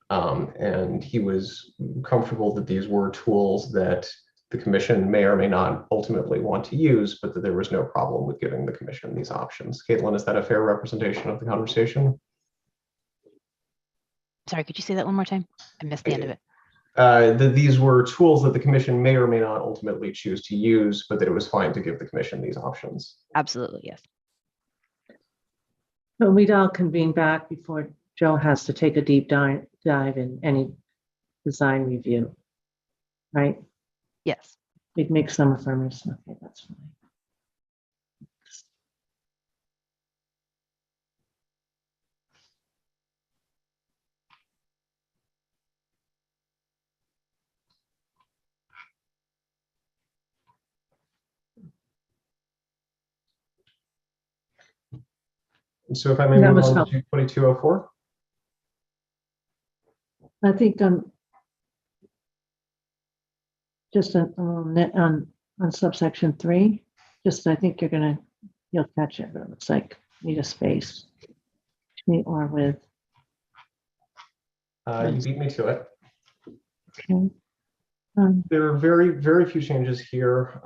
and he was comfortable that these were tools that the commission may or may not ultimately want to use, but that there was no problem with giving the commission these options. Caitlin, is that a fair representation of the conversation? Sorry, could you say that one more time? I missed the end of it. That these were tools that the commission may or may not ultimately choose to use, but that it was fine to give the commission these options. Absolutely, yes. But we'd all convene back before Joe has to take a deep dive in any design review, right? Yes. We'd make some affirmatives. Okay, that's fine. So if I may That move was on helpful. to 2204. I think just on subsection 3, just I think you'll catch it, but it looks like need a space between or with. You beat me to it. Okay. There are very, very few changes here,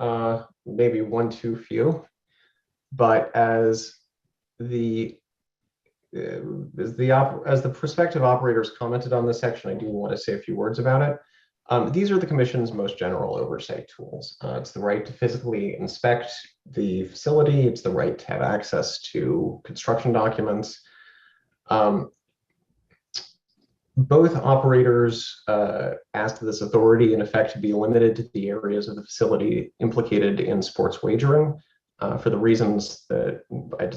maybe one too few, but as the prospective operators commented on this section, I do want to say a few words about it. These are the commission's most general oversight tools. It's the right to physically inspect the facility. It's the right to have access to construction documents. Both operators asked this authority, in effect, to be limited to the areas of the facility implicated in sports wagering for the reasons that I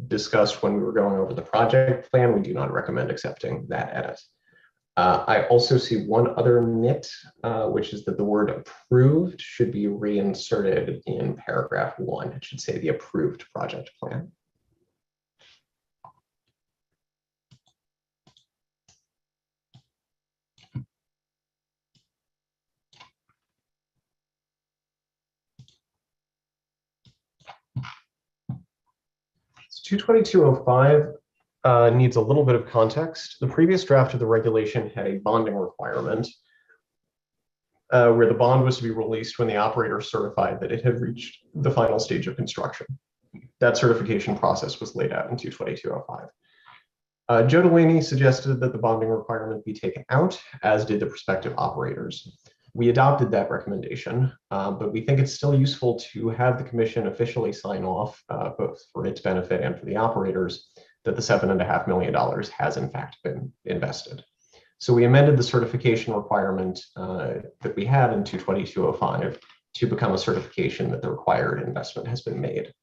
discussed when we were going over the project plan. We do not recommend accepting that edit. I also see one other nit, which is that the word approved should be reinserted in paragraph 1. It should say the approved project plan. So 22205 needs a little bit of context. The previous draft of the regulation had a bonding requirement where the bond was to be released when the operator certified that it had reached the final stage of construction. That certification process was laid out in 22205. Joe Delaney suggested that the bonding requirement be taken out, as did the prospective operators. We adopted that recommendation, but we think it's still useful to have the commission officially sign off, both for its benefit and for the operators, that the $7.5 million has in fact been invested. So we amended the certification requirement that we had in 22205 to become a certification that the required investment has been made.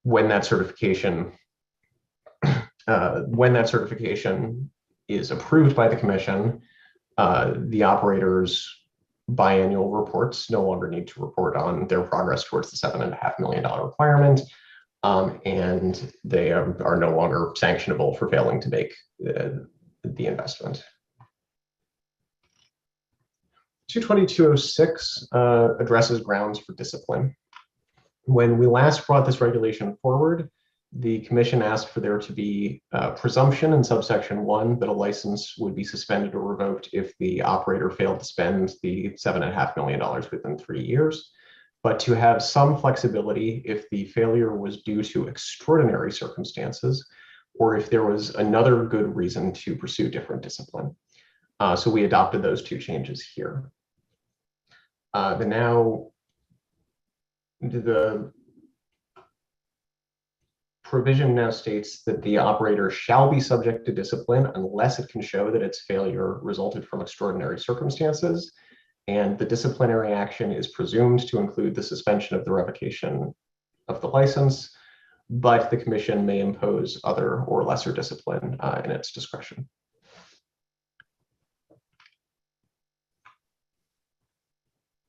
When that certification is approved by the commission, the operators' biannual reports no longer need to report on their progress towards the $7.5 million requirement, and they are no longer sanctionable for failing to make the investment. 22206 addresses grounds for discipline. When we last brought this regulation forward, the commission asked for there to be a presumption in subsection 1 that a license would be suspended or revoked if the operator failed to spend the $7.5 million within 3 years, but to have some flexibility if the failure was due to extraordinary circumstances or if there was another good reason to pursue different discipline. So we adopted those two changes here. The provision now states that the operator shall be subject to discipline unless it can show that its failure resulted from extraordinary circumstances, and the disciplinary action is presumed to include the suspension of the revocation of the license, but the commission may impose other or lesser discipline in its discretion.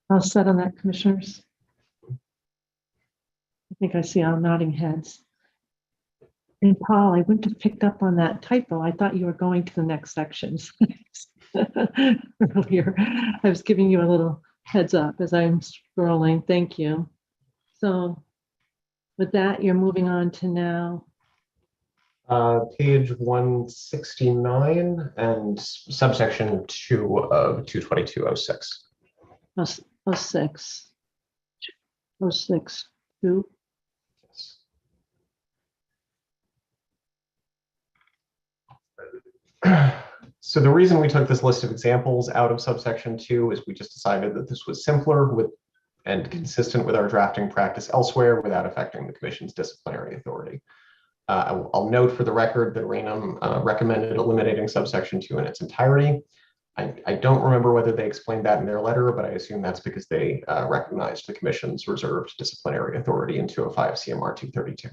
I'll set on that, commissioners. I think I see all nodding heads. And Paul, I wouldn't have picked up on that typo. I thought you were going to the next sections. Earlier, I was giving you a little heads up as I'm scrolling. Thank you. So with that, you're moving on to now. Page 169 and subsection 2 of 222.06. 06. 06. 2. So the reason we took this list of examples out of subsection 2 is we just decided that this was simpler and consistent with our drafting practice elsewhere without affecting the Commission's disciplinary authority. I'll note for the record that Rainham recommended eliminating subsection 2 in its entirety. I don't remember whether they explained that in their letter, but I assume that's because they recognized the Commission's reserved disciplinary authority in 205 CMR 232.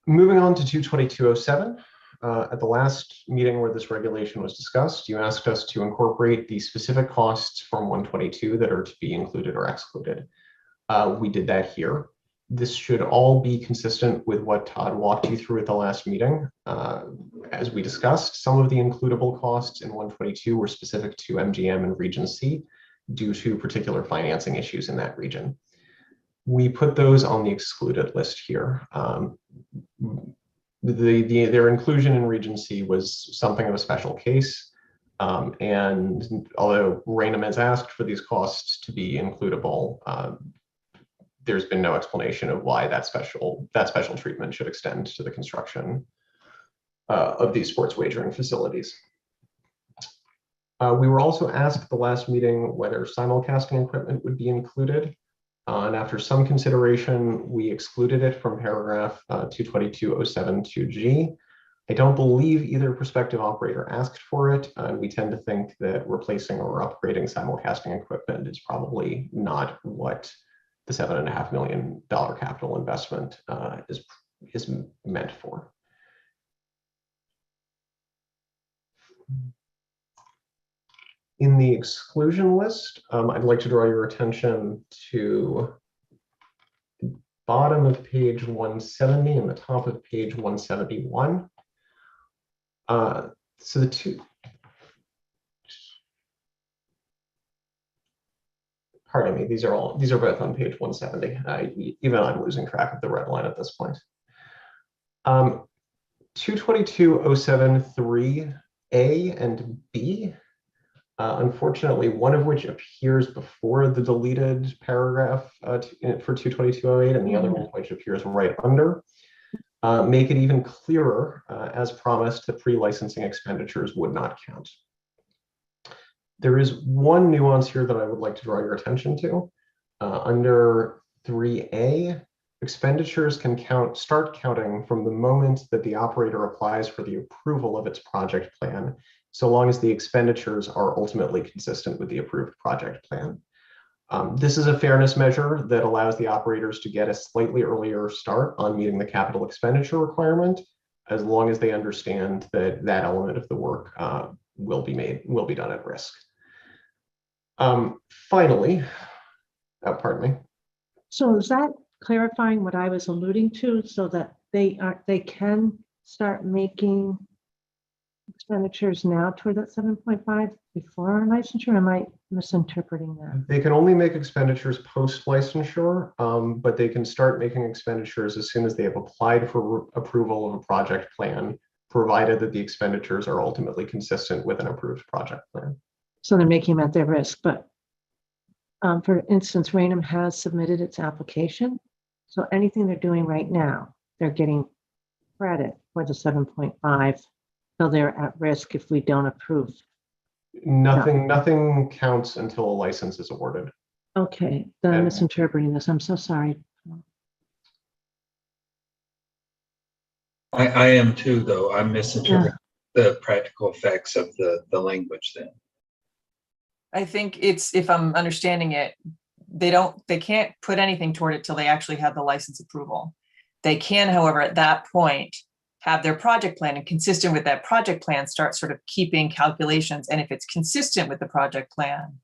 Moving on to 222.07, at the last meeting where this regulation was discussed, you asked us to incorporate the specific costs from 122 that are to be included or excluded. We did that here. This should all be consistent with what Todd walked you through at the last meeting. As we discussed, some of the includable costs in 122 were specific to MGM and Region C due to particular financing issues in that region. We put those on the excluded list here. Their inclusion in Region C was something of a special case. And although Rainham has asked for these costs to be includable, there's been no explanation of why that special treatment should extend to the construction of these sports wagering facilities. We were also asked at the last meeting whether simulcasting equipment would be included. And after some consideration, we excluded it from paragraph 222.07(2)(g). I don't believe either prospective operator asked for it, and we tend to think that replacing or upgrading simulcasting equipment is probably not what the $7.5 million capital investment is meant for. In the exclusion list, I'd like to draw your attention to the bottom of page 170 and the top of page 171. So the two, pardon me, these are both on page 170. Even I'm losing track of the red line at this point. 222.07(3)(a) and B. Unfortunately, one of which appears before the deleted paragraph for 222.08 and the other one which appears right under, make it even clearer, as promised, that pre-licensing expenditures would not count. There is one nuance here that I would like to draw your attention to. Under 3A, expenditures can start counting from the moment that the operator applies for the approval of its project plan, so long as the expenditures are ultimately consistent with the approved project plan. This is a fairness measure that allows the operators to get a slightly earlier start on meeting the capital expenditure requirement, as long as they understand that that element of the work will be done at risk. Finally, pardon me. So is that clarifying what I was alluding to, so that they can start making expenditures now toward that 7.5 before licensure? Am I misinterpreting that? They can only make expenditures post-licensure, but they can start making expenditures as soon as they have applied for approval of a project plan, provided that the expenditures are ultimately consistent with an approved project plan. So they're making them at their risk, but for instance, Rainham has submitted its application. So anything they're doing right now, they're getting credit for the 7.5. So they're at risk if we don't approve. Nothing counts until a license is awarded. Okay, then I'm misinterpreting this. I'm so sorry. I am too, though. I'm misinterpreting the practical effects of the language then. I think it's, if I'm understanding it, they can't put anything toward it till they actually have the license approval. They can, however, at that point, have their project plan, and consistent with that project plan, start sort of keeping calculations. And if it's consistent with the project plan,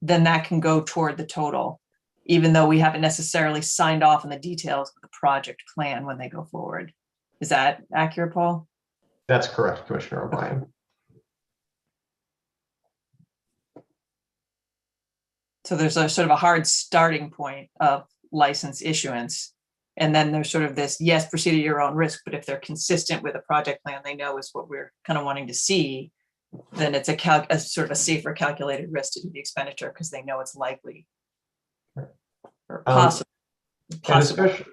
then that can go toward the total. even though we haven't necessarily signed off on the details of the project plan when they go forward. Is that accurate, Paul? That's correct, Commissioner O'Brien. So there's a sort of a hard starting point of license issuance. And then there's sort of this, yes, proceed at your own risk, but if they're consistent with a project plan they know is what we're kind of wanting to see, then it's a sort of a safer calculated risk to do the expenditure because they know it's likely or possible. And especially,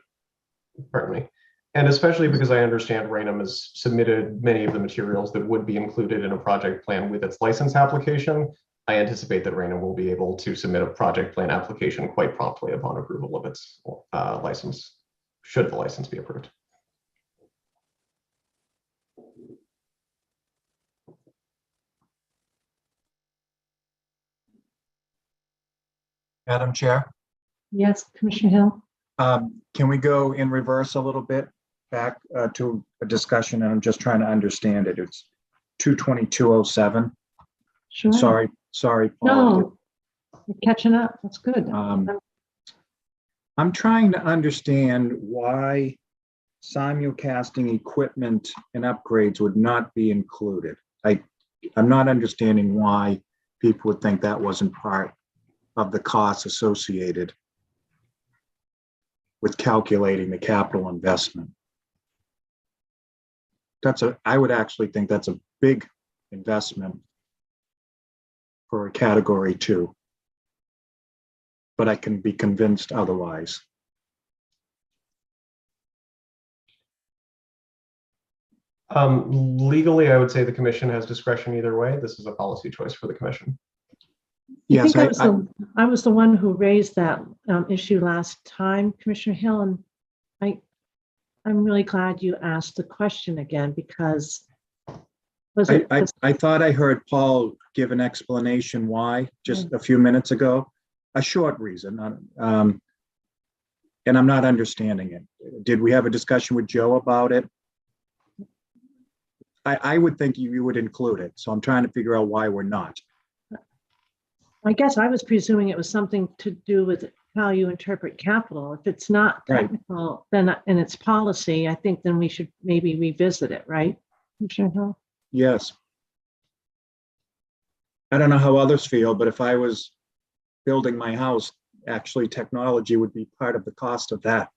pardon me, and especially because I understand Rainham has submitted many of the materials that would be included in a project plan with its license application. I anticipate that Rainham will be able to submit a project plan application quite promptly upon approval of its license, should the license be approved. Madam Chair, Yes, Commissioner Hill? can we go in reverse a little bit back to a discussion? And I'm just trying to understand it. It's 22207. Sure. Sorry, Paul. No, you're catching up. That's good. I'm trying to understand why simulcasting equipment and upgrades would not be included. I'm not understanding why people would think that wasn't part of the costs associated with calculating the capital investment. I would actually think that's a big investment for a category 2, but I can be convinced otherwise. Legally, I would say the commission has discretion either way. This is a policy choice for the commission. Yes, I was the one who raised that issue last time, Commissioner Hill, and I'm really glad you asked the question again because I thought I heard Paul give an explanation why just a few minutes ago, a short reason, and I'm not understanding it. Did we have a discussion with Joe about it? I would think you would include it, so I'm trying to figure out why we're not. I guess I was presuming it was something to do with how you interpret capital. If it's not technical, then and it's policy, I think then we should maybe revisit it, right, Commissioner Hill? Yes. I don't know how others feel, but if I was building my house, actually technology would be part of the cost of that.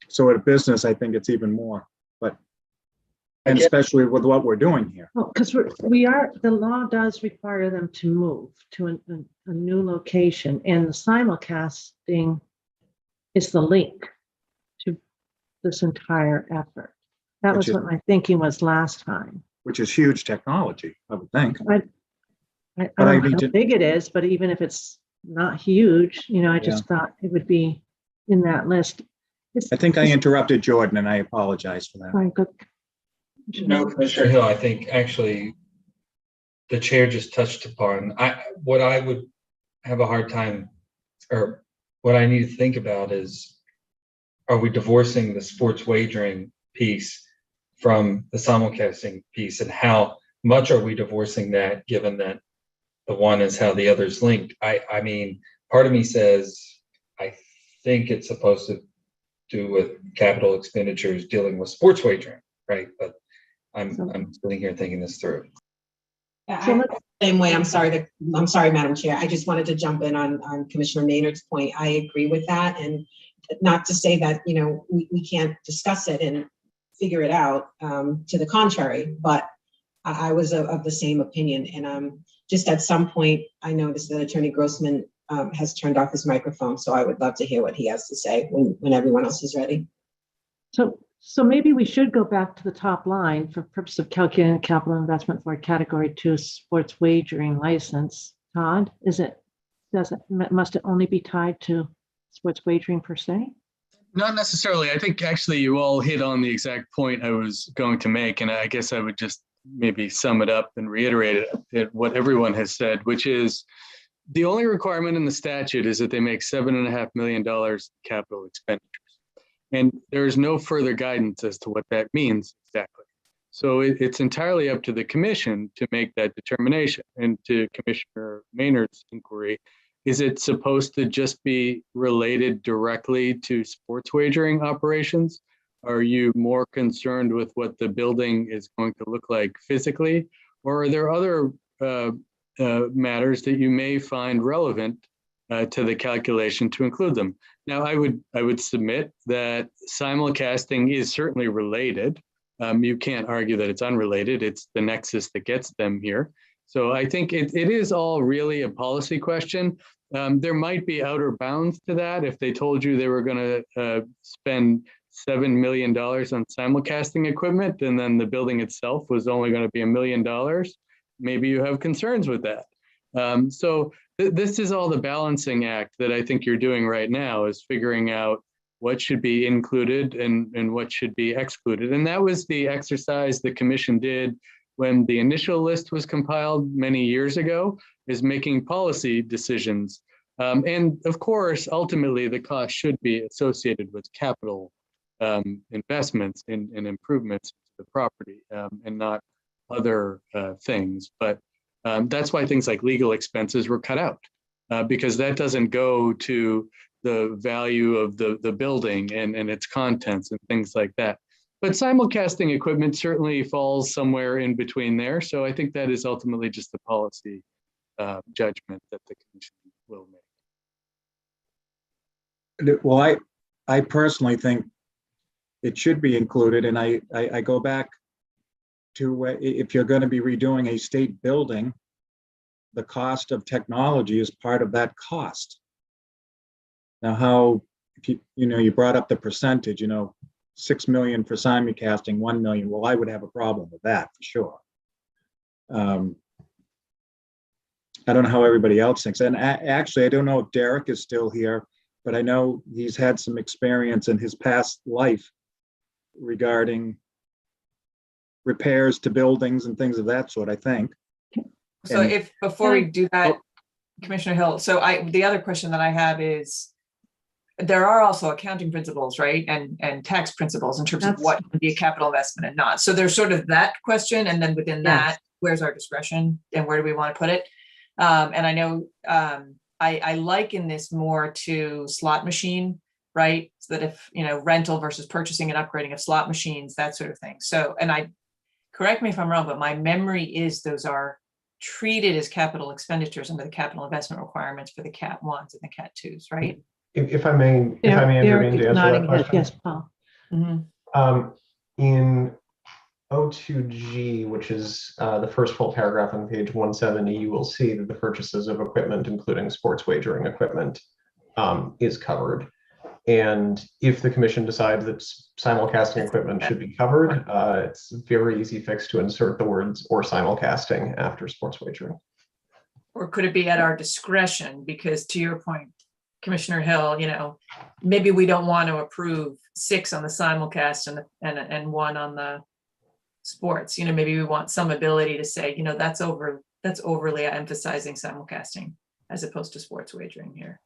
So at a business, I think it's even more, and especially with what we're doing here. Well, because the law does require them to move to a new location, and the simulcasting is the link to this entire effort. That was what my thinking was last time. Which is huge technology, I would think. I don't know how big it is, but even if it's not huge, I just thought it would be in that list. I think I interrupted Jordan, and I apologize for that. Fine, good. No, Commissioner Hill, I think actually the chair just touched upon what I would have a hard time, or what I need to think about is, are we divorcing the sports wagering piece from the simulcasting piece, and how much are we divorcing that, given that the one is how the other is linked? I mean, part of me says, I think it's supposed to do with capital expenditures dealing with sports wagering, right? But I'm sitting here thinking this through. Yeah, same way. I'm sorry, Madam Chair. I just wanted to jump in on Commissioner Maynard's point. I agree with that, and not to say that we can't discuss it and figure it out. To the contrary, but I was of the same opinion. And just at some point, I noticed that Attorney Grossman has turned off his microphone, so I would love to hear what he has to say when everyone else is ready. So maybe we should go back to the top line for purpose of calculating capital investment for a category 2 sports wagering license. Todd, must it only be tied to sports wagering per se? Not necessarily. I think actually you all hit on the exact point I was going to make, and I guess I would just maybe sum it up and reiterate what everyone has said, which is the only requirement in the statute is that they make $7.5 million capital expenditures. And there's no further guidance as to what that means exactly. So it's entirely up to the commission to make that determination. And to Commissioner Maynard's inquiry, is it supposed to just be related directly to sports wagering operations? Are you more concerned with what the building is going to look like physically? Or are there other matters that you may find relevant to the calculation to include them? Now, I would submit that simulcasting is certainly related. You can't argue that it's unrelated. It's the nexus that gets them here. So I think it is all really a policy question. There might be outer bounds to that. If they told you they were going to spend $7 million on simulcasting equipment, and then the building itself was only going to be $1 million, maybe you have concerns with that. So this is all the balancing act that I think you're doing right now, is figuring out what should be included and what should be excluded. And that was the exercise the commission did when the initial list was compiled many years ago, is making policy decisions. And of course, ultimately, the cost should be associated with capital investments and improvements to the property, and not other things. But that's why things like legal expenses were cut out, because that doesn't go to the value of the building and its contents and things like that. But simulcasting equipment certainly falls somewhere in between there. So I think that is ultimately just the policy judgment that the commission will make. Well, I personally think it should be included, and I go back to if you're going to be redoing a state building, the cost of technology is part of that cost. Now, how, if you brought up the percentage, 6 million for simulcasting, 1 million. Well, I would have a problem with that for sure. I don't know how everybody else thinks. And actually, I don't know if Derek is still here, but I know he's had some experience in his past life regarding repairs to buildings and things of that sort, I think. So before we do that, Commissioner Hill, so the other question that I have is, there are also accounting principles, right? And tax principles in terms of what would be a capital investment and not. So there's sort of that question. And then within that, where's our discretion and where do we want to put it? And I know I liken this more to slot machine, right? So that if, rental versus purchasing and upgrading of slot machines, that sort of thing. So, and correct me if I'm wrong, but my memory is those are treated as capital expenditures under the capital investment requirements for the Cat 1s and the Cat 2s, right? If I may intervene to answer that question. Yes, Paul. Mm-hmm. In O2G, which is the first full paragraph on page 170, you will see that the purchases of equipment, including sports wagering equipment, is covered. And if the commission decides that simulcasting equipment should be covered, it's a very easy fix to insert the words "or simulcasting" after sports wagering. Or could it be at our discretion? Because to your point, Commissioner Hill, maybe we don't want to approve 6 on the simulcast and 1 on the sports. Maybe we want some ability to say, that's overly emphasizing simulcasting as opposed to sports wagering here.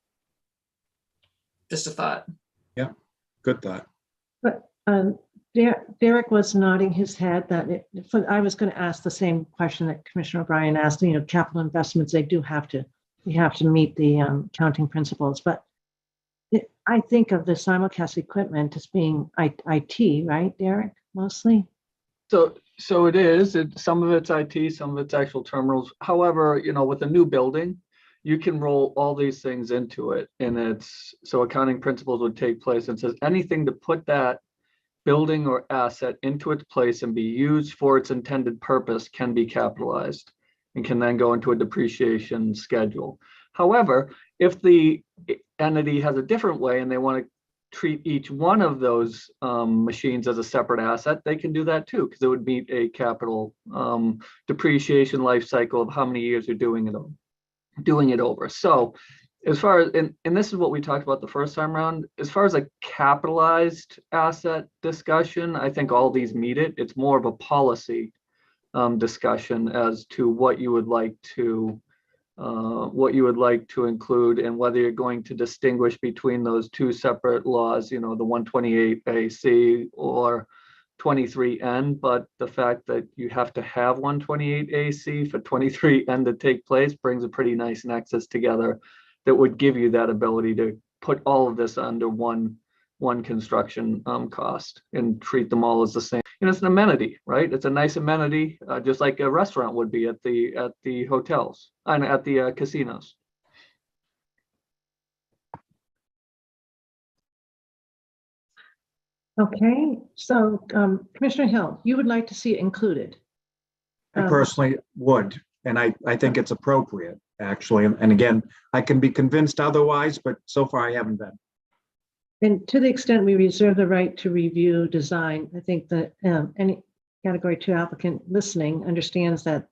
Just a thought. Yeah, good thought. But Derek was nodding his head that I was going to ask the same question that Commissioner O'Brien asked. Capital investments, we have to meet the accounting principles. But I think of the simulcast equipment as being IT, right, Derek, mostly? So it is. Some of it's IT, some of it's actual terminals. However, with a new building, you can roll all these things into it. And so accounting principles would take place and says anything to put that building or asset into its place and be used for its intended purpose can be capitalized and can then go into a depreciation schedule. However, if the entity has a different way and they want to treat each one of those machines as a separate asset, they can do that too, because it would meet a capital depreciation life cycle of how many years you're doing it over. So as far as, and this is what we talked about the first time around, as far as a capitalized asset discussion, I think all these meet it. It's more of a policy discussion as to what you would like to include and whether you're going to distinguish between those two separate laws, the 128AC or 23N, but the fact that you have to have 128AC for 23N to take place brings a pretty nice nexus together that would give you that ability to put all of this under one construction cost and treat them all as the same. And it's an amenity, right? It's a nice amenity, just like a restaurant would be at the hotels and at the casinos. Okay, so Commissioner Hill, you would like to see it included? I personally would, and I think it's appropriate, actually. And again, I can be convinced otherwise, but so far I haven't been. And to the extent we reserve the right to review design, I think that any category 2 applicant listening understands that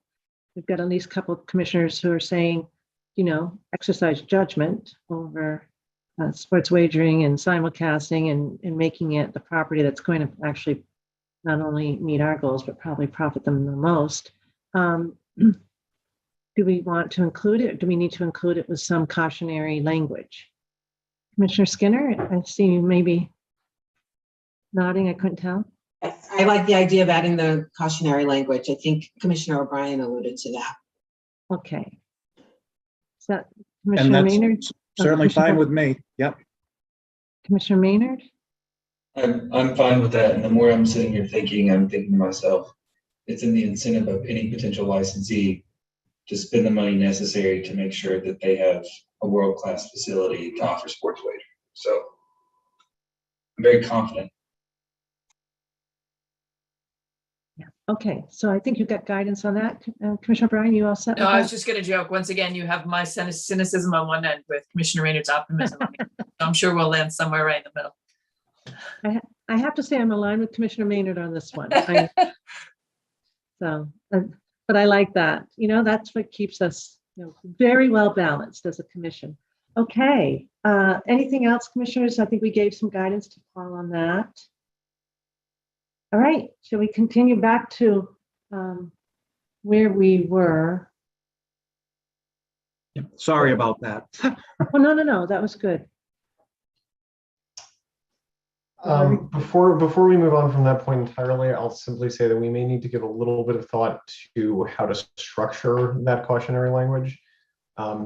we've got at least a couple of commissioners who are saying, you know, exercise judgment over sports wagering and simulcasting and making it the property that's going to actually not only meet our goals, but probably profit them the most. Do we want to include it? Or do we need to include it with some cautionary language? Commissioner Skinner, I see you maybe nodding. I couldn't tell. I like the idea of adding the cautionary language. I think Commissioner O'Brien alluded to that. Okay. Is that And Commissioner that's Maynard? certainly fine with me. Yep. Commissioner Maynard? I'm fine with that. And the more I'm sitting here thinking, I'm thinking to myself, it's in the incentive of any potential licensee to spend the money necessary to make sure that they have a world-class facility to offer sports wagering. So I'm very confident. Yeah. Okay. So I think you've got guidance on that. Commissioner O'Brien, you all set? No, with I was that? just gonna joke. Once again, you have my cynicism on one end with Commissioner Raynard's optimism on the other. So I'm sure we'll land somewhere right in the middle. I have to say I'm aligned with Commissioner Maynard on this one. But I like that. You know, that's what keeps us, you know, very well balanced as a commission. Okay. Anything else, commissioners? I think we gave some guidance to Paul on that. All right. Shall we continue back to where we were? Sorry about that. Oh, no. That was good. Before we move on from that point entirely, I'll simply say that we may need to give a little bit of thought to how to structure that cautionary language.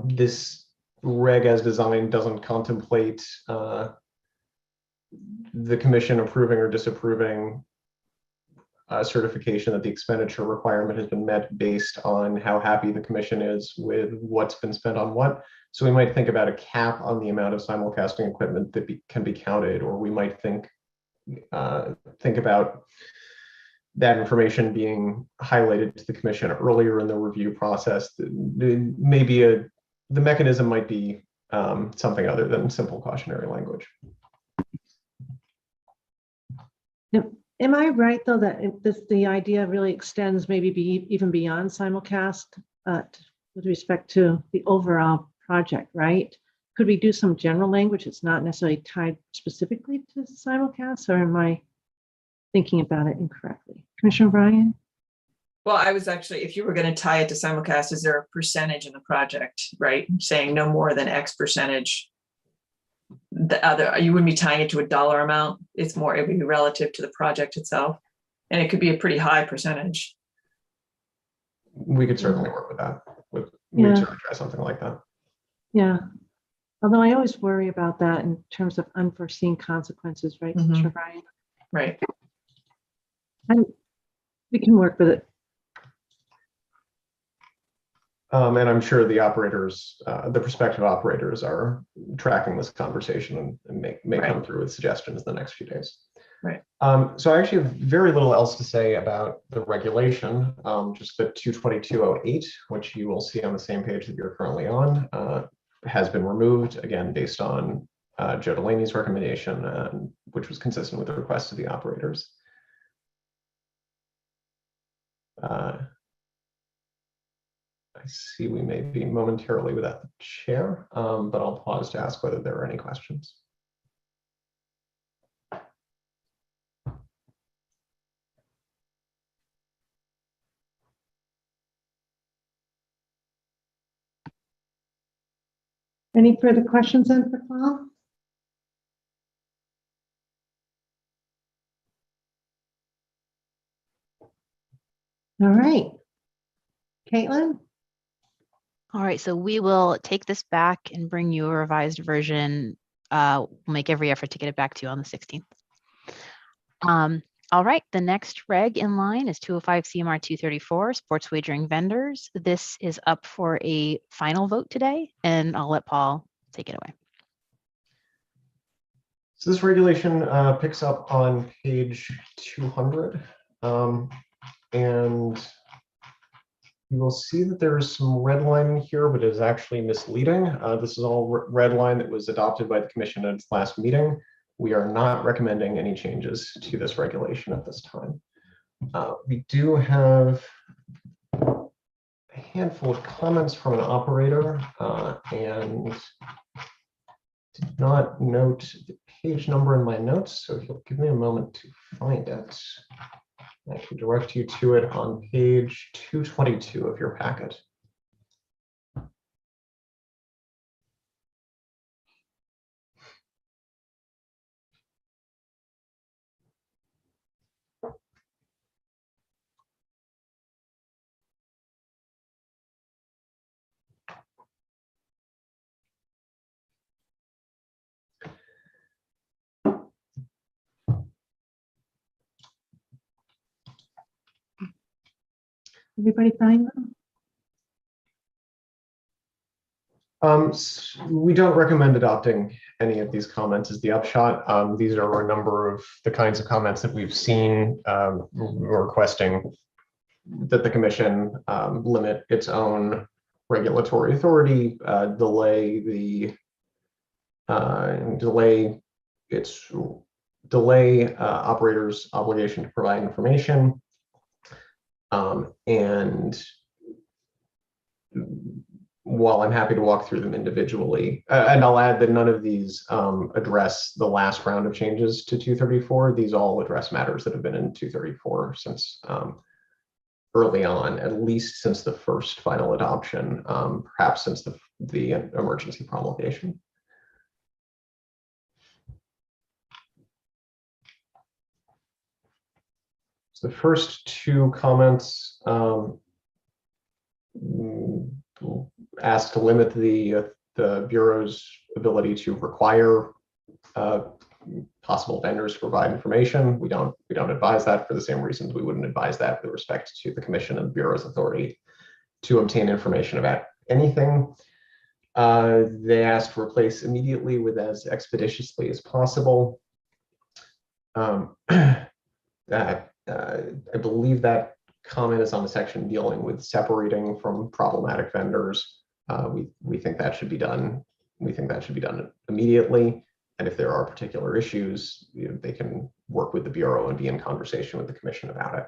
This reg as designed doesn't contemplate the commission approving or disapproving certification that the expenditure requirement has been met based on how happy the commission is with what's been spent on what. So we might think about a cap on the amount of simulcasting equipment that can be counted, or we might think about that information being highlighted to the commission earlier in the review process. Maybe the mechanism might be something other than simple cautionary language. Am I right, though, that the idea really extends maybe even beyond simulcast with respect to the overall project, right? Could we do some general language? It's not necessarily tied specifically to simulcast, or am I thinking about it incorrectly? Commissioner O'Brien? Well, I was actually, if you were going to tie it to simulcast, is there a percentage in the project, right? Saying no more than X percentage. You wouldn't be tying it to a dollar amount. It would be relative to the project itself. And it could be a pretty high percentage. We could certainly work with that. We could certainly try something like that. Yeah. Although I always worry about that in terms of unforeseen consequences, right, Commissioner O'Brien? Right. And we can work with it. And I'm sure the operators, the prospective operators are tracking this conversation and may come through with suggestions in the next few days. Right. So I actually have very little else to say about the regulation, just that 22208, which you will see on the same page that you're currently on, has been removed, again, based on Joe Delaney's recommendation, which was consistent with the request of the operators. I see we may be momentarily without the chair, but I'll pause to ask whether there are any questions. Any further questions then for Paul? All right. Caitlin? All right, so we will take this back and bring you a revised version. We'll make every effort to get it back to you on the 16th. All right, the next reg in line is 205 CMR 234, sports wagering vendors. This is up for a final vote today, and I'll let Paul take it away. So this regulation picks up on page 200, and you will see that there is some red line here, but it is actually misleading. This is all red line that was adopted by the commission at its last meeting. We are not recommending any changes to this regulation at this time. We do have a handful of comments from an operator and did not note the page number in my notes, so if you'll give me a moment to find it, I can direct you to it on page 222 of your packet. Everybody find them? We don't recommend adopting any of these comments as the upshot. These are a number of the kinds of comments that we've seen requesting that the commission limit its own regulatory authority, delay operators' obligation to provide information, and while I'm happy to walk through them individually, and I'll add that none of these address the last round of changes to 234. These all address matters that have been in 234 since early on, at least since the first final adoption, perhaps since the emergency promulgation. So the first two comments ask to limit the Bureau's ability to require possible vendors to provide information. We don't advise that for the same reasons we wouldn't advise that with respect to the Commission and the Bureau's authority to obtain information about anything. They asked to replace immediately with as expeditiously as possible. I believe that comment is on the section dealing with separating from problematic vendors. We think that should be done. We think that should be done immediately. And if there are particular issues, they can work with the Bureau and be in conversation with the Commission about it.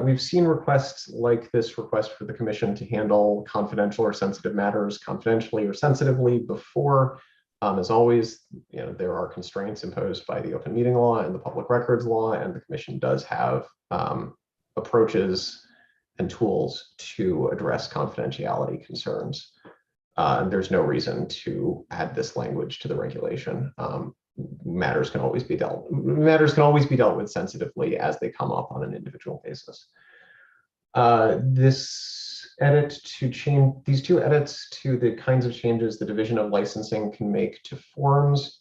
We've seen requests like this request for the Commission to handle confidential or sensitive matters confidentially or sensitively before. As always, there are constraints imposed by the open meeting law and the public records law, and the Commission does have approaches and tools to address confidentiality concerns. There's no reason to add this language to the regulation. Matters can always be dealt with sensitively as they come up on an individual basis. These two edits to the kinds of changes the Division of Licensing can make to forms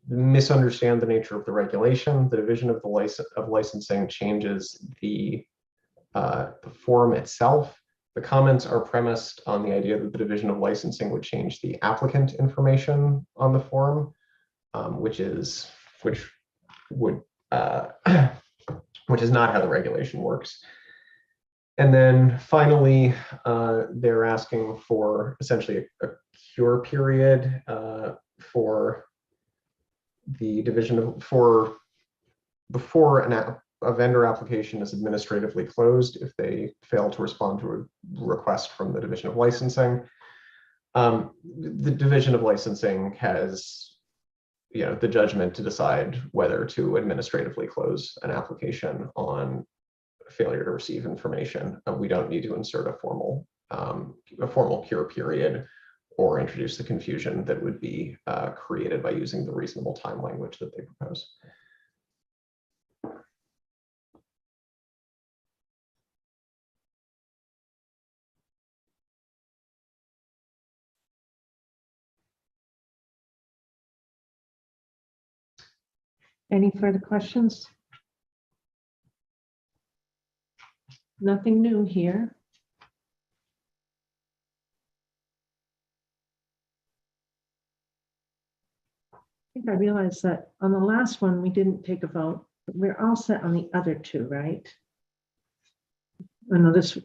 misunderstand the nature of the regulation. The Division of Licensing changes the form itself. The comments are premised on the idea that the Division of Licensing would change the applicant information on the form, which is not how the regulation works. And then finally, they're asking for essentially a cure period for the division before a vendor application is administratively closed if they fail to respond to a request from the Division of Licensing. The Division of Licensing has the judgment to decide whether to administratively close an application on failure to receive information. We don't need to insert a formal cure period or introduce the confusion that would be created by using the reasonable time language that they propose. Any further questions? Nothing new here. I think I realized that on the last one, we didn't take a vote, but we're all set on the other two, right? I know this.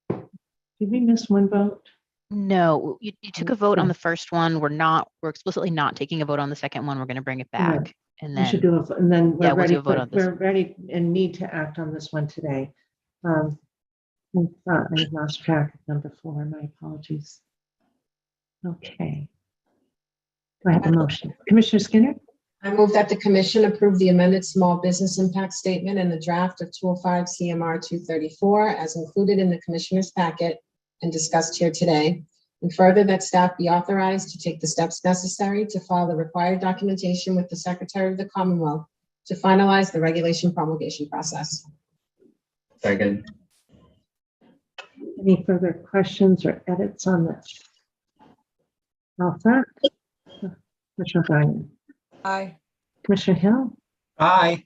Did we miss one vote? No, you took a vote on the first one. We're explicitly not taking a vote on the second one. We're going to bring it back. And We should then, do it, and then yeah, we're we'll ready do a vote on this. we're ready and need to act on this one today. I thought I lost track of number 4, my apologies. Okay. Do I have a motion? Commissioner Skinner? I move that the commission approve the amended small business impact statement and the draft of 205 CMR 234 as included in the commissioner's packet and discussed here today. And further, that staff be authorized to take the steps necessary to file the required documentation with the Secretary of the Commonwealth to finalize the regulation promulgation process. Second. Any further questions or edits on this? All set? Commissioner Bryan? Aye. Commissioner Hill? Aye.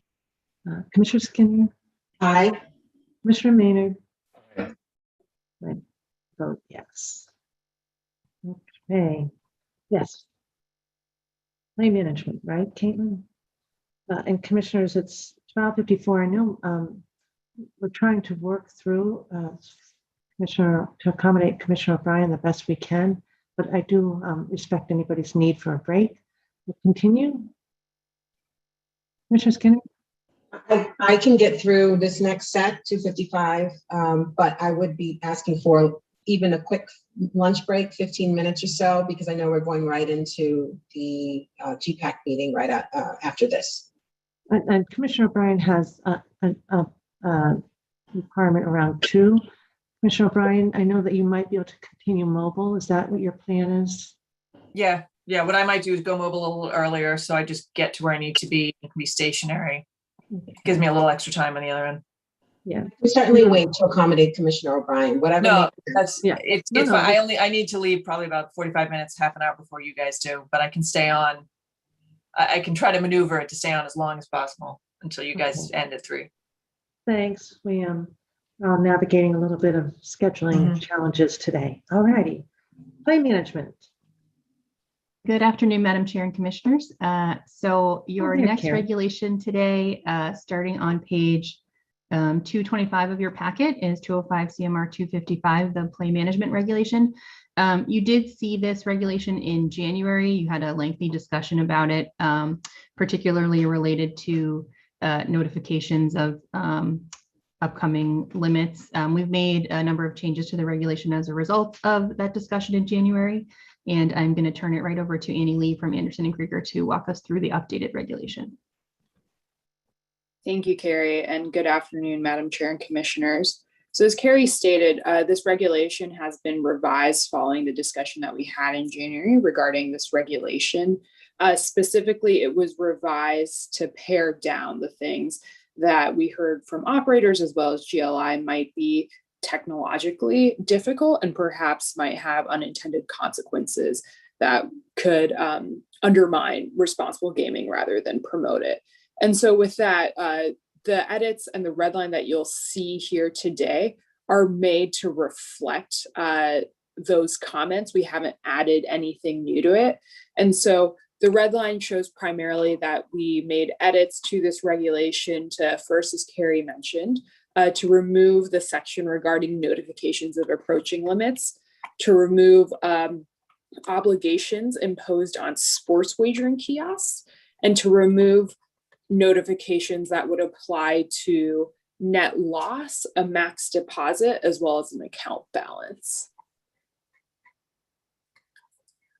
Commissioner Skinner? Aye. Commissioner Maynard? Aye. I vote yes. Okay, yes. Money management, right, Caitlin? And commissioners, it's 12:54. I know we're trying to work through Commissioner to accommodate Commissioner O'Brien the best we can, but I do respect anybody's need for a break. We'll continue. Commissioner Skinner? I can get through this next set, 255, but I would be asking for even a quick lunch break, 15 minutes or so, because I know we're going right into the GPAC meeting right after this. And Commissioner O'Brien has a requirement around 2. Commissioner O'Brien, I know that you might be able to continue mobile. Is that what your plan is? Yeah. What I might do is go mobile a little earlier, so I just get to where I need to be stationary. Okay. Gives me a little extra time on the other end. Yeah. We certainly wait to accommodate Commissioner O'Brien, whatever. No, that's, Yeah. it's No, fine. I need to leave probably about 45 minutes, half an hour before you guys do, but I can stay on. I can try to maneuver it to stay on as long as possible until you guys end at 3. Thanks. We are navigating a little bit of scheduling challenges today. All righty. Play management. Good afternoon, Madam Chair and Commissioners. So your there, next Karen. regulation today, starting on page 225 of your packet, is 205 CMR 255, the play management regulation. You did see this regulation in January. You had a lengthy discussion about it, particularly related to notifications of upcoming limits. We've made a number of changes to the regulation as a result of that discussion in January. And I'm going to turn it right over to Annie Lee from Anderson and Krieger to walk us through the updated regulation. Thank you, Carrie, and good afternoon, Madam Chair and Commissioners. So as Carrie stated, this regulation has been revised following the discussion that we had in January regarding this regulation. Specifically, it was revised to pare down the things that we heard from operators as well as GLI might be technologically difficult and perhaps might have unintended consequences that could undermine responsible gaming rather than promote it. And so with that, the edits and the red line that you'll see here today are made to reflect those comments. We haven't added anything new to it. And so the red line shows primarily that we made edits to this regulation to first, as Carrie mentioned, to remove the section regarding notifications of approaching limits, to remove obligations imposed on sports wagering kiosks, and to remove notifications that would apply to net loss, a max deposit, as well as an account balance.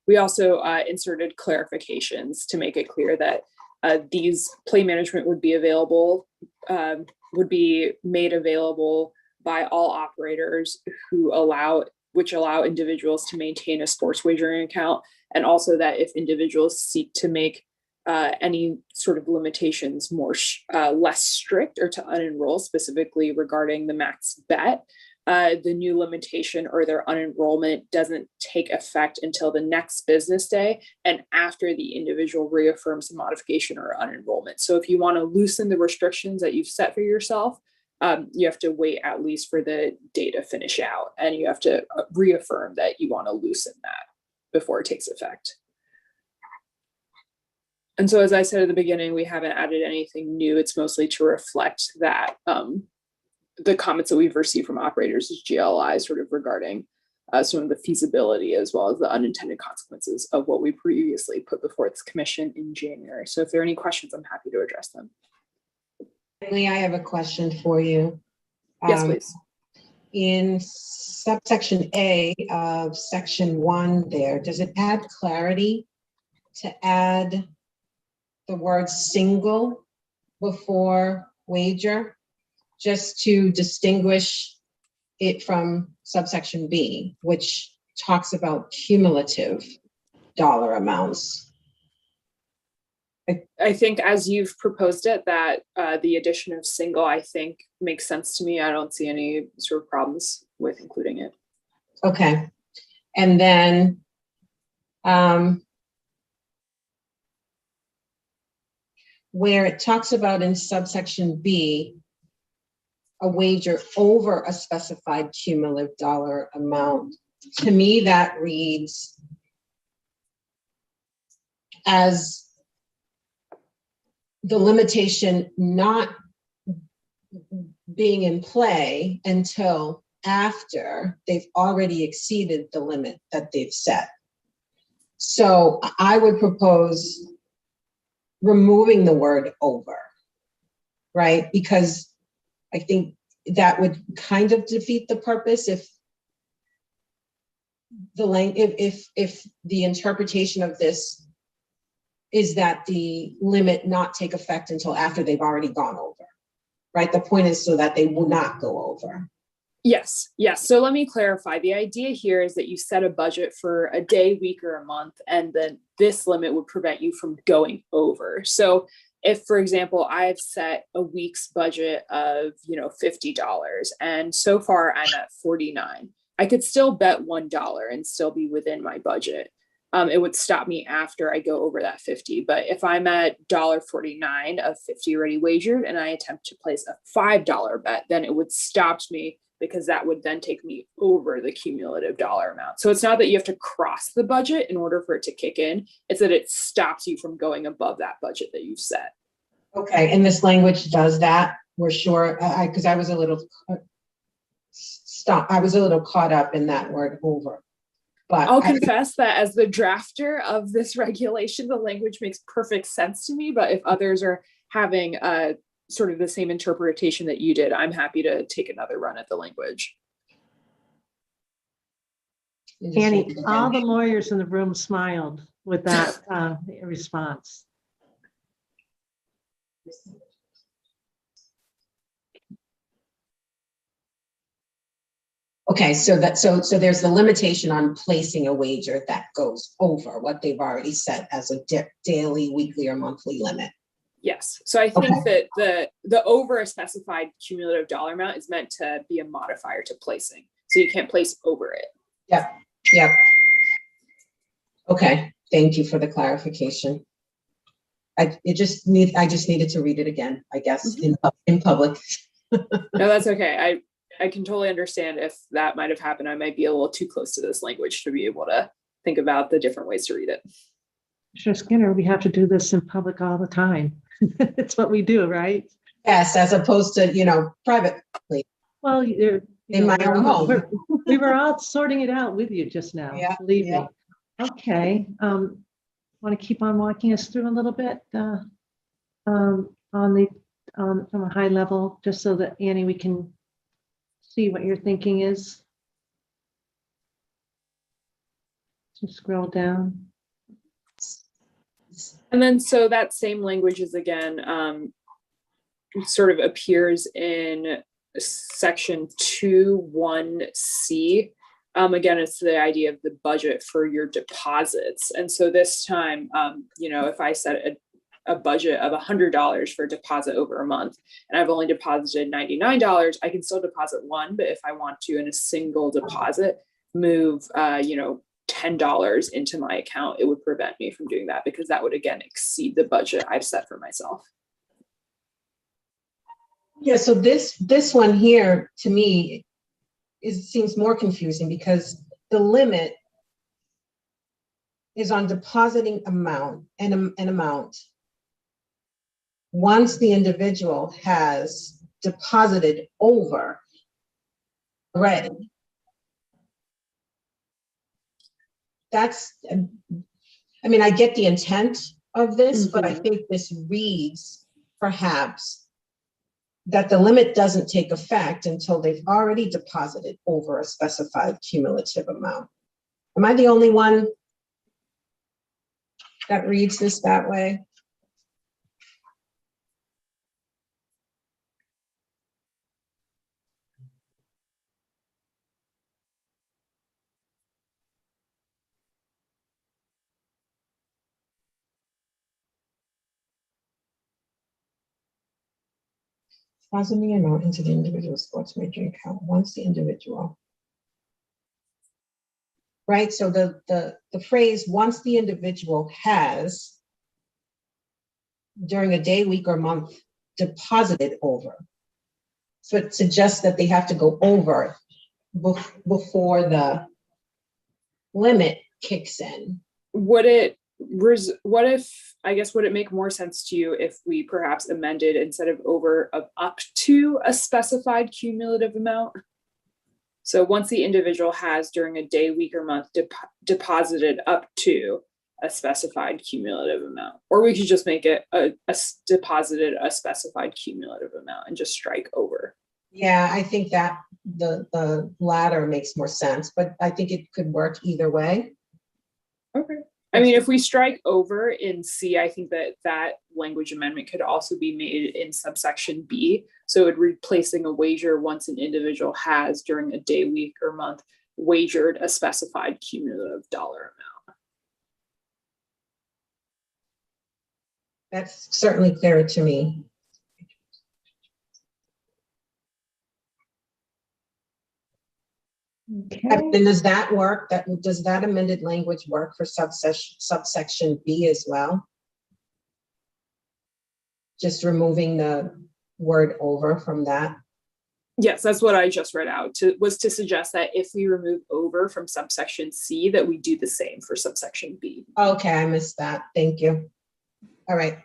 We also inserted clarifications to make it clear that these play management would be available, would be made available by all operators which allow individuals to maintain a sports wagering account, and also that if individuals seek to make any sort of limitations less strict or to unenroll, specifically regarding the max bet, the new limitation or their unenrollment doesn't take effect until the next business day and after the individual reaffirms the modification or unenrollment. So if you want to loosen the restrictions that you've set for yourself, you have to wait at least for the day to finish out, and you have to reaffirm that you want to loosen that before it takes effect. And so, as I said at the beginning, we haven't added anything new. It's mostly to reflect that the comments that we've received from operators as GLI sort of regarding some of the feasibility as well as the unintended consequences of what we previously put before this commission in January. So if there are any questions, I'm happy to address them. Lee, I have a question for you. Yes, please. In subsection A of section 1 there, does it add clarity to add the word single before wager, just to distinguish it from subsection B, which talks about cumulative dollar amounts? I think as you've proposed it, that the addition of single, I think, makes sense to me. I don't see any sort of problems with including it. Okay. And then where it talks about in subsection B, a wager over a specified cumulative dollar amount, to me that reads as the limitation not being in play until after they've already exceeded the limit that they've set. So I would propose removing the word over, right? Because I think that would kind of defeat the purpose if the interpretation of this is that the limit not take effect until after they've already gone over, right? The point is so that they will not go over. Yes, yes. So let me clarify. The idea here is that you set a budget for a day, week, or a month, and then this limit would prevent you from going over. So if, for example, I've set a week's budget of, $50, and so far I'm at $49, I could still bet $1 and still be within my budget. It would stop me after I go over that 50. But if I'm at $1.49 of 50 already wagered and I attempt to place a $5 bet, then it would stop me because that would then take me over the cumulative dollar amount. So it's not that you have to cross the budget in order for it to kick in. It's that it stops you from going above that budget that you've set. Okay, and this language does that, we're sure, because I was a little caught up in that word over. But I'll confess that as the drafter of this regulation, the language makes perfect sense to me. But if others are having sort of the same interpretation that you did, I'm happy to take another run at the language. Annie, all the lawyers in the room smiled with that response. Okay, so there's the limitation on placing a wager that goes over what they've already set as a daily, weekly, or monthly limit. Yes. So I think that the over a specified cumulative dollar amount is meant to be a modifier to placing. So you can't place over it. Yep. Okay, thank you for the clarification. I just needed to read it again, I guess, in public. No, that's okay. I can totally understand if that might have happened. I might be a little too close to this language to be able to think about the different ways to read it. Sure, Skinner, we have to do this in public all the time. It's what we do, right? Yes, as opposed to, privately. Well, in my own home. We were all sorting it out with you just now, believe me. Okay, want to keep on walking us through a little bit from a high level, just so that, Annie, we can see what your thinking is. Just scroll down. And then so that same language is again sort of appears in section 2(1)(c). Again, it's the idea of the budget for your deposits. And so this time, if I set a budget of $100 for deposit over a month, and I've only deposited $99, I can still deposit one, but if I want to in a single deposit move, $10 into my account, it would prevent me from doing that because that would again exceed the budget I've set for myself. Yeah, so this one here to me seems more confusing because the limit is on depositing an amount once the individual has deposited over already. That's, I mean, I get the intent of this, but I think this reads perhaps that the limit doesn't take effect until they've already deposited over a specified cumulative amount. Am I the only one that reads this that way? Deposit the amount into the individual sports wagering account once the individual. Right, so the phrase once the individual has during a day, week, or month deposited over. So it suggests that they have to go over before the limit kicks in. Would it make more sense to you if we perhaps amended instead of over of up to a specified cumulative amount? So once the individual has during a day, week, or month deposited up to a specified cumulative amount, or we could just make it deposited a specified cumulative amount and just strike over. Yeah, I think that the latter makes more sense, but I think it could work either way. Okay. I mean, if we strike over in C, I think that language amendment could also be made in subsection B. So it replacing a wager once an individual has during a day, week, or month wagered a specified cumulative dollar amount. That's certainly clearer to me. Okay. And does that work? Does that amended language work for subsection B as well? Just removing the word over from that? Yes, that's what I just read out, was to suggest that if we remove over from subsection C, that we do the same for subsection B. Okay, I missed that. Thank you. All right.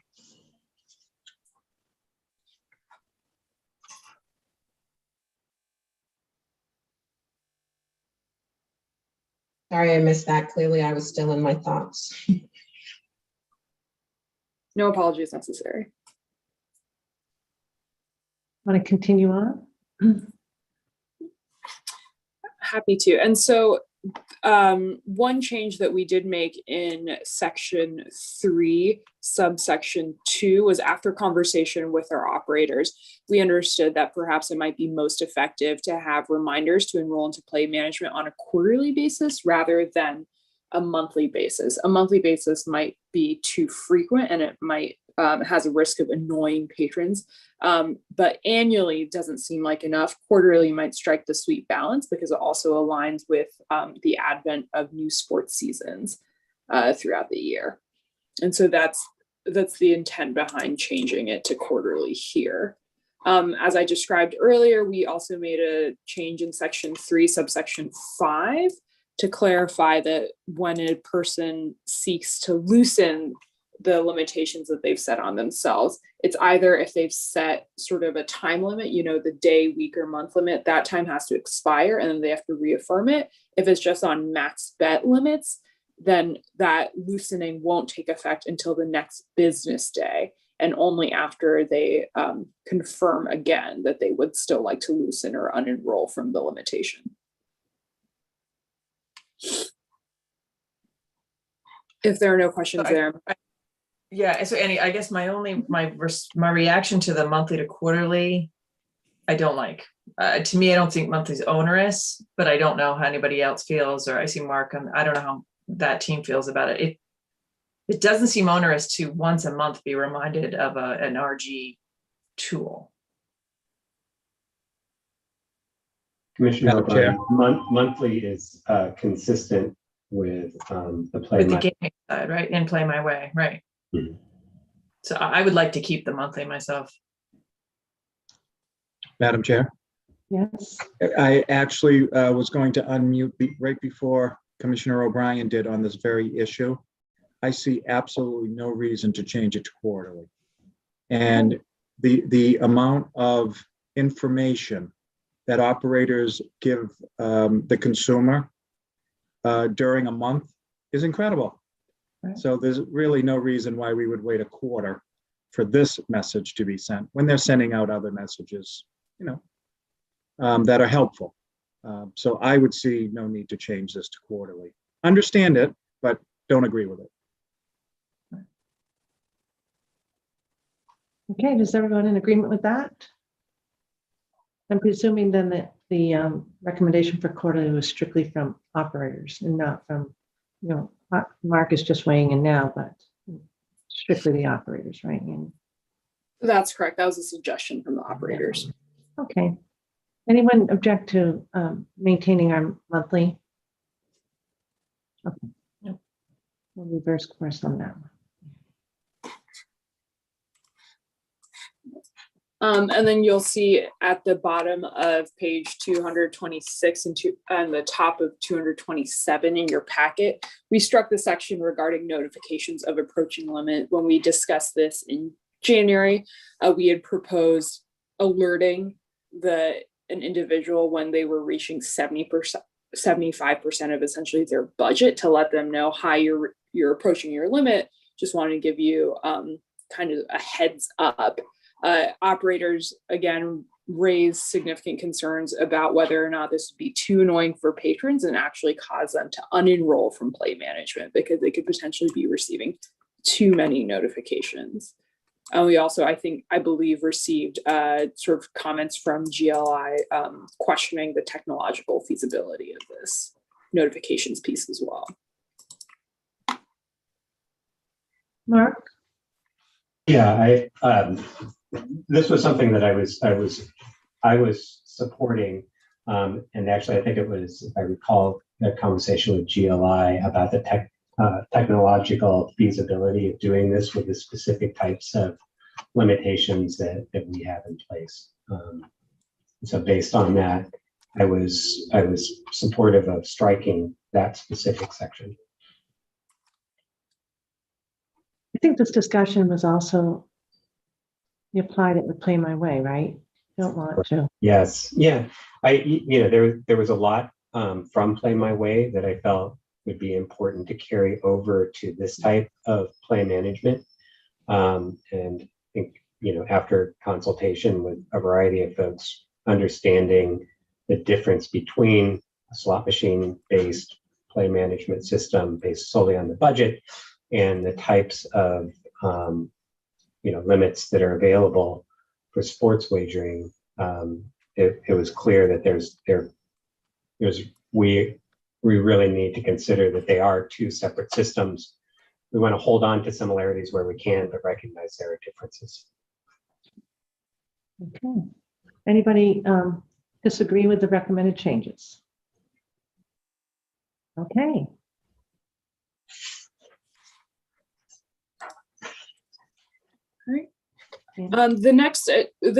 Sorry, I missed that. Clearly, I was still in my thoughts. No apologies necessary. Want to continue on? Happy to. And so one change that we did make in section 3, subsection 2, was after conversation with our operators, we understood that perhaps it might be most effective to have reminders to enroll into play management on a quarterly basis rather than a monthly basis. A monthly basis might be too frequent and it might has a risk of annoying patrons, but annually doesn't seem like enough. Quarterly might strike the sweet balance because it also aligns with the advent of new sports seasons throughout the year. And so that's the intent behind changing it to quarterly here. As I described earlier, we also made a change in section 3, subsection 5, to clarify that when a person seeks to loosen the limitations that they've set on themselves, it's either if they've set sort of a time limit, the day, week, or month limit, that time has to expire and then they have to reaffirm it. If it's just on max bet limits, then that loosening won't take effect until the next business day, and only after they confirm again that they would still like to loosen or unenroll from the limitation. If there are no questions there. Yeah, so Annie, I guess my reaction to the monthly to quarterly, I don't like. To me, I don't think monthly is onerous, but I don't know how anybody else feels, or I see Mark, I don't know how that team feels about it. It doesn't seem onerous to once a month be reminded of an RG tool. Commissioner Madam Chair. O'Brien, monthly is consistent with the play. With the gaming side, right? And Play My Way, right? Mhm. So I would like to keep the monthly myself. Madam Chair, Yes. I actually was going to unmute right before Commissioner O'Brien did on this very issue. I see absolutely no reason to change it to quarterly. And the amount of information that operators give the consumer during a month is incredible. Right. So there's really no reason why we would wait a quarter for this message to be sent when they're sending out other messages, that are helpful. So I would see no need to change this to quarterly. Understand it, but don't agree with it. Okay, is everyone in agreement with that? I'm presuming then that the recommendation for quarterly was strictly from operators and not from, Mark is just weighing in now, but strictly the operators, right? And, That's correct. That was a suggestion from the operators. okay. Anyone object to maintaining our monthly? Okay. No. We'll reverse course on that one. And then you'll see at the bottom of page 226 and the top of 227 in your packet, we struck the section regarding notifications of approaching limit. When we discussed this in January, we had proposed alerting an individual when they were reaching 70%, 75% of essentially their budget to let them know, hi, you're approaching your limit. Just wanted to give you kind of a heads up. Operators, again, raise significant concerns about whether or not this would be too annoying for patrons and actually cause them to unenroll from play management because they could potentially be receiving too many notifications. We also, I believe, received sort of comments from GLI questioning the technological feasibility of this notifications piece as well. Mark? Yeah, this was something that I was supporting, and actually I think it was, if I recall, the conversation with GLI about the technological feasibility of doing this with the specific types of limitations that we have in place. So based on that, I was supportive of striking that specific section. I think this discussion was also, you applied it with Play My Way, right? Don't want to. Yes, yeah. There was a lot from Play My Way that I felt would be important to carry over to this type of play management. And I think, after consultation with a variety of folks, understanding the difference between a slot machine-based play management system based solely on the budget and the types of limits that are available for sports wagering, it was clear that we really need to consider that they are two separate systems. We want to hold on to similarities where we can, but recognize there are differences. Okay. Anybody disagree with the recommended changes? Okay. Right. The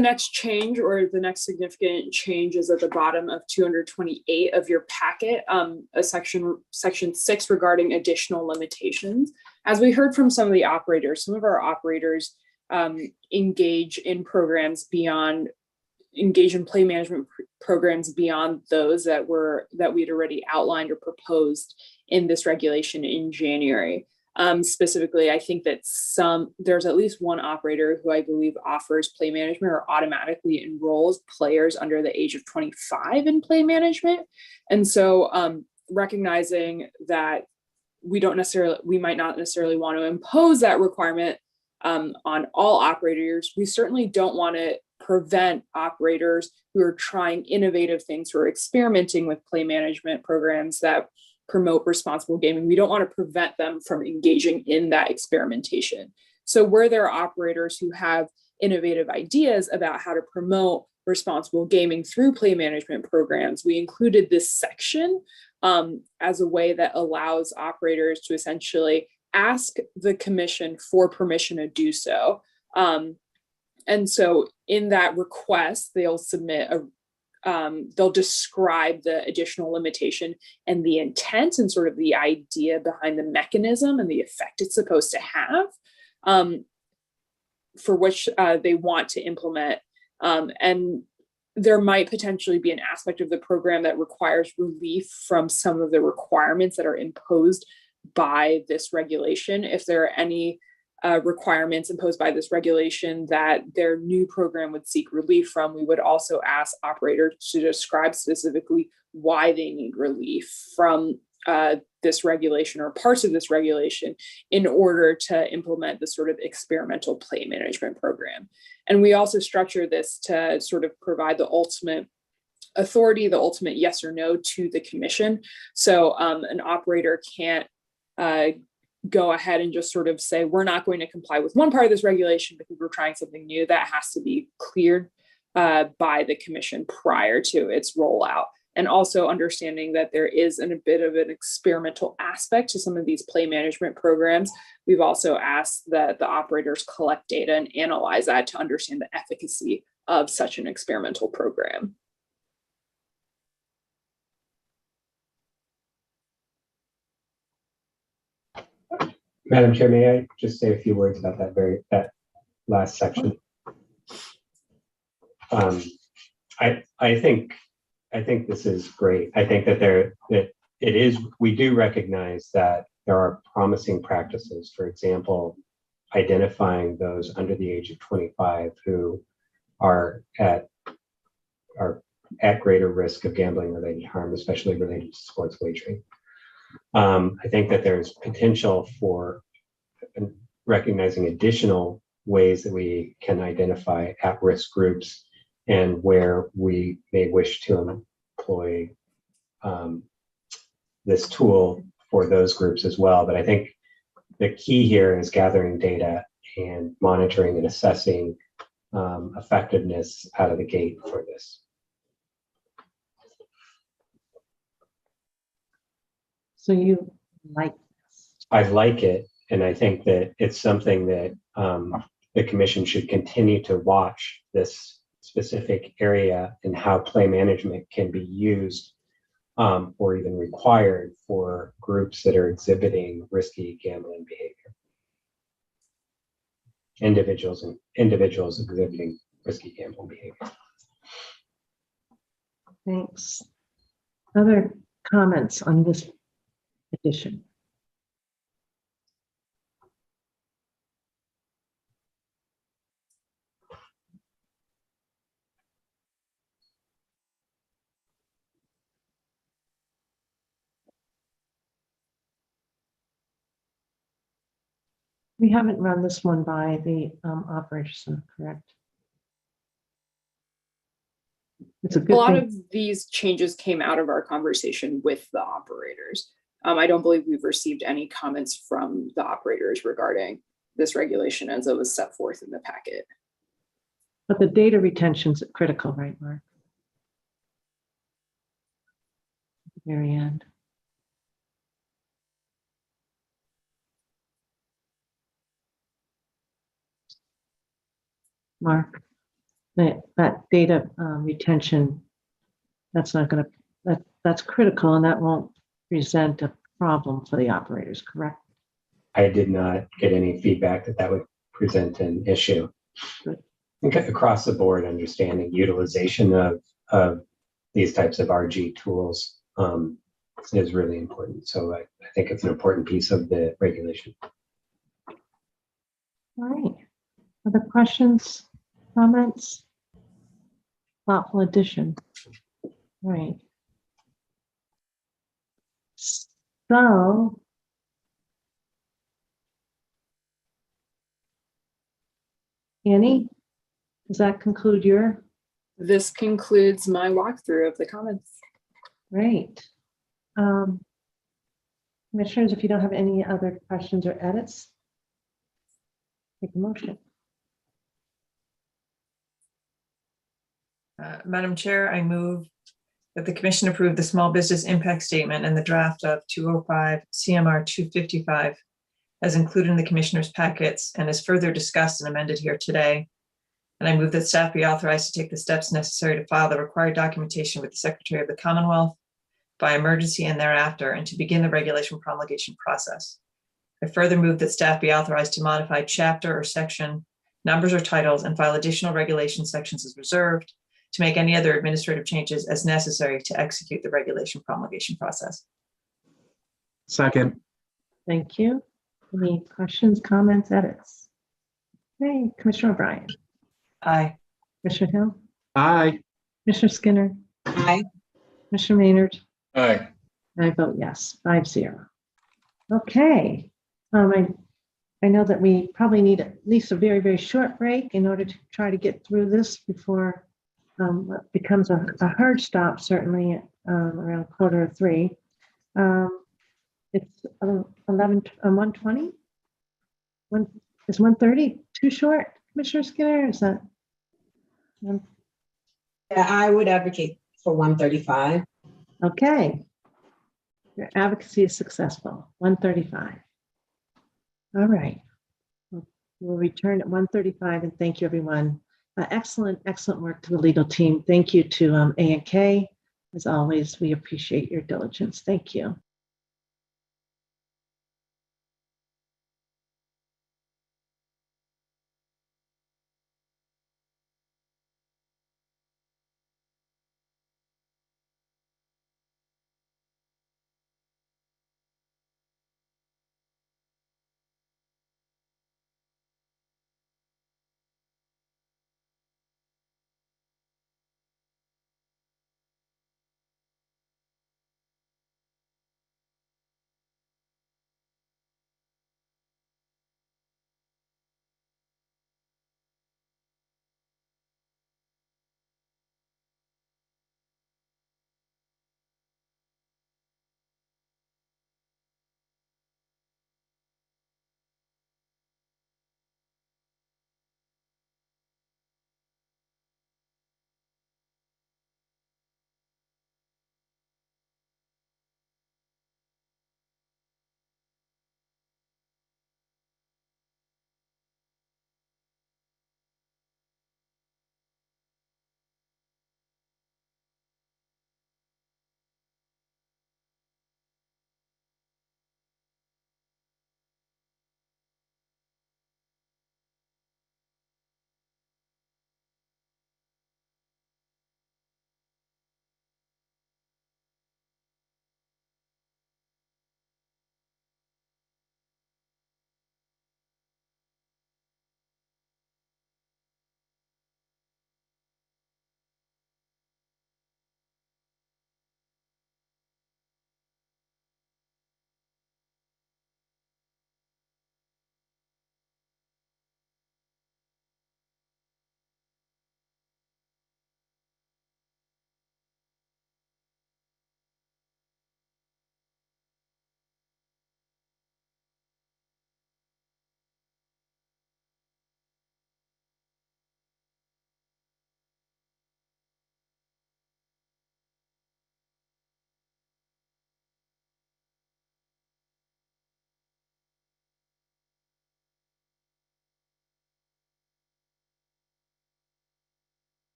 next change, or the next significant change, is at the bottom of 228 of your packet, a section 6 regarding additional limitations. As we heard from some of the operators, some of our operators engage in play management programs beyond those that we'd already outlined or proposed in this regulation in January. Specifically, I think that there's at least one operator who I believe offers play management or automatically enrolls players under the age of 25 in play management. And so recognizing that we might not necessarily want to impose that requirement on all operators, we certainly don't want to prevent operators who are trying innovative things, who are experimenting with play management programs that promote responsible gaming. We don't want to prevent them from engaging in that experimentation. So where there are operators who have innovative ideas about how to promote responsible gaming through play management programs, we included this section as a way that allows operators to essentially ask the commission for permission to do so. And so in that request, they'll submit they'll describe the additional limitation and the intent and sort of the idea behind the mechanism and the effect it's supposed to have, for which they want to implement. And there might potentially be an aspect of the program that requires relief from some of the requirements that are imposed by this regulation. If there are any requirements imposed by this regulation that their new program would seek relief from, we would also ask operators to describe specifically why they need relief from this regulation or parts of this regulation in order to implement the sort of experimental play management program. And we also structure this to sort of provide the ultimate authority, the ultimate yes or no to the commission. So an operator can't go ahead and just sort of say, we're not going to comply with one part of this regulation because we're trying something new. That has to be cleared by the commission prior to its rollout. And also understanding that there is a bit of an experimental aspect to some of these play management programs. We've also asked that the operators collect data and analyze that to understand the efficacy of such an experimental program. Madam Chair, may I just say a few words about that last section? I think this is great. I think that we do recognize that there are promising practices. For example, identifying those under the age of 25 who are at greater risk of gambling related harm, especially related to sports wagering. I think that there's potential for recognizing additional ways that we can identify at-risk groups and where we may wish to employ this tool for those groups as well. But I think the key here is gathering data and monitoring and assessing effectiveness out of the gate for this. So you like this? I like it, and I think that it's something that the commission should continue to watch this specific area and how play management can be used or even required for groups that are exhibiting risky gambling behavior. Individuals exhibiting risky gambling behavior. Thanks. Other comments on this edition? We haven't run this one by the operators, correct? It's a good A lot thing. of these changes came out of our conversation with the operators. I don't believe we've received any comments from the operators regarding this regulation as it was set forth in the packet. But the data retention's critical, right, Mark? At the very end. Mark, that data retention, that's not going to, that's critical, and that won't present a problem for the operators, correct? I did not get any feedback that would present an issue. Good. Across the board, understanding utilization of these types of RG tools is really important. So I think it's an important piece of the regulation. All right. Other questions, comments? Thoughtful addition. All right. So, Annie, does that conclude your? This concludes my walkthrough of the comments. Great. Commissioners, if you don't have any other questions or edits, take a motion. Madam Chair, I move that the commission approve the small business impact statement and the draft of 205 CMR 255 as included in the commissioner's packets and is further discussed and amended here today. And I move that staff be authorized to take the steps necessary to file the required documentation with the Secretary of the Commonwealth by emergency and thereafter, and to begin the regulation promulgation process. I further move that staff be authorized to modify chapter or section numbers or titles and file additional regulation sections as reserved, to make any other administrative changes as necessary to execute the regulation promulgation process. Second. Thank you. Any questions, comments, edits? Okay, Commissioner O'Brien. Aye. Commissioner Hill. Aye. Commissioner Skinner. Aye. Commissioner Maynard. Aye. I vote yes, 5-0. Okay. I know that we probably need at least a very, very short break in order to try to get through this before what becomes a hard stop, certainly around 2:45. It's 1:20. Is 1:30 too short, Commissioner Skinner? Is that? Yeah, I would advocate for 1:35. Okay. Your advocacy is successful. 1:35. All right. We'll return at 1:35 and thank you, everyone. Excellent work to the legal team. Thank you to A&K. As always, we appreciate your diligence. Thank you.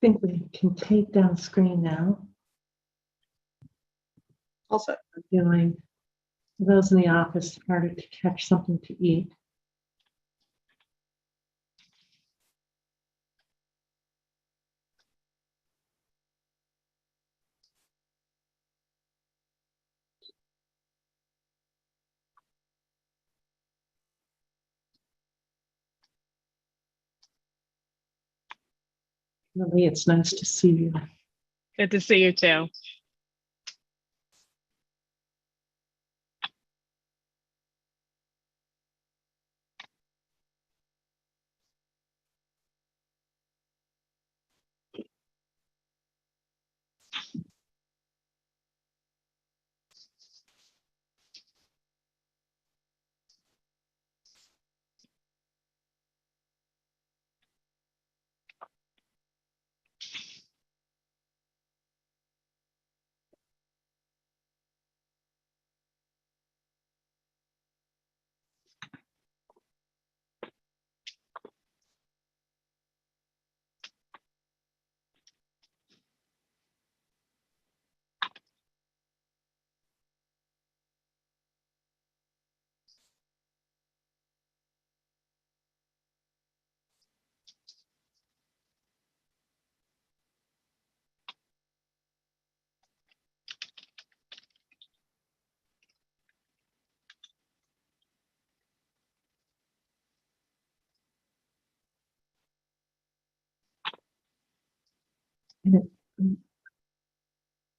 think we can take down screen now. Also, I'm feeling those in the office harder to catch something to eat. Lily, it's nice to see you. Good to see you too.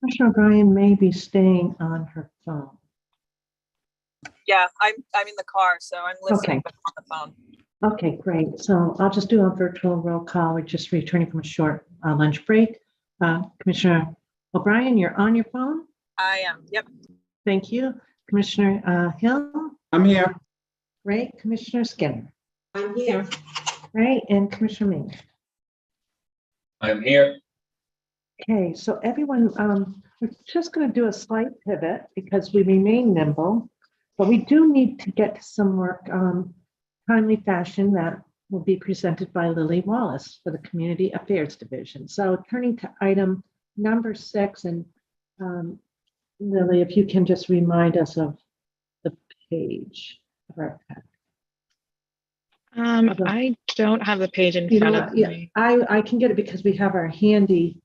Commissioner O'Brien may be staying on her phone. Yeah, I'm in the car, so I'm listening, Okay. but on the phone. Okay, great. So I'll just do a virtual roll call. We're just returning from a short lunch break. Commissioner O'Brien, you're on your phone? I am, yep. Thank you. Commissioner Hill? I'm here. Great. Commissioner Skinner? I'm here. Great. And Commissioner Ming? I'm here. Okay, so everyone, we're just going to do a slight pivot because we remain nimble, but we do need to get to some work timely fashion that will be presented by Lily Wallace for the Community Affairs Division. So turning to item number 6, and Lily, if you can just remind us of the page of our pack. I don't have the page in You front know of what? Yeah, me. I can get it because we have our handy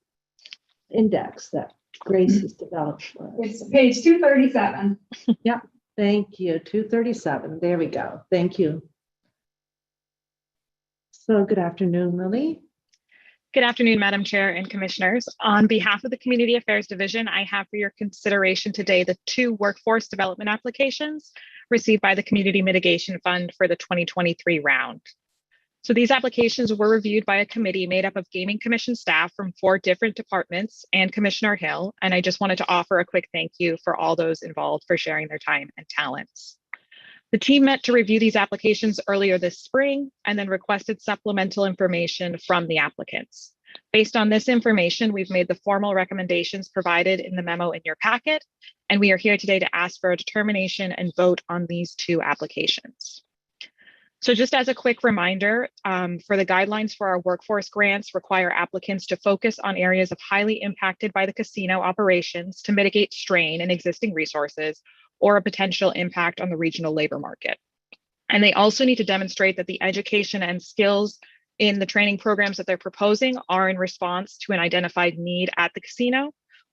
index that Grace has developed for us. It's page 237. Yep, thank you. 237. There we go. Thank you. So good afternoon, Lily. Good afternoon, Madam Chair and Commissioners. On behalf of the Community Affairs Division, I have for your consideration today the 2 workforce development applications received by the Community Mitigation Fund for the 2023 round. So these applications were reviewed by a committee made up of Gaming Commission staff from 4 different departments and Commissioner Hill, and I just wanted to offer a quick thank you for all those involved for sharing their time and talents. The team met to review these applications earlier this spring and then requested supplemental information from the applicants. Based on this information, we've made the formal recommendations provided in the memo in your packet, and we are here today to ask for a determination and vote on these 2 applications. So just as a quick reminder, for the guidelines for our workforce grants require applicants to focus on areas of highly impacted by the casino operations to mitigate strain in existing resources or a potential impact on the regional labor market. And they also need to demonstrate that the education and skills in the training programs that they're proposing are in response to an identified need at the casino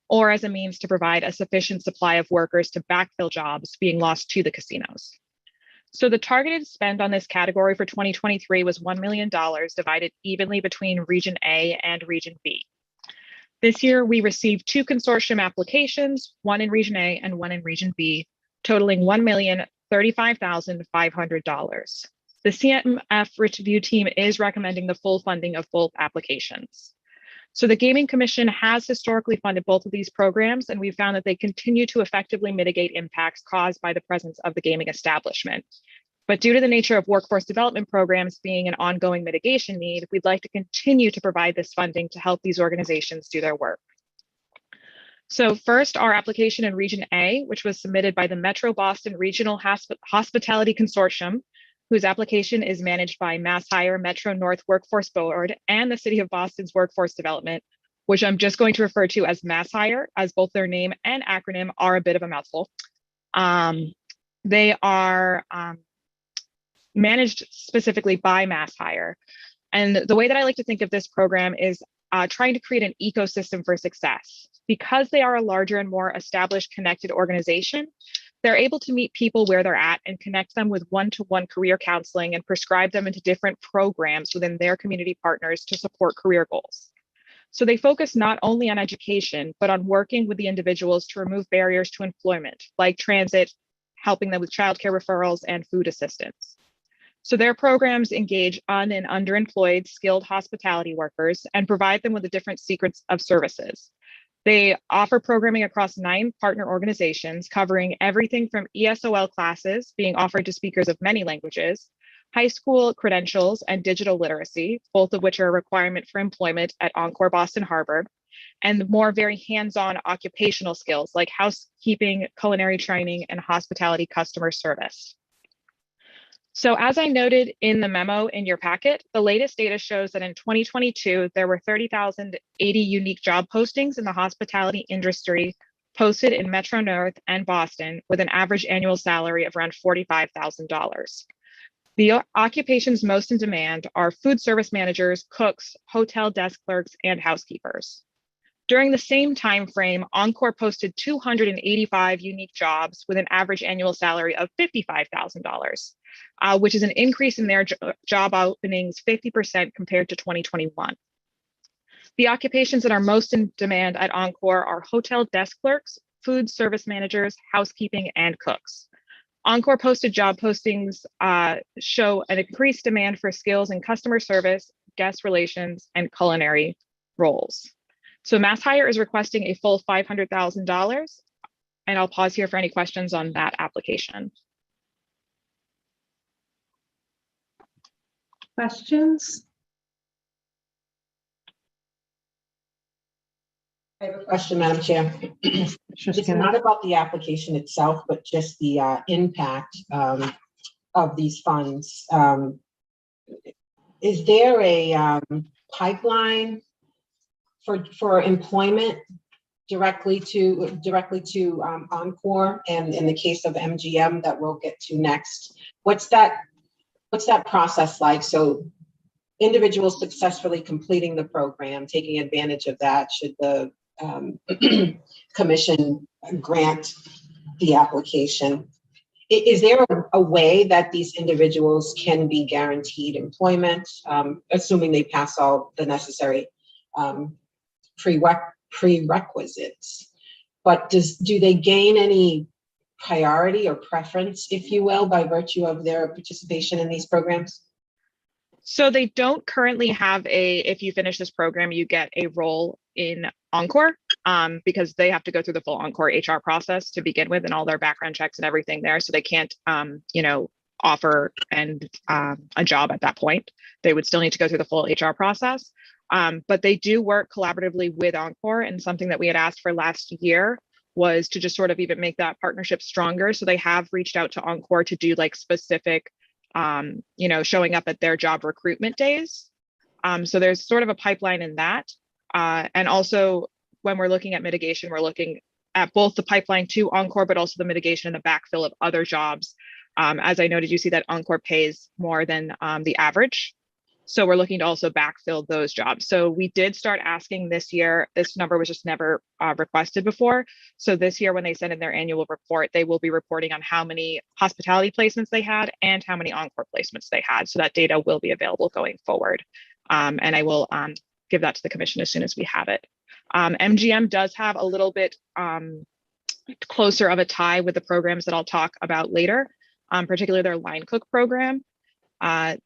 or as a means to provide a sufficient supply of workers to backfill jobs being lost to the casinos. So the targeted spend on this category for 2023 was $1 million divided evenly between Region A and Region B. This year, we received 2 consortium applications, one in Region A and one in Region B, totaling $1,035,500. The CMF review team is recommending the full funding of both applications. So the Gaming Commission has historically funded both of these programs, and we've found that they continue to effectively mitigate impacts caused by the presence of the gaming establishment. But due to the nature of workforce development programs being an ongoing mitigation need, we'd like to continue to provide this funding to help these organizations do their work. So first, our application in Region A, which was submitted by the Metro Boston Regional Hospitality Consortium, whose application is managed by MassHire Metro North Workforce Board and the City of Boston's Workforce Development, which I'm just going to refer to as MassHire, as both their name and acronym are a bit of a mouthful. They are managed specifically by MassHire. And the way that I like to think of this program is trying to create an ecosystem for success. Because they are a larger and more established, connected organization, they're able to meet people where they're at and connect them with one-to-one career counseling and prescribe them into different programs within their community partners to support career goals. So they focus not only on education, but on working with the individuals to remove barriers to employment, like transit, helping them with childcare referrals and food assistance. So their programs engage un- and underemployed skilled hospitality workers and provide them with the different secrets of services. They offer programming across 9 partner organizations, covering everything from ESOL classes being offered to speakers of many languages, high school credentials, and digital literacy, both of which are a requirement for employment at Encore Boston Harbor, and more very hands-on occupational skills like housekeeping, culinary training, and hospitality customer service. So as I noted in the memo in your packet, the latest data shows that in 2022, there were 30,080 unique job postings in the hospitality industry posted in Metro North and Boston with an average annual salary of around $45,000. The occupations most in demand are food service managers, cooks, hotel desk clerks, and housekeepers. During the same time frame, Encore posted 285 unique jobs with an average annual salary of $55,000, which is an increase in their job openings 50% compared to 2021. The occupations that are most in demand at Encore are hotel desk clerks, food service managers, housekeeping, and cooks. Encore posted job postings show an increased demand for skills in customer service, guest relations, and culinary roles. So MassHire is requesting a full $500,000, and I'll pause here for any questions on that application. Questions? I have a question, Madam Chair. It's not about the application itself, but just the impact of these funds. Is there a pipeline for employment directly to Encore, and in the case of MGM that we'll get to next? What's that process like? So individuals successfully completing the program, taking advantage of that, should the commission grant the application. Is there a way that these individuals can be guaranteed employment, assuming they pass all the necessary prerequisites? But do they gain any priority or preference, if you will, by virtue of their participation in these programs? So they don't currently have if you finish this program, you get a role in Encore, because they have to go through the full Encore HR process to begin with, and all their background checks and everything there. So they can't, offer a job at that point. They would still need to go through the full HR process. But they do work collaboratively with Encore, and something that we had asked for last year was to just sort of even make that partnership stronger. So they have reached out to Encore to do like specific showing up at their job recruitment days. So there's sort of a pipeline in that. And also when we're looking at mitigation, we're looking at both the pipeline to Encore, but also the mitigation and the backfill of other jobs. As I noted, you see that Encore pays more than the average. So we're looking to also backfill those jobs. So we did start asking this year. This number was just never requested before. So this year, when they send in their annual report, they will be reporting on how many hospitality placements they had and how many Encore placements they had. So that data will be available going forward. And I will give that to the commission as soon as we have it. MGM does have a little bit closer of a tie with the programs that I'll talk about later, particularly their line cook program.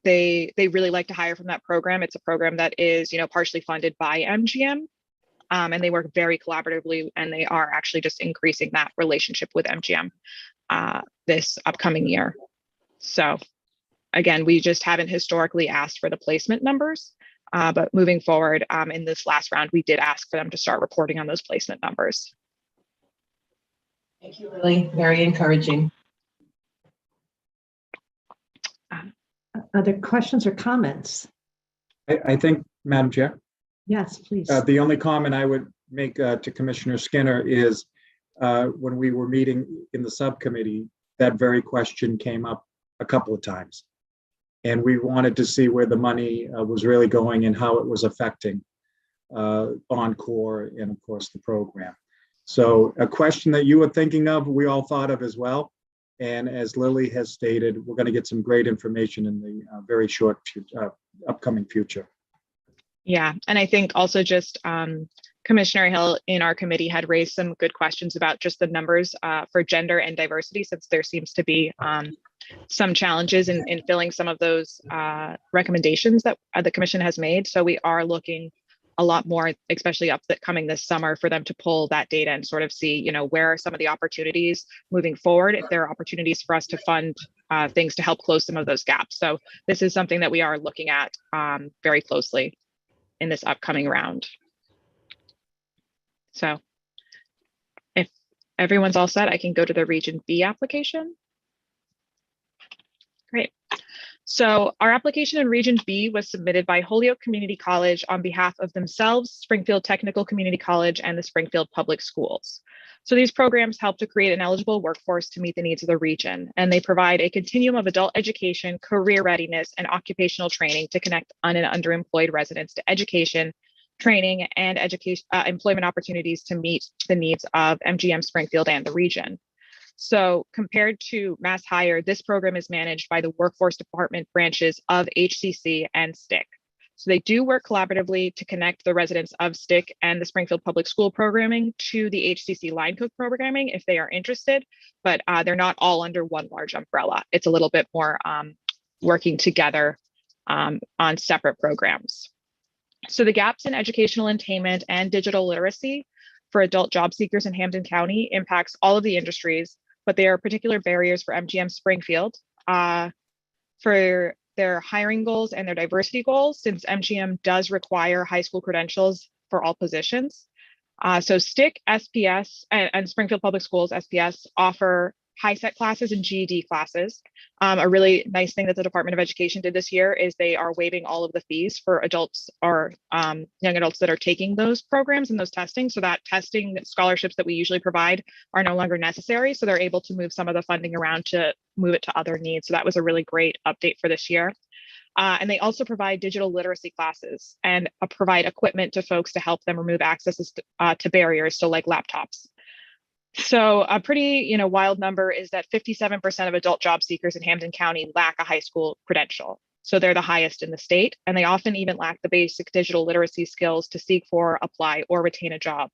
They really like to hire from that program. It's a program that is, partially funded by MGM, and they work very collaboratively, and they are actually just increasing that relationship with MGM this upcoming year. So again, we just haven't historically asked for the placement numbers, but moving forward in this last round, we did ask for them to start reporting on those placement numbers. Thank you, Lily. Very encouraging. Other questions or comments? I think, Madam Chair, Yes, please. the only comment I would make to Commissioner Skinner is when we were meeting in the subcommittee, that very question came up a couple of times. And we wanted to see where the money was really going and how it was affecting Encore and of course the program. So a question that you were thinking of, we all thought of as well. And as Lily has stated, we're going to get some great information in the very short upcoming future. Yeah, and I think also just Commissioner Hill in our committee had raised some good questions about just the numbers for gender and diversity, since there seems to be some challenges in filling some of those recommendations that the commission has made. So we are looking a lot more, especially coming this summer, for them to pull that data and sort of see, you know, where are some of the opportunities moving forward, if there are opportunities for us to fund things to help close some of those gaps. So this is something that we are looking at very closely in this upcoming round. So if everyone's all set, I can go to the Region B application. Great. So our application in Region B was submitted by Holyoke Community College on behalf of themselves, Springfield Technical Community College, and the Springfield Public Schools. So these programs help to create an eligible workforce to meet the needs of the region, and they provide a continuum of adult education, career readiness, and occupational training to connect un- and underemployed residents to education, training, and employment opportunities to meet the needs of MGM Springfield and the region. So compared to Mass Hire, this program is managed by the workforce department branches of HCC and STIC. So they do work collaboratively to connect the residents of STIC and the Springfield Public School programming to the HCC line cook programming if they are interested, but they're not all under one large umbrella. It's a little bit more working together on separate programs. So the gaps in educational attainment and digital literacy for adult job seekers in Hampden County impacts all of the industries, but they are particular barriers for MGM Springfield for their hiring goals and their diversity goals, since MGM does require high school credentials for all positions. So STIC, SPS, and Springfield Public Schools, SPS, offer high-set classes and GED classes. A really nice thing that the Department of Education did this year is they are waiving all of the fees for adults or young adults that are taking those programs and those testing. So that testing scholarships that we usually provide are no longer necessary. So they're able to move some of the funding around to move it to other needs. So that was a really great update for this year. And they also provide digital literacy classes and provide equipment to folks to help them remove access to barriers, so like laptops. So a pretty, wild number is that 57% of adult job seekers in Hampden County lack a high school credential. So they're the highest in the state, and they often even lack the basic digital literacy skills to seek for, apply, or retain a job.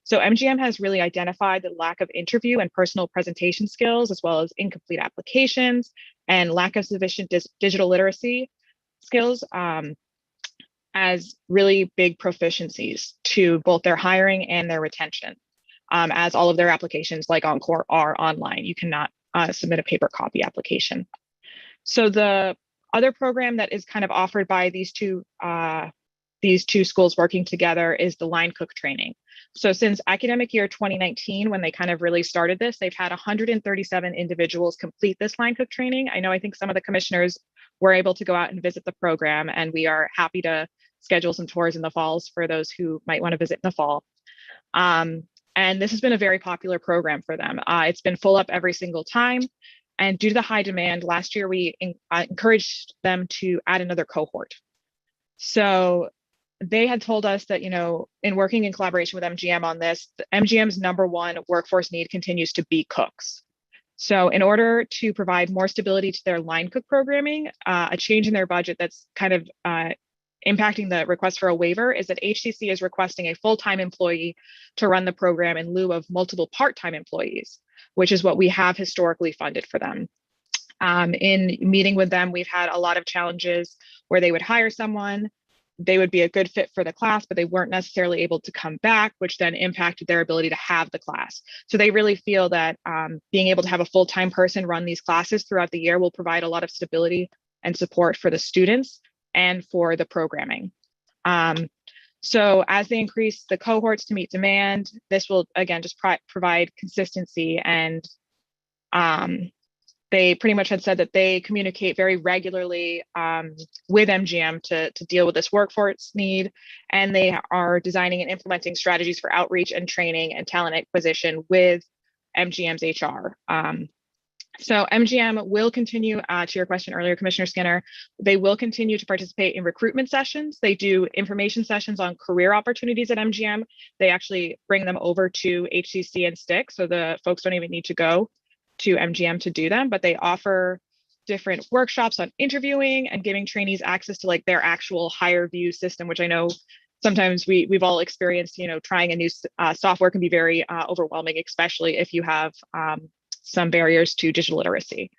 So MGM has really identified the lack of interview and personal presentation skills, as well as incomplete applications and lack of sufficient digital literacy skills as really big proficiencies to both their hiring and their retention. As all of their applications like Encore are online. You cannot submit a paper copy application. So the other program that is kind of offered by these two schools working together is the line cook training. So since academic year 2019, when they kind of really started this, they've had 137 individuals complete this line cook training. I think some of the commissioners were able to go out and visit the program, and we are happy to schedule some tours in the falls for those who might want to visit in the fall. And this has been a very popular program for them. It's been full up every single time. And due to the high demand, last year we encouraged them to add another cohort. So they had told us that, in working in collaboration with MGM on this, MGM's #1 workforce need continues to be cooks. So in order to provide more stability to their line cook programming, a change in their budget that's kind of impacting the request for a waiver is that HCC is requesting a full-time employee to run the program in lieu of multiple part-time employees, which is what we have historically funded for them. In meeting with them, we've had a lot of challenges where they would hire someone, they would be a good fit for the class, but they weren't necessarily able to come back, which then impacted their ability to have the class. So they really feel that being able to have a full-time person run these classes throughout the year will provide a lot of stability and support for the students and for the programming. So as they increase the cohorts to meet demand, this will again just provide consistency and they pretty much had said that they communicate very regularly with MGM to deal with this workforce need, and they are designing and implementing strategies for outreach and training and talent acquisition with MGM's HR. So MGM will continue, to your question earlier, Commissioner Skinner, they will continue to participate in recruitment sessions. They do information sessions on career opportunities at MGM. They actually bring them over to HCC and STIC, so the folks don't even need to go to MGM to do them, but they offer different workshops on interviewing and giving trainees access to like their actual hire view system, which I know sometimes we've all experienced, trying a new software can be very overwhelming, especially if you have some barriers to digital literacy.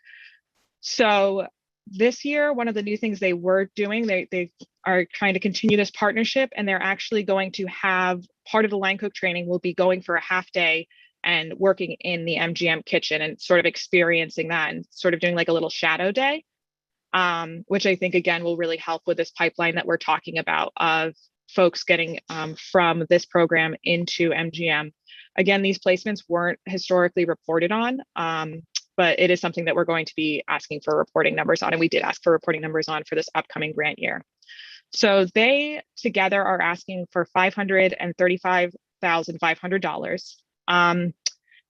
So this year, one of the new things they were doing, they are trying to continue this partnership, and they're actually going to have part of the line cook training will be going for a half day and working in the MGM kitchen and sort of experiencing that and sort of doing like a little shadow day, which I think, again, will really help with this pipeline that we're talking about of folks getting from this program into MGM. Again, these placements weren't historically reported on, but it is something that we're going to be asking for reporting numbers on, and we did ask for reporting numbers on for this upcoming grant year. So they together are asking for $535,500.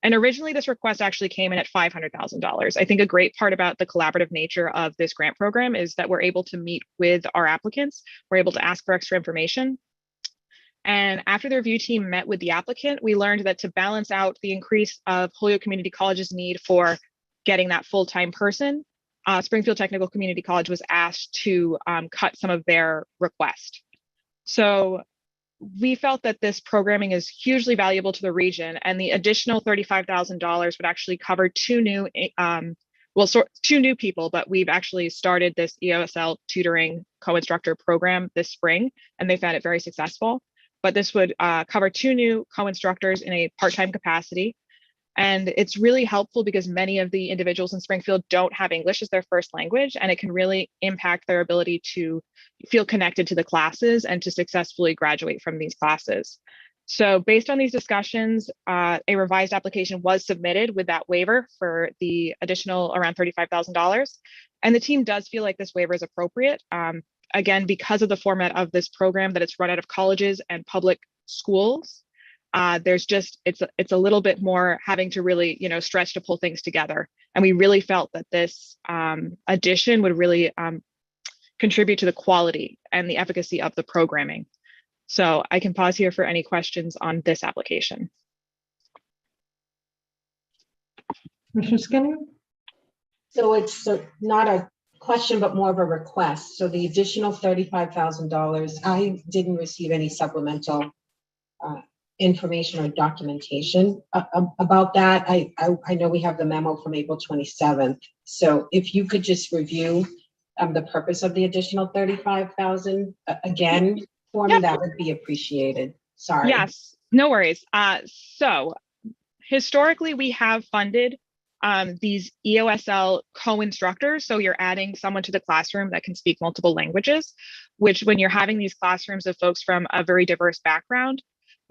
And originally this request actually came in at $500,000. I think a great part about the collaborative nature of this grant program is that we're able to meet with our applicants. We're able to ask for extra information. And after the review team met with the applicant, we learned that to balance out the increase of Holyoke Community College's need for getting that full-time person, Springfield Technical Community College was asked to cut some of their request. So we felt that this programming is hugely valuable to the region, and the additional $35,000 would actually cover two new people, but we've actually started this EOSL tutoring co-instructor program this spring, and they found it very successful. But this would cover two new co-instructors in a part-time capacity. And it's really helpful because many of the individuals in Springfield don't have English as their first language, and it can really impact their ability to feel connected to the classes and to successfully graduate from these classes. So based on these discussions, a revised application was submitted with that waiver for the additional around $35,000. And the team does feel like this waiver is appropriate. Again, because of the format of this program, that it's run out of colleges and public schools, there's just, it's a little bit more having to really, stretch to pull things together. And we really felt that this addition would really contribute to the quality and the efficacy of the programming. So I can pause here for any questions on this application. Commissioner Skinner? So it's not a question, but more of a request. So the additional $35,000, I didn't receive any supplemental information or documentation about that. I know we have the memo from April 27th. So if you could just review the purpose of the additional $35,000 again for me, that would be appreciated. Sorry. Yes, no worries. So historically, we have funded these EOSL co-instructors. So you're adding someone to the classroom that can speak multiple languages, which when you're having these classrooms of folks from a very diverse background,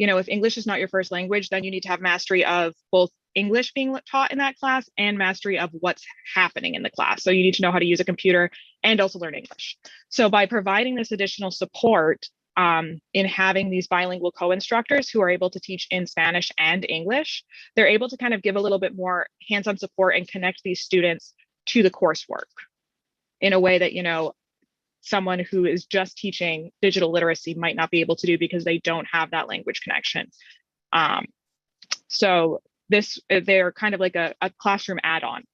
if English is not your first language, then you need to have mastery of both English being taught in that class and mastery of what's happening in the class. So you need to know how to use a computer and also learn English. So by providing this additional support in having these bilingual co-instructors who are able to teach in Spanish and English, they're able to kind of give a little bit more hands-on support and connect these students to the coursework in a way that, someone who is just teaching digital literacy might not be able to do because they don't have that language connection. So they're kind of like a classroom add-on.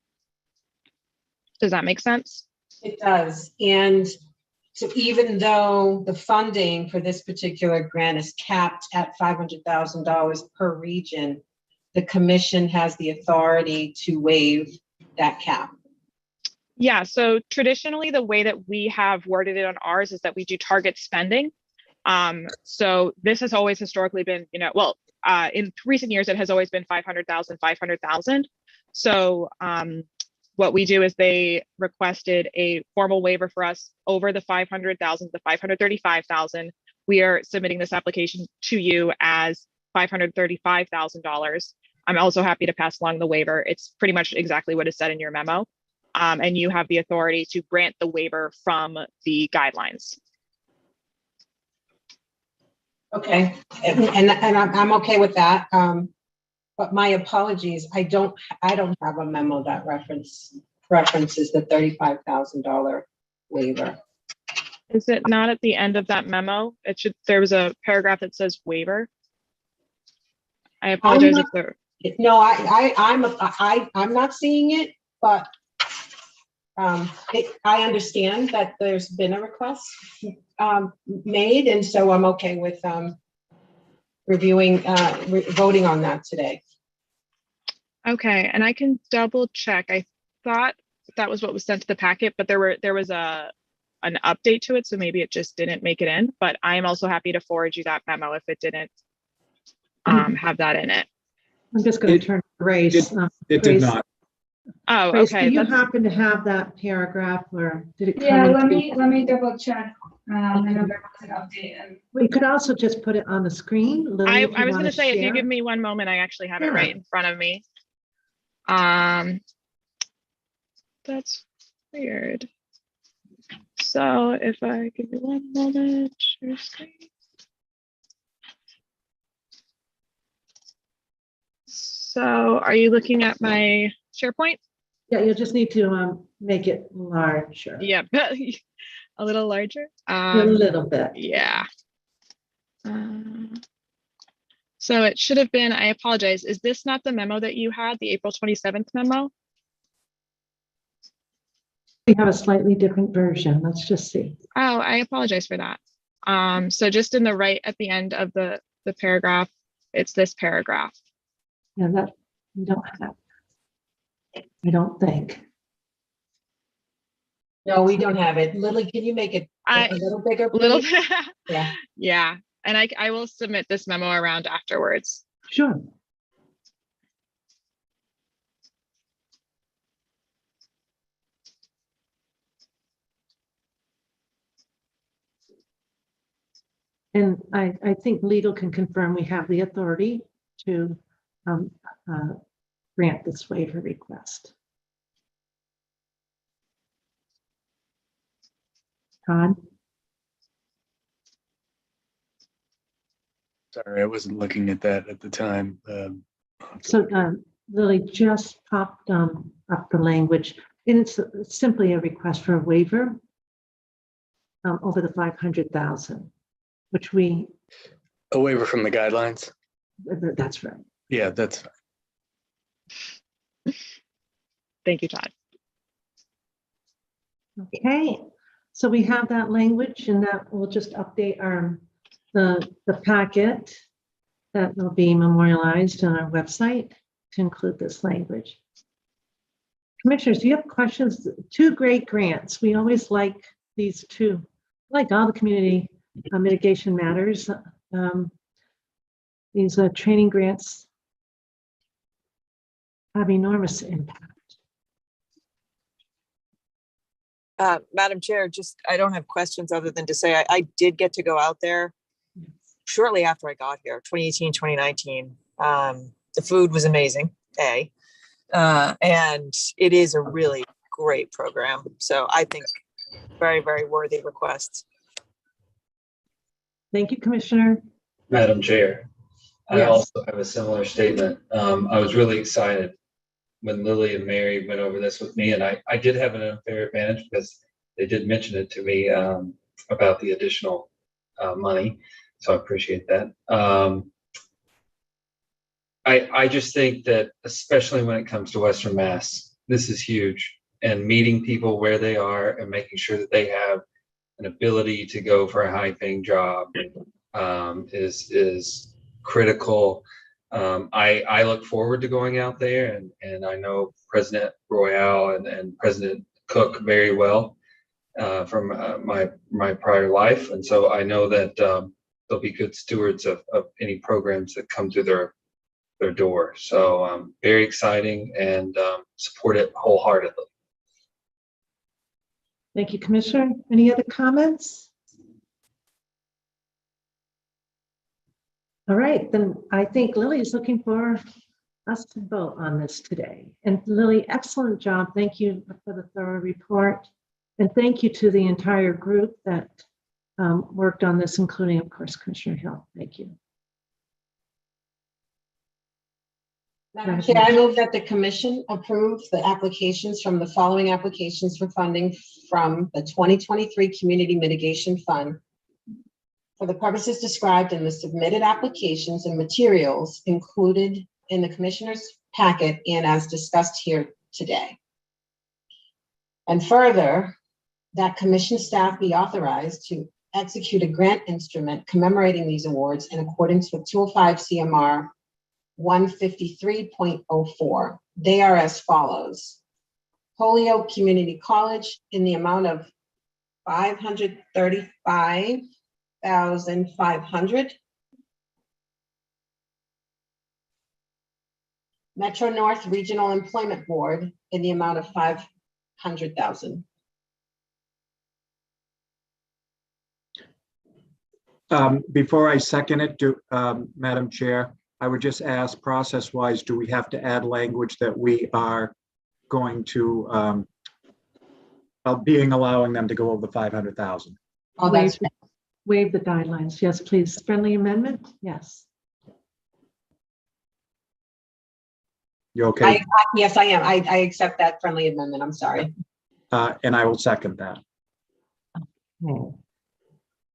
Does that make sense? It does. And so even though the funding for this particular grant is capped at $500,000 per region, the commission has the authority to waive that cap. Yeah, so traditionally the way that we have worded it on ours is that we do target spending. So this has always historically been, in recent years, it has always been 500,000, 500,000. So what we do is they requested a formal waiver for us over the 500,000, the 535,000. We are submitting this application to you as $535,000. I'm also happy to pass along the waiver. It's pretty much exactly what is said in your memo. and you have the authority to grant the waiver from the guidelines. Okay, and I'm okay with that. But my apologies, I don't have a memo that references the $35,000 waiver. Is it not at the end of that memo? There was a paragraph that says waiver. I apologize if there. No, I'm not seeing it, but I understand that there's been a request made, and so I'm okay with voting on that today. Okay, and I can double check. I thought that was what was sent to the packet, but there was an update to it, so maybe it just didn't make it in. But I am also happy to forward you that memo if it didn't have that in it. I'm just going to turn to Grace. It did not. Oh, Grace, okay. do you happen to have that paragraph, or did it come? Yeah, into- let me double check. I know there was an update. And we could also just put it on the screen. Lily, I if you was wanna going to say, if you share. give me one moment, I actually have it Yeah. right in front of me. That's weird. So if I give you one moment, share screen. So are you looking at my SharePoint? Yeah, you'll just need to make it larger. Yeah, a little larger. A little bit. Yeah. So it should have been, I apologize. Is this not the memo that you had, the April 27th memo? We have a slightly different version. Let's just see. Oh, I apologize for that. So just in the right at the end of the paragraph, it's this paragraph. Yeah, that we don't have. I don't think. No, we don't have it. Lily, can you make it a little bigger, please? Little bit. Yeah. Yeah. And I will submit this memo around afterwards. Sure. And I think legal can confirm we have the authority to grant this waiver request. Todd? Sorry, I wasn't looking at that at the time. So Lily just popped up the language, and it's simply a request for a waiver over the 500,000, which we. A waiver from the guidelines? That's right. Yeah, that's fine. Thank you, Todd. Okay, so we have that language, and that will just update our the packet that will be memorialized on our website to include this language. Commissioners, do you have questions? 2 great grants. We always like these 2, like all the community mitigation matters. These training grants have enormous impact. Madam Chair, I don't have questions other than to say I did get to go out there shortly after I got here, 2018, 2019. The food was amazing, and it is a really great program. So I think very, very worthy requests. Thank you, Commissioner. Madam Chair, I Yes. also have a similar statement. I was really excited when Lily and Mary went over this with me, and I did have an unfair advantage because they did mention it to me about the additional money. So I appreciate that. I just think that, especially when it comes to Western Mass, this is huge. And meeting people where they are and making sure that they have an ability to go for a high-paying job is critical. I look forward to going out there, and I know President Royale and President Cook very well from my prior life, and so I know that they'll be good stewards of any programs that come through their door. So very exciting, and support it wholeheartedly. Thank you, Commissioner. Any other comments? All right, then I think Lily is looking for us to vote on this today. And Lily, excellent job. Thank you for the thorough report. And thank you to the entire group that worked on this, including, of course, Commissioner Hill. Thank you. Madam Chair, I move that the commission approve the applications from the following applications for funding from the 2023 Community Mitigation Fund for the purposes described in the submitted applications and materials included in the commissioner's packet and as discussed here today. And further, that commission staff be authorized to execute a grant instrument commemorating these awards in accordance with 205 CMR 153.04. They are as follows. Holyoke Community College in the amount of $535,500. Metro North Regional Employment Board in the amount of $500,000. Before I second it, Madam Chair, I would just ask process-wise, do we have to add language that we are going to allowing them to go over the 500,000? Oh, that's waive the guidelines. Yes, please. Friendly amendment? Yes. You okay? Yes, I am. I accept that friendly amendment. I'm sorry. And I will second that. Okay.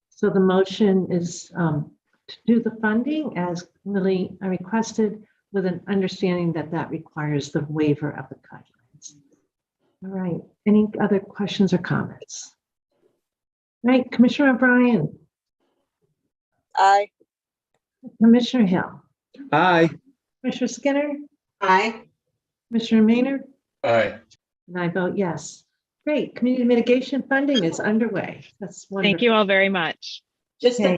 So the motion is to do the funding as Lily requested, with an understanding that that requires the waiver of the guidelines. All right. Any other questions or comments? All right, Commissioner O'Brien. Aye. Commissioner Hill. Aye. Commissioner Skinner. Aye. Commissioner Maynard. Aye. And I vote yes. Great. Community mitigation funding is underway. That's wonderful. Thank you all very much. Just a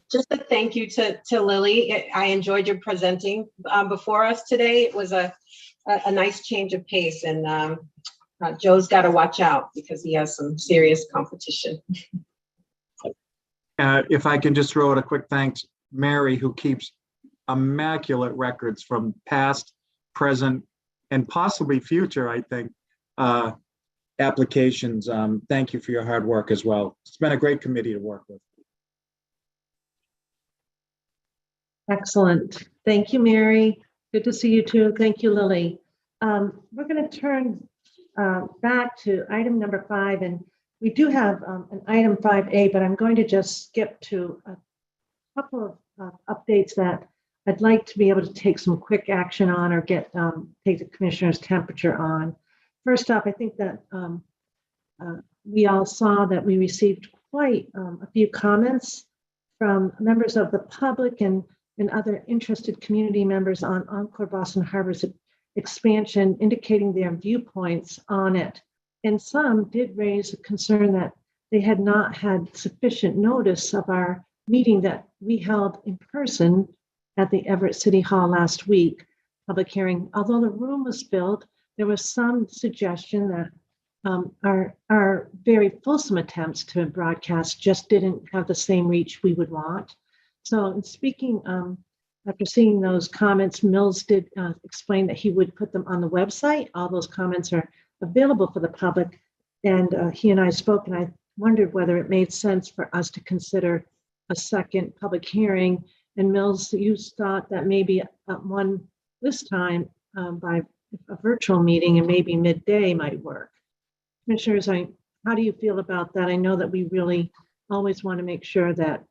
thank you to Lily. I enjoyed your presenting before us today. It was a nice change of pace, and Joe's got to watch out because he has some serious competition. If I can just throw out a quick thanks, Mary, who keeps immaculate records from past, present, and possibly future, I think, applications. Thank you for your hard work as well. It's been a great committee to work with. Excellent. Thank you, Mary. Good to see you too. Thank you, Lily. We're going to turn back to item number 5, and we do have an item 5A, but I'm going to just skip to a couple of updates that I'd like to be able to take some quick action on or take the commissioner's temperature on. First off, I think that we all saw that we received quite a few comments from members of the public and other interested community members on Encore Boston Harbor's expansion, indicating their viewpoints on it. And some did raise a concern that they had not had sufficient notice of our meeting that we held in person at the Everett City Hall last week, public hearing. Although the room was filled, there was some suggestion that our very fulsome attempts to broadcast just didn't have the same reach we would want. So in speaking, after seeing those comments, Mills did explain that he would put them on the website. All those comments are available for the public. And he and I spoke, and I wondered whether it made sense for us to consider a second public hearing. And Mills, you thought that maybe one this time by a virtual meeting and maybe midday might work. Commissioners, how do you feel about that? I know that we really always want to make sure that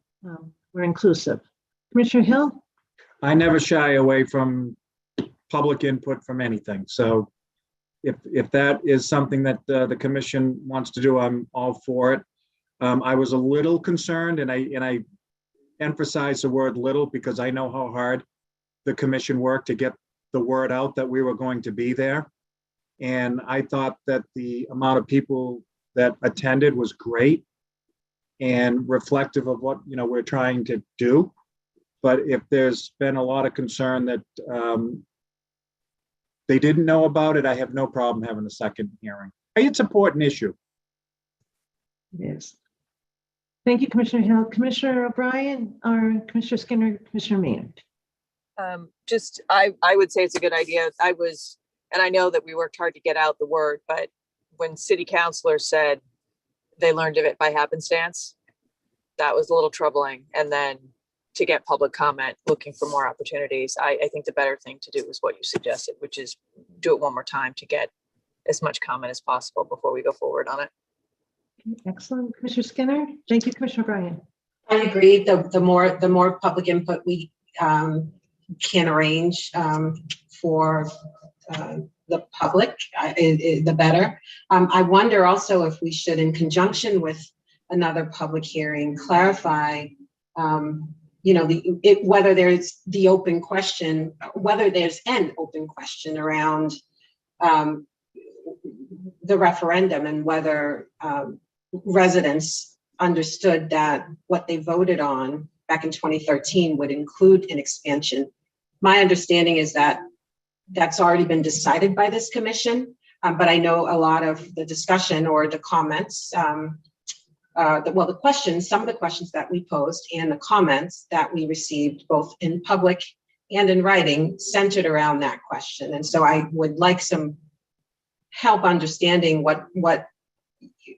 we're inclusive. Commissioner Hill? I never shy away from public input from anything. So if that is something that the commission wants to do, I'm all for it. I was a little concerned, and I emphasize the word little because I know how hard the commission worked to get the word out that we were going to be there. And I thought that the amount of people that attended was great and reflective of what we're trying to do. But if there's been a lot of concern that they didn't know about it, I have no problem having a second hearing. It's an important issue. Yes. Thank you, Commissioner Hill. Commissioner O'Brien or Commissioner Skinner, Commissioner Maynard? I would say it's a good idea. And I know that we worked hard to get out the word, but when city councilors said they learned of it by happenstance, that was a little troubling. And then to get public comment, looking for more opportunities, I think the better thing to do is what you suggested, which is do it one more time to get as much comment as possible before we go forward on it. Excellent. Commissioner Skinner. Thank you, Commissioner O'Brien. I agree. The more public input we can arrange for the public, the better. I wonder also if we should, in conjunction with another public hearing, clarify, whether there's the open question, whether there's an open question around the referendum and whether residents understood that what they voted on back in 2013 would include an expansion. My understanding is that that's already been decided by this commission, but I know a lot of the discussion or the comments, some of the questions that we posed and the comments that we received both in public and in writing centered around that question. And so I would like some help understanding what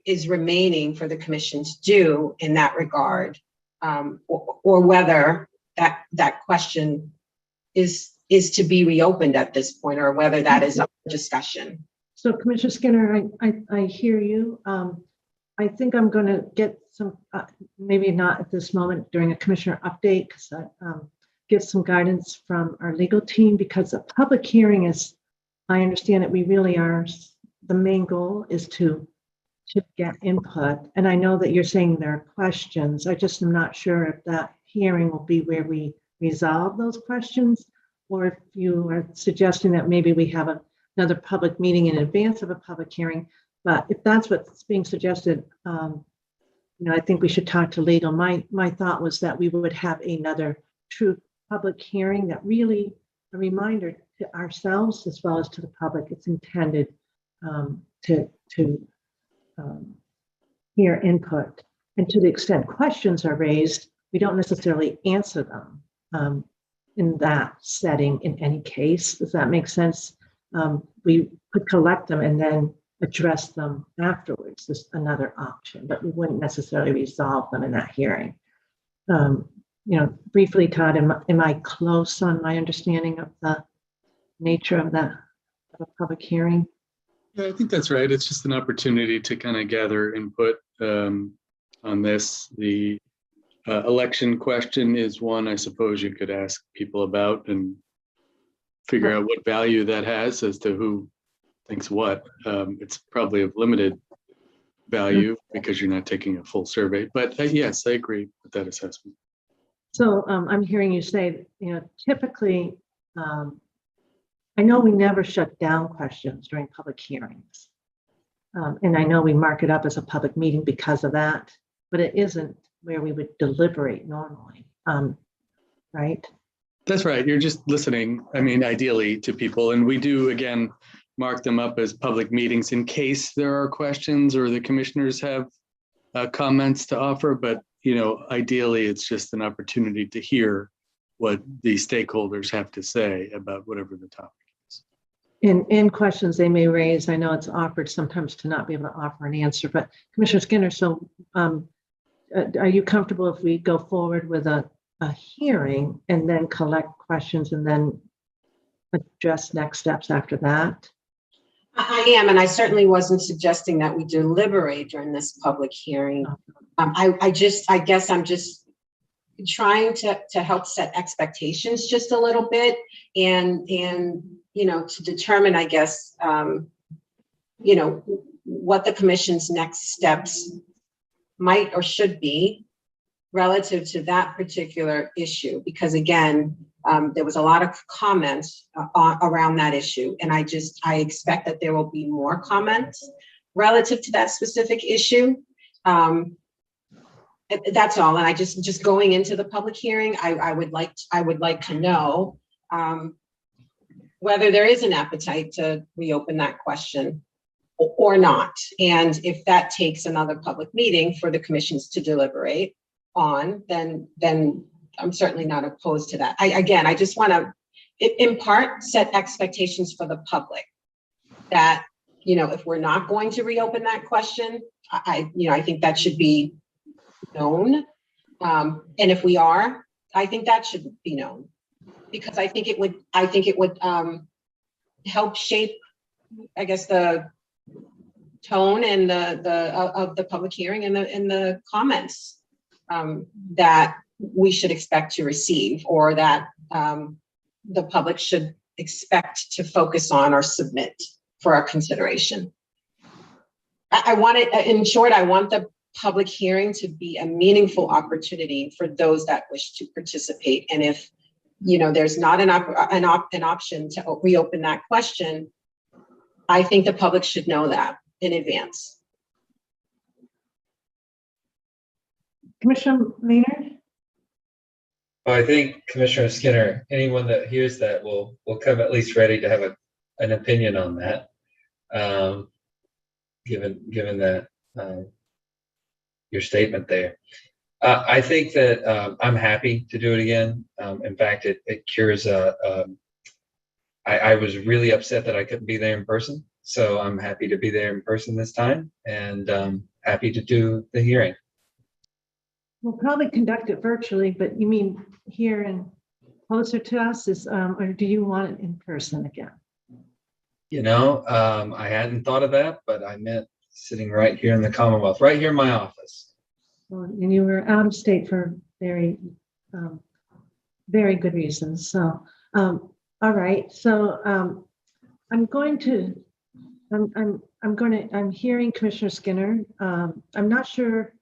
is remaining for the commission to do in that regard, or whether that question is to be reopened at this point, or whether that is up for discussion. So Commissioner Skinner, I hear you. I think I'm going to get some, maybe not at this moment during a commissioner update, because I get some guidance from our legal team, because a public hearing is, I understand that we really are, the main goal is to get input. And I know that you're saying there are questions. I just am not sure if that hearing will be where we resolve those questions, or if you are suggesting that maybe we have another public meeting in advance of a public hearing. But if that's what's being suggested, I think we should talk to legal. My thought was that we would have another true public hearing that really a reminder to ourselves as well as to the public. It's intended to hear input, and to the extent questions are raised, we don't necessarily answer them in that setting in any case. Does that make sense? We could collect them and then address them afterwards. Is another option, but we wouldn't necessarily resolve them in that hearing. Briefly, Todd, am I close on my understanding of the nature of a public hearing? Yeah, I think that's right. It's just an opportunity to kind of gather input on this. The election question is one I suppose you could ask people about and figure out what value that has as to who thinks what. It's probably of limited value because you're not taking a full survey. But yes, I agree with that assessment. So I'm hearing you say, typically, I know we never shut down questions during public hearings. And I know we mark it up as a public meeting because of that, but it isn't where we would deliberate normally, right? That's right. You're just listening, ideally to people. And we do, again, mark them up as public meetings in case there are questions or the commissioners have comments to offer. But, ideally, it's just an opportunity to hear what the stakeholders have to say about whatever the topic is. In questions they may raise, I know it's awkward sometimes to not be able to offer an answer, but Commissioner Skinner, so are you comfortable if we go forward with a hearing and then collect questions and then address next steps after that? I am, and I certainly wasn't suggesting that we deliberate during this public hearing. I guess I'm just trying to help set expectations just a little bit, and to determine, I guess, what the commission's next steps might or should be relative to that particular issue. Because again, there was a lot of comments around that issue, and I expect that there will be more comments relative to that specific issue. That's all. And I just going into the public hearing, I would like to know whether there is an appetite to reopen that question or not, and if that takes another public meeting for the commissions to deliberate on, then I'm certainly not opposed to that. I just want to, in part, set expectations for the public that, if we're not going to reopen that question, I think that should be known. And if we are, I think that should be known, because I think it would help shape, I guess, the tone and of the public hearing and the comments that we should expect to receive, or that the public should expect to focus on or submit for our consideration. I want it, in short, I want the public hearing to be a meaningful opportunity for those that wish to participate. And if there's not an option to reopen that question, I think the public should know that in advance. Commissioner Maynard? Well, I think Commissioner Skinner, anyone that hears that will come at least ready to have an opinion on that, given that your statement there. I think that I'm happy to do it again. In fact, it cures. I was really upset that I couldn't be there in person, so I'm happy to be there in person this time, and happy to do the hearing. We'll probably conduct it virtually, but you mean here and closer to us or do you want it in person again? I hadn't thought of that, but I meant sitting right here in the Commonwealth, right here in my office. Well, and you were out of state for very, very good reasons. So, all right. So I'm hearing Commissioner Skinner. I'm not sure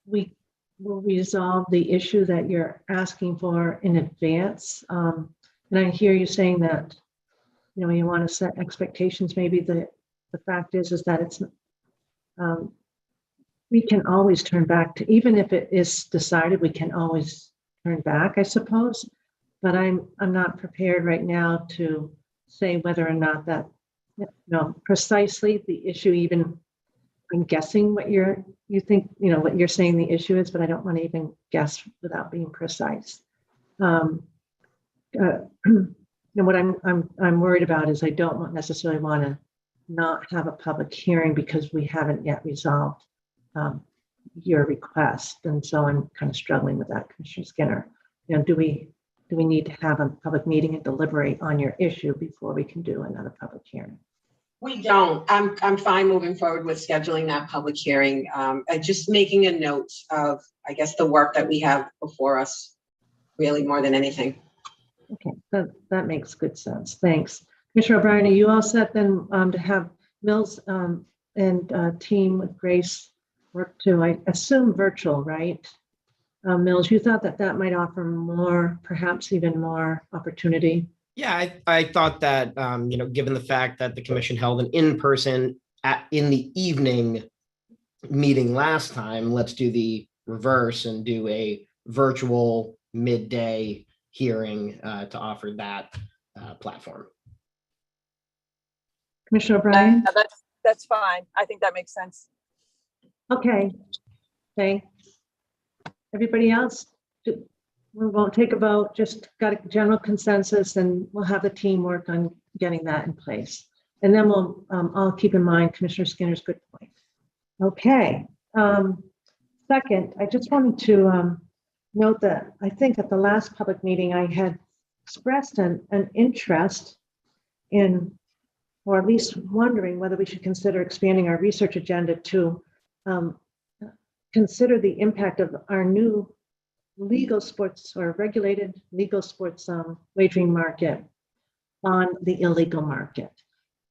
we will resolve the issue that you're asking for in advance. And I hear you saying that, you want to set expectations. Maybe the fact is that it's, we can always turn back to, even if it is decided, we can always turn back, I suppose. But I'm not prepared right now to say whether or not that, precisely the issue, even I'm guessing what you think, what you're saying the issue is, but I don't want to even guess without being precise. What I'm worried about is I don't necessarily want to not have a public hearing because we haven't yet resolved your request, and so I'm kind of struggling with that, Commissioner Skinner. Do we need to have a public meeting and deliberate on your issue before we can do another public hearing? We don't. I'm fine moving forward with scheduling that public hearing. Just making a note of, I guess, the work that we have before us, really, more than anything. Okay, that makes good sense. Thanks. Commissioner O'Brien, are you all set then to have Mills and team with Grace work to, I assume, virtual, right? Mills, you thought that might offer more, perhaps even more opportunity? Yeah, I thought that, given the fact that the commission held an in-person in the evening meeting last time, let's do the reverse and do a virtual midday hearing to offer that platform. Commissioner O'Brien? Yeah, that's fine. I think that makes sense. Okay, thanks. Everybody else? We won't take a vote, just got a general consensus, and we'll have the team work on getting that in place. And then I'll keep in mind Commissioner Skinner's good point. Okay. Second, I just wanted to note that I think at the last public meeting, I had expressed an interest in, or at least wondering whether we should consider expanding our research agenda to consider the impact of our new legal sports or regulated legal sports wagering market on the illegal market.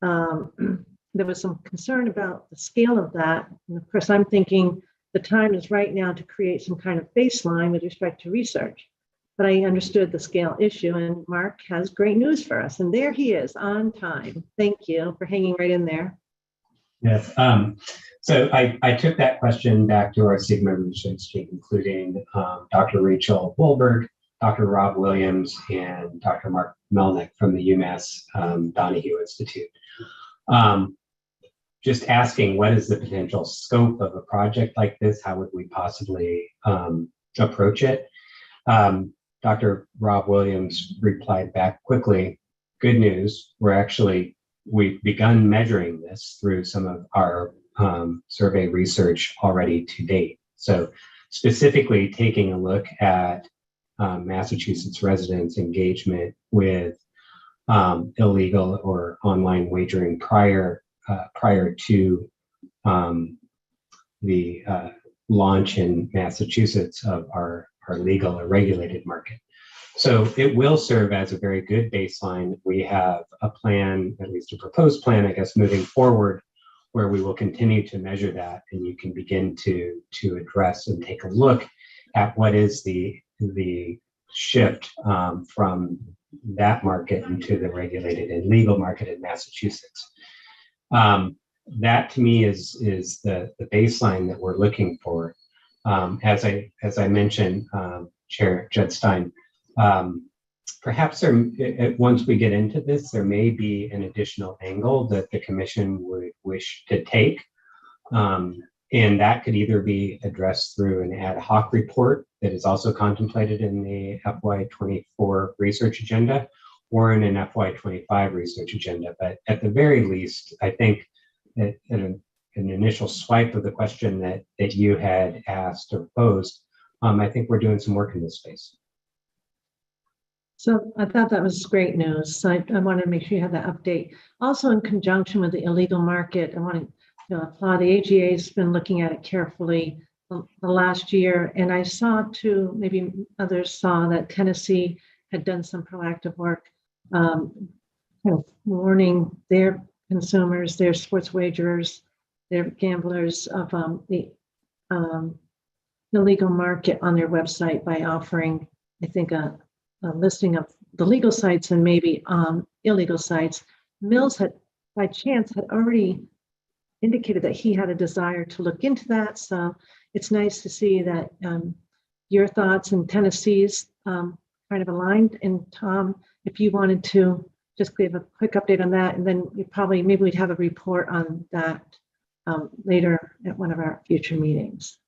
There was some concern about the scale of that. And of course, I'm thinking the time is right now to create some kind of baseline with respect to research. But I understood the scale issue, and Mark has great news for us. And there he is on time. Thank you for hanging right in there. Yes. So I took that question back to our Sigma research team, including Dr. Rachel Wolberg, Dr. Rob Williams, and Dr. Mark Melnick from the UMass Donahue Institute. Just asking, what is the potential scope of a project like this? How would we possibly approach it? Dr. Rob Williams replied back quickly, good news, we've begun measuring this through some of our survey research already to date. So specifically taking a look at Massachusetts residents' engagement with illegal or online wagering prior to the launch in Massachusetts of our legal or regulated market. So it will serve as a very good baseline. We have a plan, at least a proposed plan, I guess, moving forward, where we will continue to measure that, and you can begin to address and take a look at what is the shift from that market into the regulated and legal market in Massachusetts. That to me is the baseline that we're looking for. As I mentioned, Chair Judstein, perhaps once we get into this, there may be an additional angle that the commission would wish to take. And that could either be addressed through an ad hoc report that is also contemplated in the FY24 research agenda or in an FY25 research agenda. But at the very least, I think that an initial swipe of the question that you had asked or posed, I think we're doing some work in this space. So I thought that was great news. So I wanted to make sure you had that update. Also, in conjunction with the illegal market, I want to applaud the AGA has been looking at it carefully the last year. And I saw too, maybe others saw that Tennessee had done some proactive work, kind of warning their consumers, their sports wagers, their gamblers of the illegal market on their website by offering, I think, a listing of the legal sites and maybe illegal sites. Mills had, by chance, had already indicated that he had a desire to look into that. So it's nice to see that your thoughts and Tennessee's kind of aligned. And Tom, if you wanted to just give a quick update on that, and then maybe we'd have a report on that later at one of our future meetings.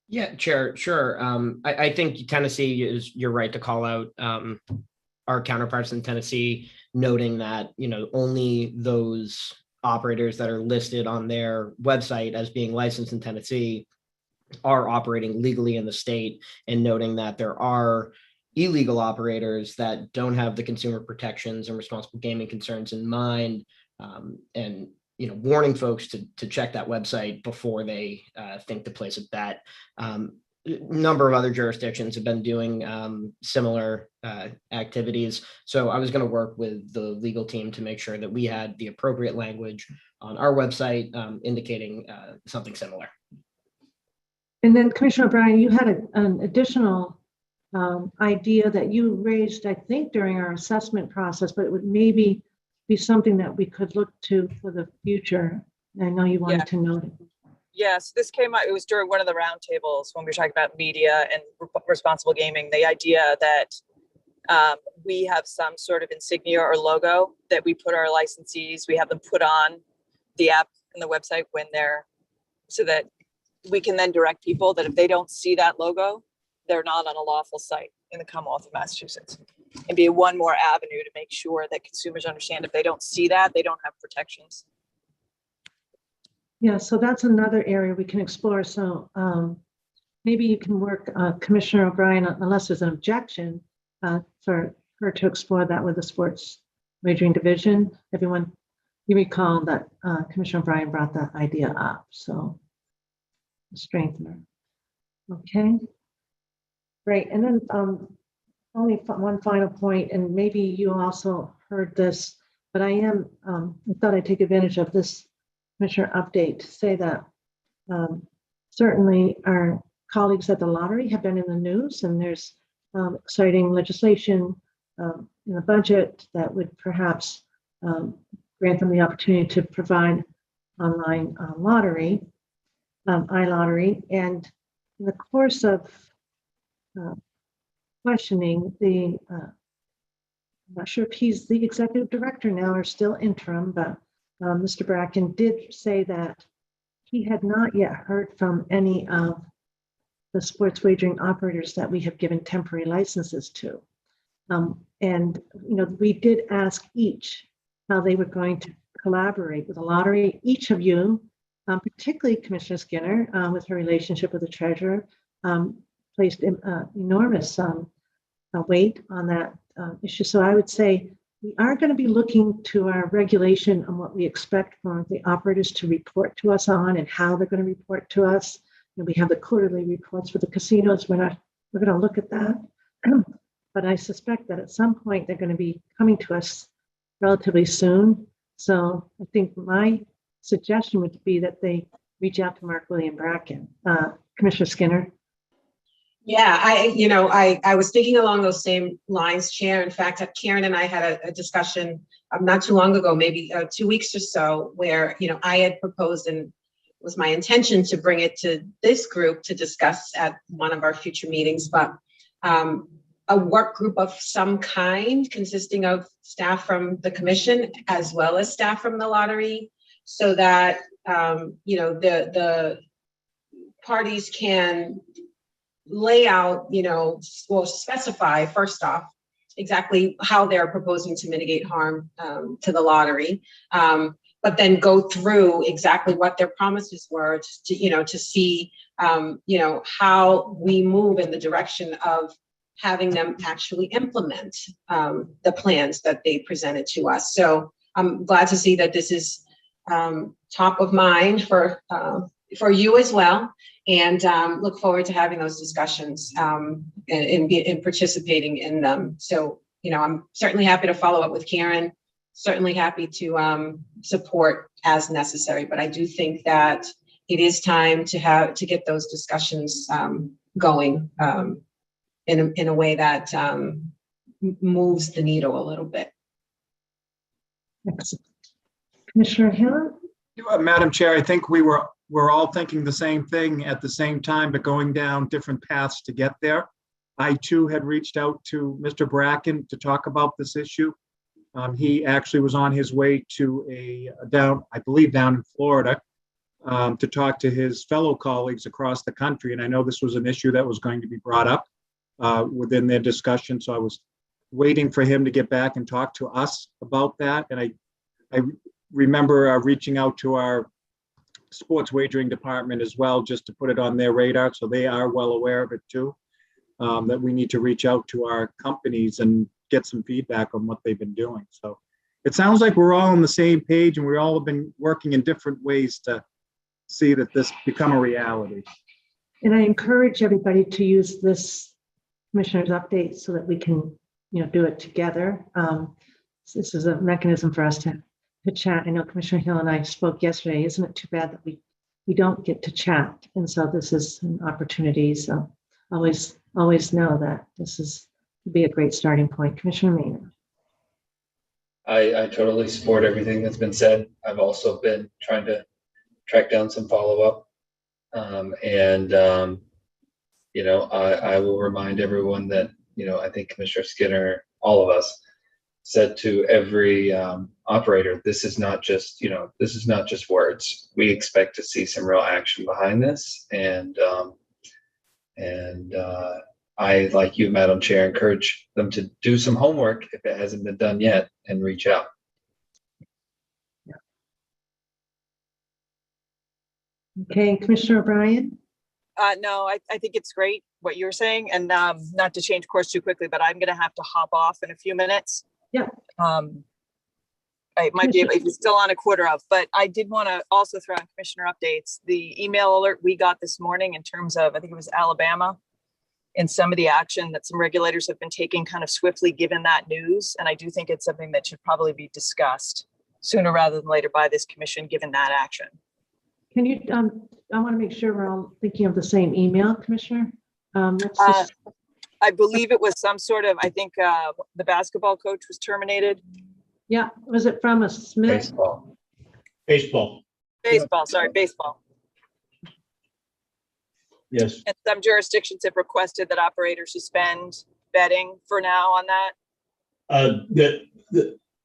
Yeah, Chair, sure. I think Tennessee you're right to call out our counterparts in Tennessee, noting that, only those operators that are listed on their website as being licensed in Tennessee are operating legally in the state, and noting that there are illegal operators that don't have the consumer protections and responsible gaming concerns in mind, and warning folks to check that website before they think to place a bet. A number of other jurisdictions have been doing similar activities. So I was going to work with the legal team to make sure that we had the appropriate language on our website indicating something similar. And then Commissioner O'Brien, you had an additional idea that you raised, I think, during our assessment process, but it would maybe be something that we could look to for the future. I know you wanted to note it. Yes, this came out, it was during one of the roundtables when we were talking about media and responsible gaming, the idea that we have some sort of insignia or logo that we put our licensees, we have them put on the app and the website when so that we can then direct people that if they don't see that logo, they're not on a lawful site in the Commonwealth of Massachusetts, and be one more avenue to make sure that consumers understand if they don't see that, they don't have protections. Yeah, so that's another area we can explore. So maybe you can work, Commissioner O'Brien, unless there's an objection, for her to explore that with the Sports Wagering Division. Everyone, you recall that Commissioner O'Brien brought that idea up, so strengthener. Okay, great. And then only one final point, and maybe you also heard this, but I thought I'd take advantage of this Commissioner update to say that certainly our colleagues at the lottery have been in the news, and there's exciting legislation in the budget that would perhaps grant them the opportunity to provide online lottery, iLottery. And in the course of questioning I'm not sure if he's the executive director now or still interim, but Mr. Bracken did say that he had not yet heard from any of the sports wagering operators that we have given temporary licenses to. And, we did ask each how they were going to collaborate with the lottery. Each of you, particularly Commissioner Skinner, with her relationship with the treasurer, placed enormous weight on that issue. So I would say we are going to be looking to our regulation on what we expect from the operators to report to us on and how they're going to report to us. And we have the quarterly reports for the casinos. We're going to look at that. But I suspect that at some point they're going to be coming to us relatively soon. So I think my suggestion would be that they reach out to Mark William Bracken. Commissioner Skinner. Yeah, I was thinking along those same lines, Chair. In fact, Karen and I had a discussion not too long ago, maybe 2 weeks or so, where, I had proposed, and it was my intention to bring it to this group to discuss at one of our future meetings, but a work group of some kind consisting of staff from the commission as well as staff from the lottery, so that, the parties can lay out, or specify first off exactly how they're proposing to mitigate harm to the lottery, but then go through exactly what their promises were to see, how we move in the direction of having them actually implement the plans that they presented to us. So I'm glad to see that this is top of mind for you as well. And look forward to having those discussions and participating in them. So, I'm certainly happy to follow up with Karen, certainly happy to support as necessary. But I do think that it is time to get those discussions going in a way that moves the needle a little bit. Excellent. Commissioner Hill? Madam Chair, I think we're all thinking the same thing at the same time, but going down different paths to get there. I too had reached out to Mr. Bracken to talk about this issue. He actually was on his way to I believe down in Florida, to talk to his fellow colleagues across the country. And I know this was an issue that was going to be brought up within their discussion. So I was waiting for him to get back and talk to us about that. And I remember reaching out to our sports wagering department as well, just to put it on their radar. So they are well aware of it too, that we need to reach out to our companies and get some feedback on what they've been doing. So it sounds like we're all on the same page, and we all have been working in different ways to see that this become a reality. And I encourage everybody to use this commissioner's update so that we can, do it together. This is a mechanism for us to chat. I know Commissioner Hill and I spoke yesterday. Isn't it too bad that we don't get to chat? And so this is an opportunity. So always know that this would be a great starting point. Commissioner Maynard. I totally support everything that's been said. I've also been trying to track down some follow-up. I will remind everyone that, I think Commissioner Skinner, all of us, said to every operator, this is not just words. We expect to see some real action behind this. And I, like you, Madam Chair, encourage them to do some homework if it hasn't been done yet and reach out. Okay, Commissioner O'Brien. No, I think it's great what you're saying, and not to change course too quickly, but I'm going to have to hop off in a few minutes. Yeah. I might be able, if it's still on a quarter of, but I did want to also throw in commissioner updates. The email alert we got this morning in terms of, I think it was Alabama, and some of the action that some regulators have been taking kind of swiftly given that news. And I do think it's something that should probably be discussed sooner rather than later by this commission, given that action. Can you, I want to make sure we're all thinking of the same email, Commissioner. I believe it was some sort of, I think the basketball coach was terminated. Yeah, was it from a Smith? Baseball. Baseball. Yes. And some jurisdictions have requested that operators suspend betting for now on that.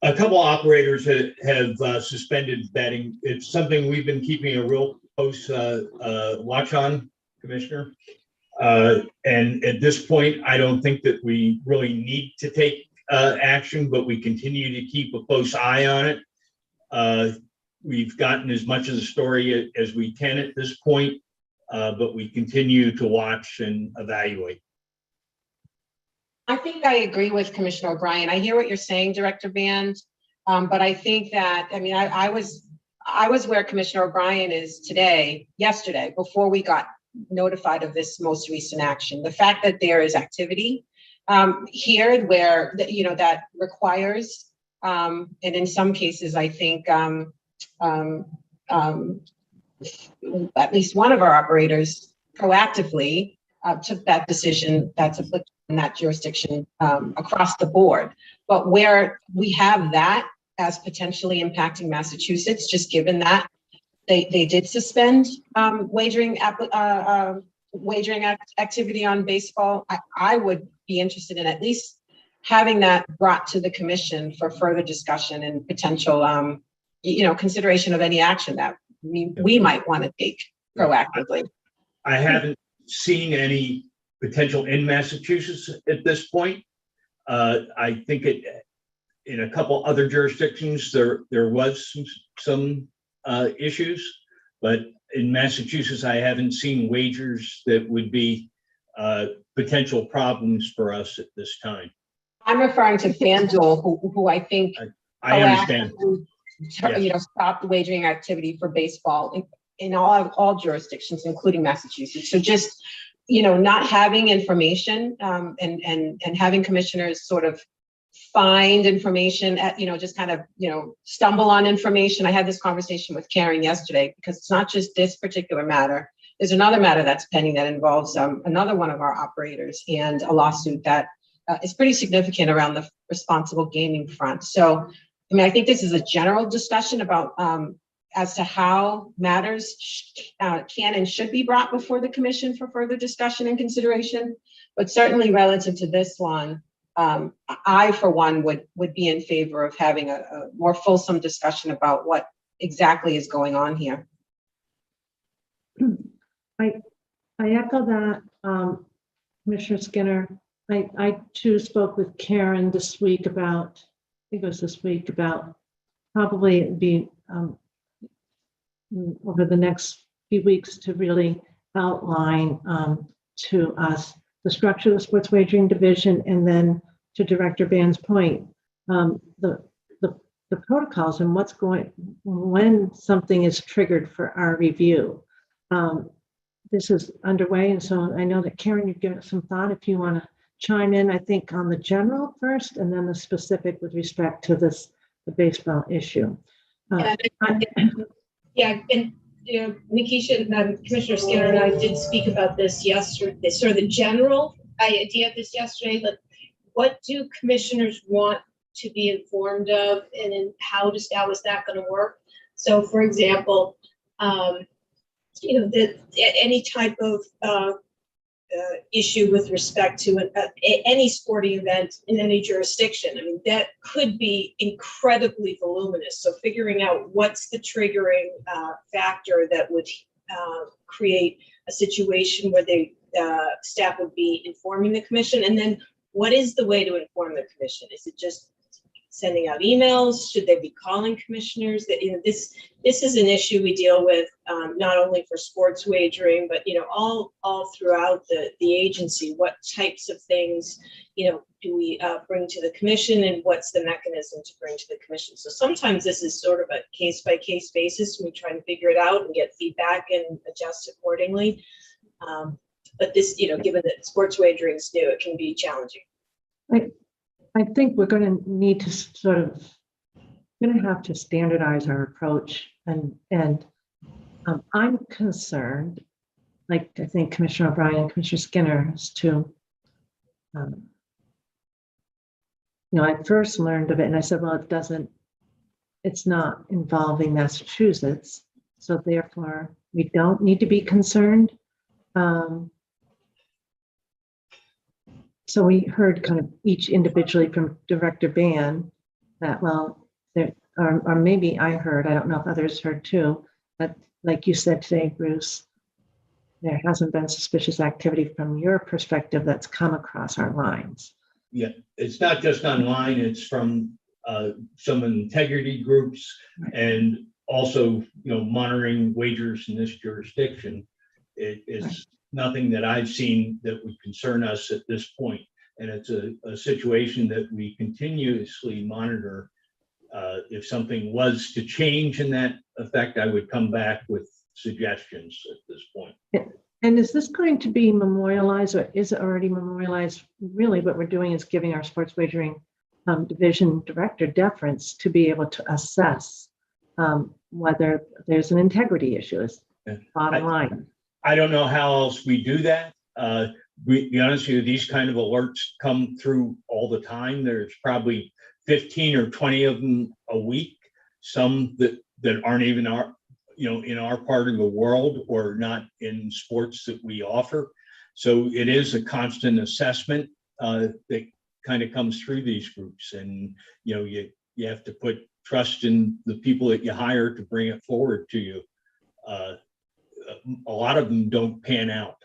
A couple operators have suspended betting. It's something we've been keeping a real close watch on, Commissioner. And at this point, I don't think that we really need to take action, but we continue to keep a close eye on it. We've gotten as much of the story as we can at this point, but we continue to watch and evaluate. I think I agree with Commissioner O'Brien. I hear what you're saying, Director Band, but I think that, I mean, I was where Commissioner O'Brien is yesterday, before we got notified of this most recent action. The fact that there is activity here where, you know, that requires, and in some cases, I think at least one of our operators proactively took that decision that's applicable in that jurisdiction across the board. But where we have that as potentially impacting Massachusetts, just given that they did suspend wagering activity on baseball, I would be interested in at least having that brought to the commission for further discussion and potential, you know, consideration of any action that we might want to take proactively. I haven't seen any potential in Massachusetts at this point. I think in a couple other jurisdictions there was some issues, but in Massachusetts I haven't seen wagers that would be potential problems for us at this time. I'm referring to FanDuel, who I think I understand. You know, stopped wagering activity for baseball in all jurisdictions, including Massachusetts. So just, you know, not having information and having commissioners sort of find information at, you know, just kind of, you know, stumble on information. I had this conversation with Karen yesterday, because it's not just this particular matter. There's another matter that's pending that involves another one of our operators and a lawsuit that is pretty significant around the responsible gaming front. So, I mean, I think this is a general discussion about as to how matters can and should be brought before the commission for further discussion and consideration. But certainly relative to this one, I, for one, would be in favor of having a more fulsome discussion about what exactly is going on here. I echo that, Commissioner Skinner. I too spoke with Karen this week about, I think it was this week, about probably be over the next few weeks to really outline to us the structure of the sports wagering division, and then to Director Band's point, the protocols and what's going, when something is triggered for our review. This is underway, and so I know that Karen, you've given it some thought. If you want to chime in, I think on the general first, and then the specific with respect to the baseball issue. Yeah, and you know, Nikisha, Commissioner Skinner and I did speak about this yesterday, sort of the general idea of this yesterday, but what do commissioners want to be informed of, and how is that going to work? So, for example, you know, any type of issue with respect to any sporting event in any jurisdiction. I mean, that could be incredibly voluminous. So figuring out what's the triggering factor that would create a situation where the staff would be informing the commission, and then what is the way to inform the commission? Is it just sending out emails? Should they be calling commissioners? That, you know, this is an issue we deal with not only for sports wagering, but, you know, all throughout the agency. What types of things, you know, do we bring to the commission, and what's the mechanism to bring to the commission? So sometimes this is sort of a case by case basis. We try and figure it out and get feedback and adjust accordingly. But this, you know, given that sports wagering is new, it can be challenging. I think we're going to need to have to standardize our approach, and I'm concerned, like I think Commissioner O'Brien and Commissioner Skinner, as to, you know, I first learned of it and I said, well, it's not involving Massachusetts, so therefore we don't need to be concerned. So we heard kind of each individually from Director Ban that, well, there, or maybe I heard, I don't know if others heard too, that like you said today, Bruce, there hasn't been suspicious activity from your perspective that's come across our lines. Yeah, it's not just online, it's from some integrity groups and also, monitoring wagers in this jurisdiction. It is nothing that I've seen that would concern us at this point. And it's a situation that we continuously monitor. If something was to change in that effect, I would come back with suggestions at this point. And is this going to be memorialized, or is it already memorialized? Really, what we're doing is giving our sports wagering division director deference to be able to assess whether there's an integrity issue. Is bottom line. I don't know how else we do that. Be honest with you, these kind of alerts come through all the time. There's probably 15 or 20 of them a week. Some that aren't even in our part of the world or not in sports that we offer. So it is a constant assessment that kind of comes through these groups, and you have to put trust in the people that you hire to bring it forward to you. A lot of them don't pan out.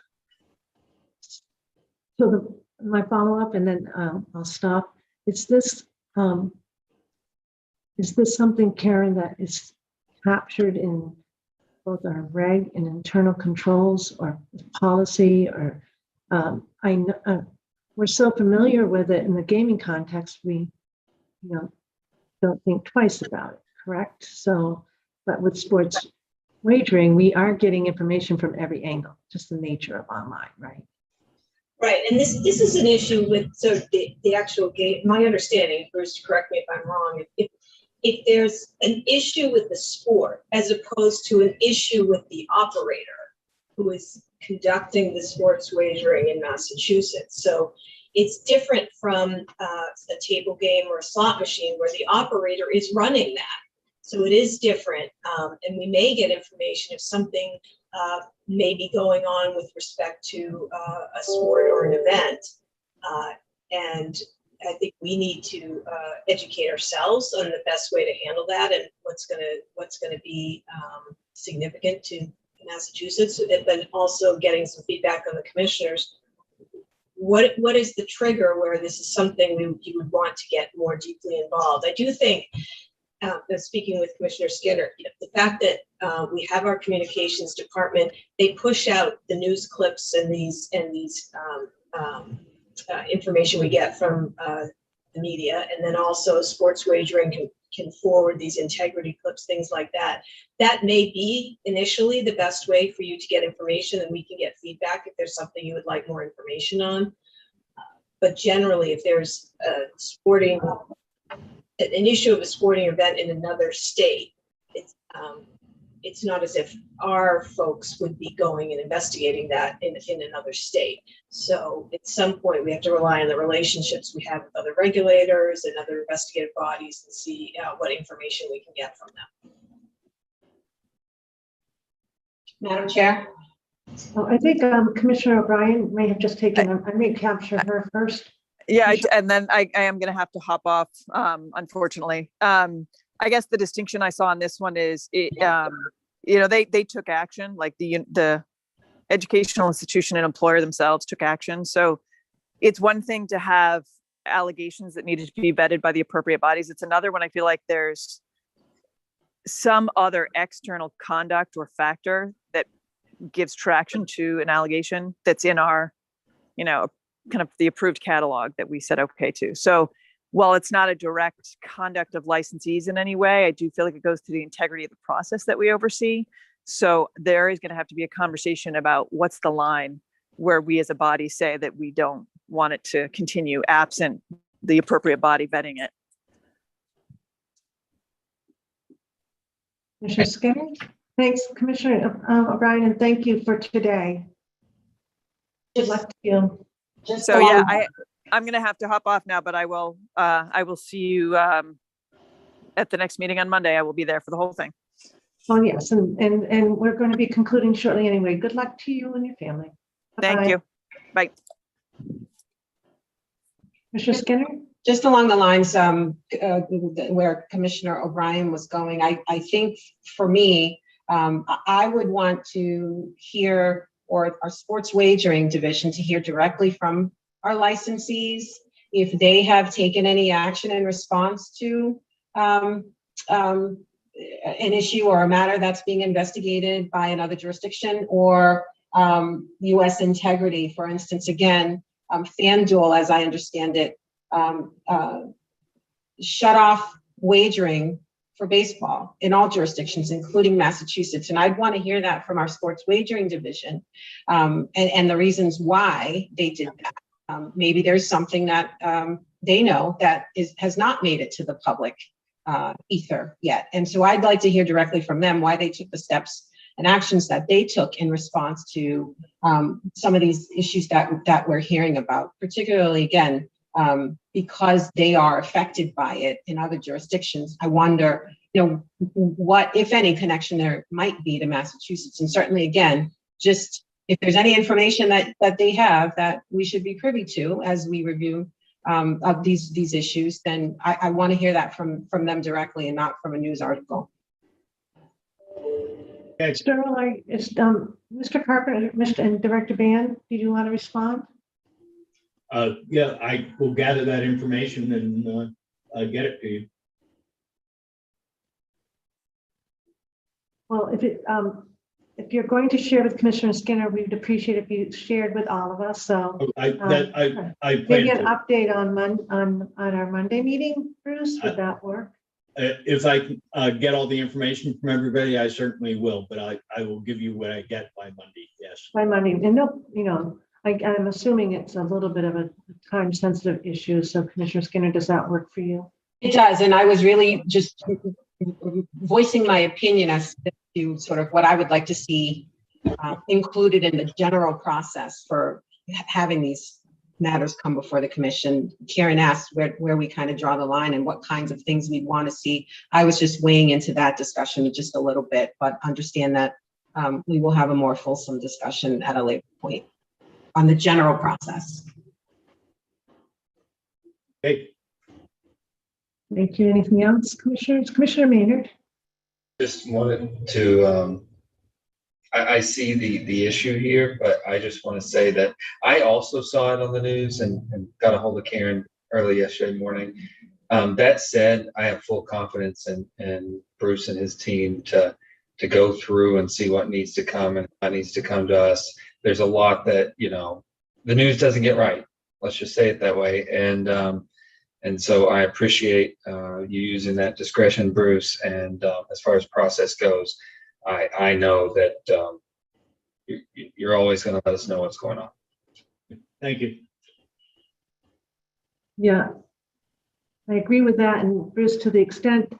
So my follow-up, and then I'll stop. Is this something, Karen, that is captured in both our reg and internal controls or policy? Or I know we're so familiar with it in the gaming context, we don't think twice about it, correct? So, but with sports wagering, we are getting information from every angle, just the nature of online, right? Right, and this is an issue with the actual game. My understanding, Bruce, correct me if I'm wrong, if there's an issue with the sport as opposed to an issue with the operator who is conducting the sports wagering in Massachusetts. So it's different from a table game or a slot machine where the operator is running that. So it is different, and we may get information if something may be going on with respect to a sport or an event. And I think we need to educate ourselves on the best way to handle that and what's gonna be significant to Massachusetts, but also getting some feedback on the commissioners. What is the trigger where this is something you would want to get more deeply involved? I do think, speaking with Commissioner Skinner, the fact that we have our communications department, they push out the news clips and these information we get from the media, and then also sports wagering can forward these integrity clips, things like that. That may be initially the best way for you to get information, and we can get feedback if there's something you would like more information on. But generally, if there's an issue of a sporting event in another state, it's not as if our folks would be going and investigating that in another state. So at some point, we have to rely on the relationships we have with other regulators and other investigative bodies and see what information we can get from them. Madam Chair? Well, I think Commissioner O'Brien may have just taken, I may capture her first. Yeah, and then I am going to have to hop off, unfortunately. I guess the distinction I saw on this one is, they took action, like the educational institution and employer themselves took action. So it's one thing to have allegations that needed to be vetted by the appropriate bodies. It's another when I feel like there's some other external conduct or factor that gives traction to an allegation that's in our, kind of the approved catalog that we said okay to. So while it's not a direct conduct of licensees in any way, I do feel like it goes to the integrity of the process that we oversee. So there is going to have to be a conversation about what's the line where we as a body say that we don't want it to continue absent the appropriate body vetting it. Commissioner Skinner? Thanks, Commissioner O'Brien, and thank you for today. Good luck to you. So yeah, I'm going to have to hop off now, but I will see you at the next meeting on Monday. I will be there for the whole thing. Oh yes, and we're going to be concluding shortly anyway. Good luck to you and your family. Bye-bye. Thank you. Bye. Mr. Skinner? Just along the lines where Commissioner O'Brien was going, I think for me, I would want to hear or our sports wagering division to hear directly from our licensees if they have taken any action in response to an issue or a matter that's being investigated by another jurisdiction, or U.S. integrity. For instance, again, FanDuel, as I understand it, shut off wagering for baseball in all jurisdictions, including Massachusetts. And I'd want to hear that from our sports wagering division, and the reasons why they did that. Maybe there's something that they know that has not made it to the public ether yet. And so I'd like to hear directly from them why they took the steps and actions that they took in response to some of these issues that we're hearing about, particularly, again, because they are affected by it in other jurisdictions. I wonder, what, if any, connection there might be to Massachusetts. And certainly, again, just if there's any information that they have that we should be privy to as we review of these issues, then I want to hear that from them directly and not from a news article. Sterling, Mr. Carpenter, and Director Ban, did you want to respond? Yeah, I will gather that information and get it to you. Well, if you're going to share with Commissioner Skinner, we'd appreciate if you shared with all of us. So I maybe an update on our Monday meeting, Bruce. Would that work? If I can get all the information from everybody, I certainly will, but I will give you what I get by Monday, yes. By Monday. And I'm assuming it's a little bit of a time-sensitive issue. So Commissioner Skinner, does that work for you? It does. And I was really just voicing my opinion as to sort of what I would like to see included in the general process for having these matters come before the commission. Karen asked where we kind of draw the line and what kinds of things we want to see. I was just weighing into that discussion just a little bit, but understand that we will have a more fulsome discussion at a later point on the general process. Hey. Thank you. Anything else, Commissioners? Commissioner Maynard. Just wanted to, I see the issue here, but I just want to say that I also saw it on the news and got a hold of Karen early yesterday morning. That said, I have full confidence in Bruce and his team to go through and see what needs to come and what needs to come to us. There's a lot that, the news doesn't get right. Let's just say it that way. And so I appreciate you using that discretion, Bruce. And as far as process goes, I know that you're always going to let us know what's going on. Thank you. Yeah, I agree with that. And Bruce, to the extent,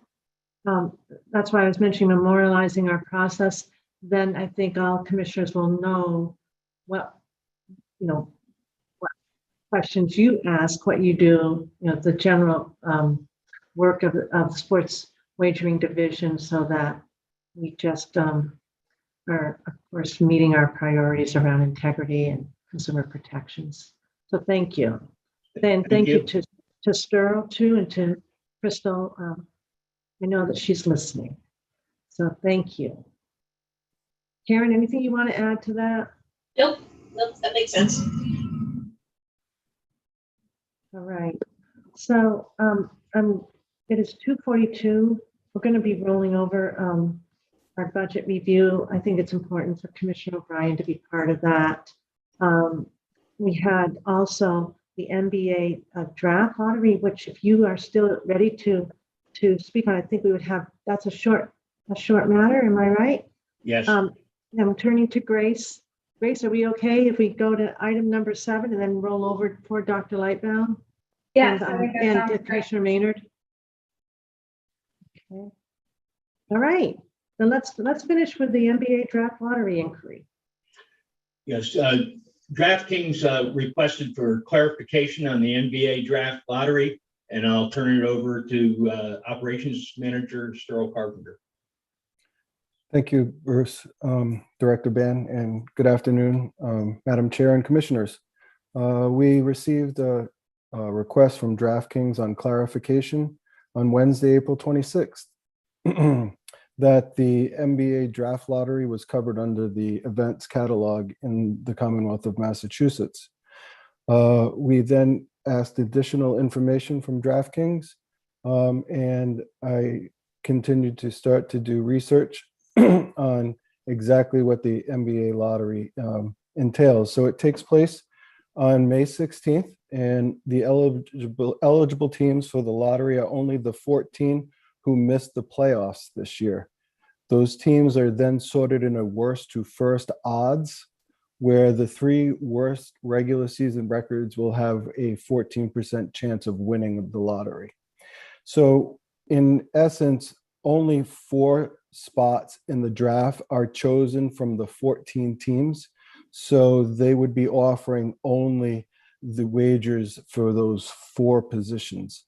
that's why I was mentioning memorializing our process, then I think all commissioners will know what questions you ask, what you do, the general work of the sports wagering division, so that we just are, of course, meeting our priorities around integrity and consumer protections. So thank you. Then thank you to Sterl too, and to Crystal. I know that she's listening. So thank you. Karen, anything you want to add to that? Nope, that makes sense. All right. So it is 2:42. We're going to be rolling over our budget review. I think it's important for Commissioner O'Brien to be part of that. We had also the NBA draft lottery, which if you are still ready to speak on, I think we would have, that's a short matter. Am I right? Yes. I'm turning to Grace. Grace, are we okay if we go to item number 7 and then roll over for Dr. Lightbound? Yes, and Commissioner Maynard. Okay. All right. Then let's finish with the NBA draft lottery inquiry. Yes. DraftKings requested for clarification on the NBA draft lottery, and I'll turn it over to Operations Manager Sterl Carpenter. Thank you, Bruce, Director Ben, and good afternoon, Madam Chair and Commissioners. We received a request from DraftKings on clarification on Wednesday, April 26th. that the NBA draft lottery was covered under the events catalog in the Commonwealth of Massachusetts. We then asked additional information from DraftKings, and I continued to start to do research on exactly what the NBA lottery entails. So it takes place on May 16th, and the eligible teams for the lottery are only the 14 who missed the playoffs this year. Those teams are then sorted in a worst to first odds, where the 3 worst regular season records will have a 14% chance of winning the lottery. So in essence, only 4 spots in the draft are chosen from the 14 teams. So they would be offering only the wagers for those 4 positions.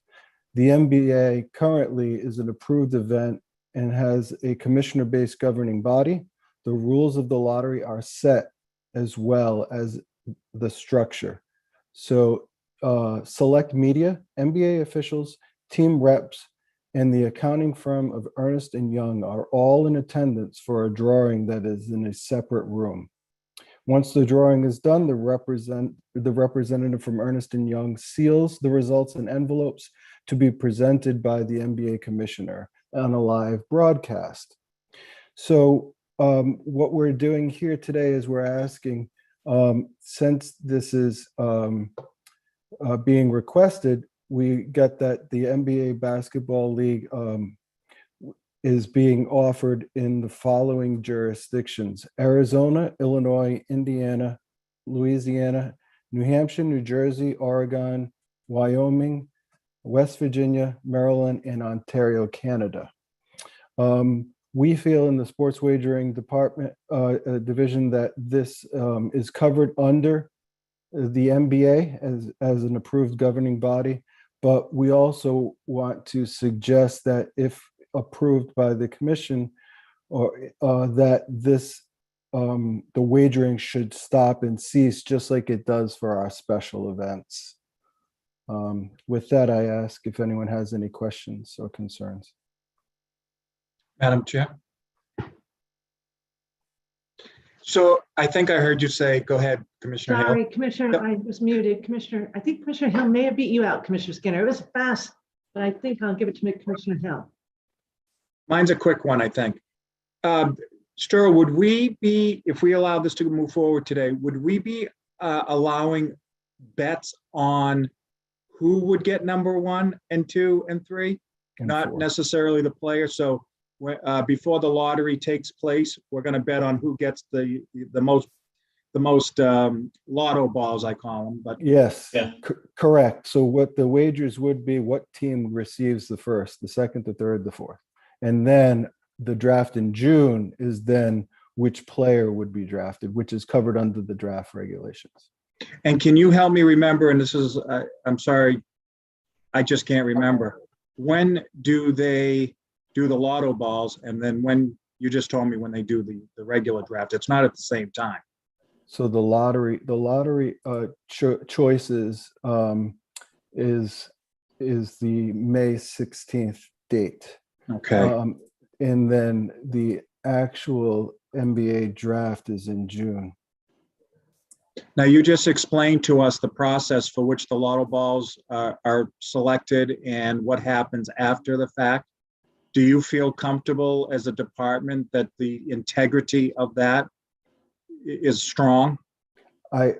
The NBA currently is an approved event and has a commissioner-based governing body. The rules of the lottery are set as well as the structure. So select media, NBA officials, team reps, and the accounting firm of Ernst & Young are all in attendance for a drawing that is in a separate room. Once the drawing is done, the representative from Ernst & Young seals the results in envelopes to be presented by the NBA commissioner on a live broadcast. So what we're doing here today is we're asking, since this is being requested, we get that the NBA Basketball League is being offered in the following jurisdictions: Arizona, Illinois, Indiana, Louisiana, New Hampshire, New Jersey, Oregon, Wyoming, West Virginia, Maryland, and Ontario, Canada. We feel in the sports wagering department division that this is covered under the NBA as an approved governing body, but we also want to suggest that if approved by the commission, or that this the wagering should stop and cease, just like it does for our special events. With that, I ask if anyone has any questions or concerns. Madam Chair. So I think I heard you say, go ahead, Commissioner Hill. Sorry, Commissioner, I was muted. I think Commissioner Hill may have beat you out, Commissioner Skinner. It was fast, but I think I'll give it to Commissioner Hill. Mine's a quick one, I think. Sturl, would we be, if we allow this to move forward today, would we be allowing bets on who would get number 1 and 2 and 3? Not 4. necessarily the player. So before the lottery takes place, we're going to bet on who gets the most lotto balls, I call them. But yes, yeah. Correct. So what the wagers would be, what team receives the first, the second, the third, the fourth, and then the draft in June is then which player would be drafted, which is covered under the draft regulations. And can you help me remember, and this is, I'm sorry, I just can't remember. When do they do the lotto balls? And then when, you just told me when they do the regular draft, it's not at the same time. So the lottery choices is the May 16th date. Okay. And then the actual NBA draft is in June. Now, you just explained to us the process for which the lotto balls are selected and what happens after the fact. Do you feel comfortable as a department that the integrity of that is strong? The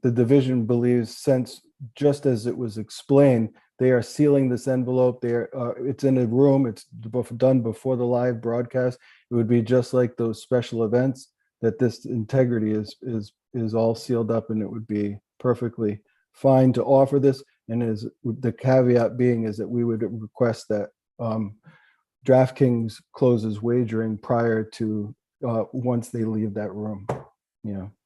division believes, since just as it was explained, they are sealing this envelope. It's in a room. It's done before the live broadcast. It would be just like those special events, that this integrity is all sealed up, and it would be perfectly fine to offer this. And is the caveat being is that we would request that DraftKings closes wagering prior to once they leave that room,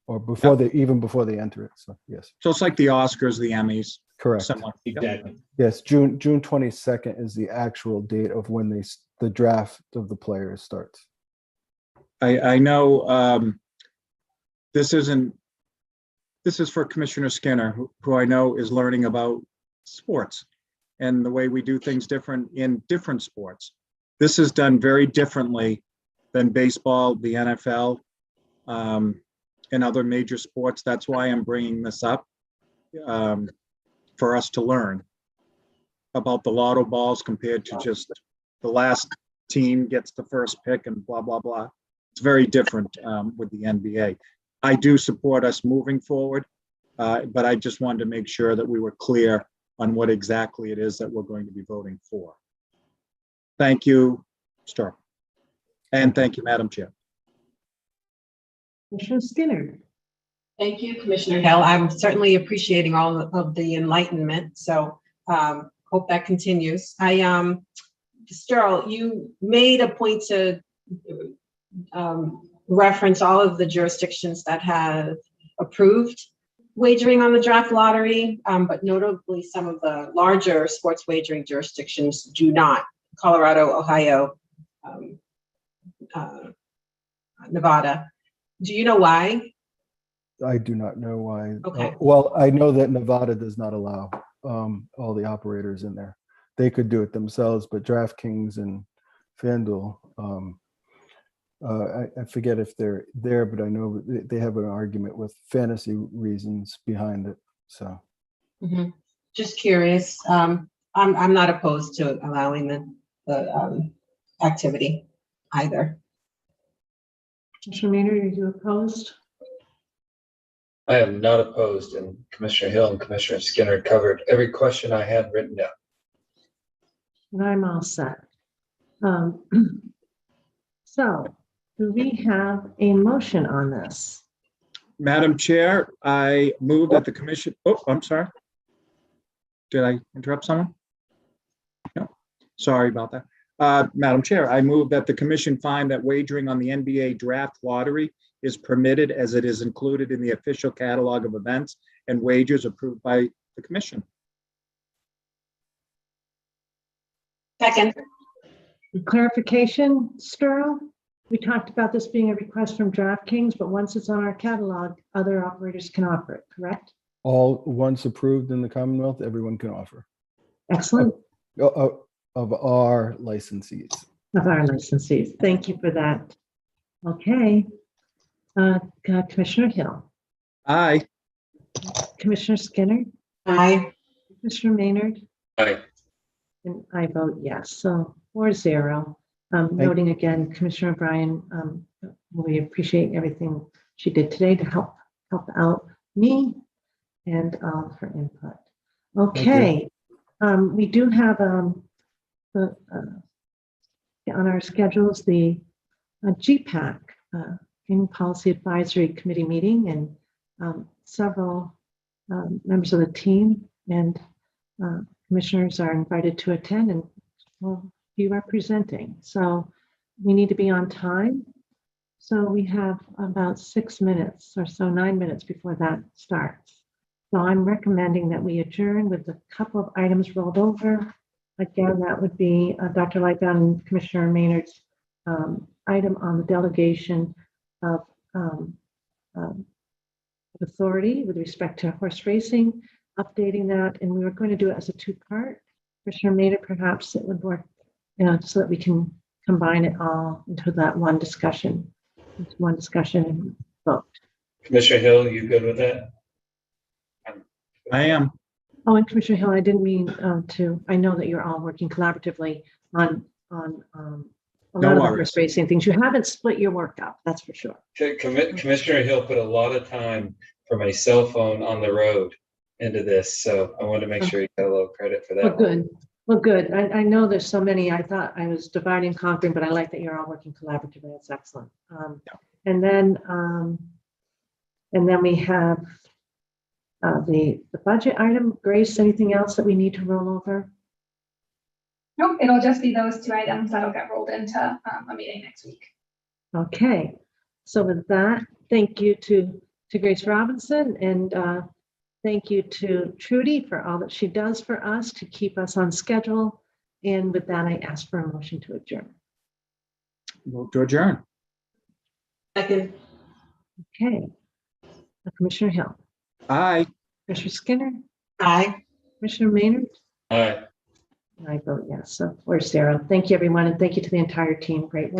or before even before they enter it. So yes. So it's like the Oscars, the Emmys. Correct. Somewhat. Exactly. Yes, June 22nd is the actual date of when the draft of the players starts. I know this is for Commissioner Skinner, who I know is learning about sports and the way we do things different in different sports. This is done very differently than baseball, the NFL, and other major sports. That's why I'm bringing this up, for us to learn about the lotto balls compared to just the last team gets the first pick and blah, blah, blah. It's very different with the NBA. I do support us moving forward, but I just wanted to make sure that we were clear on what exactly it is that we're going to be voting for. Thank you, Star. And thank you, Madam Chair. Commissioner Skinner. Thank you, Commissioner Hill. I'm certainly appreciating all of the enlightenment. So hope that continues. Sterl, you made a point to reference all of the jurisdictions that have approved wagering on the draft lottery, but notably some of the larger sports wagering jurisdictions do not. Colorado, Ohio, Nevada. Do you know why? I do not know why. Okay. Well, I know that Nevada does not allow all the operators in there. They could do it themselves, but DraftKings and FanDuel, I forget if they're there, but I know they have an argument with fantasy reasons behind it. So, Just curious. I'm not opposed to allowing the activity either. Commissioner Maynard, are you opposed? I am not opposed, and Commissioner Hill and Commissioner Skinner covered every question I had written down. And I'm all set. So, do we have a motion on this? Madam Chair, I move that the commission, oh, I'm sorry. Did I interrupt someone? No, sorry about that. Madam Chair, I move that the commission find that wagering on the NBA draft lottery is permitted as it is included in the official catalog of events and wagers approved by the commission. Second. Clarification, Sterl? We talked about this being a request from DraftKings, but once it's on our catalog, other operators can offer it, correct? all once approved in the Commonwealth, everyone can offer. Excellent. Of our licensees. Of our licensees. Thank you for that. Okay. Commissioner Hill. Aye. Commissioner Skinner. Aye. Commissioner Maynard. Aye. And I vote yes. So 4-0. Noting again, Commissioner O'Brien, we appreciate everything she did today to help out me and her input. Okay. We do have on our schedules the GPAC, Gaming Policy Advisory Committee meeting, and several members of the team and commissioners are invited to attend and will be representing. So we need to be on time. So we have about 6 minutes or so, 9 minutes before that starts. So I'm recommending that we adjourn with a couple of items rolled over. Again, that would be Dr. Lightbound and Commissioner Maynard's item on the delegation of authority with respect to horse racing, updating that, and we were going to do it as a two-part. Commissioner Maynard, perhaps it would work, so that we can combine it all into that one discussion and vote. Commissioner Hill, you good with that? I am. Oh, and Commissioner Hill, I didn't mean to. I know that you're all working collaboratively on a lot of the horse racing things. You haven't split your work up, that's for sure. Commissioner Hill put a lot of time from a cell phone on the road into this, so I wanted to make sure you got a little credit for that. Well, good. Well, good. I know there's so many. I thought I was dividing and conquering, but I like that you're all working collaboratively. That's excellent. And then we have the budget item. Grace, anything else that we need to roll over? Nope, it'll just be those two items that'll get rolled into a meeting next week. Okay. So with that, thank you to Grace Robinson, and thank you to Trudy for all that she does for us to keep us on schedule. And with that, I ask for a motion to adjourn. Move to adjourn. Second. Okay. Commissioner Hill. Aye. Commissioner Skinner. Aye. Commissioner Maynard. Aye. I vote yes. So 4-0. Thank you, everyone, and thank you to the entire team. Great work.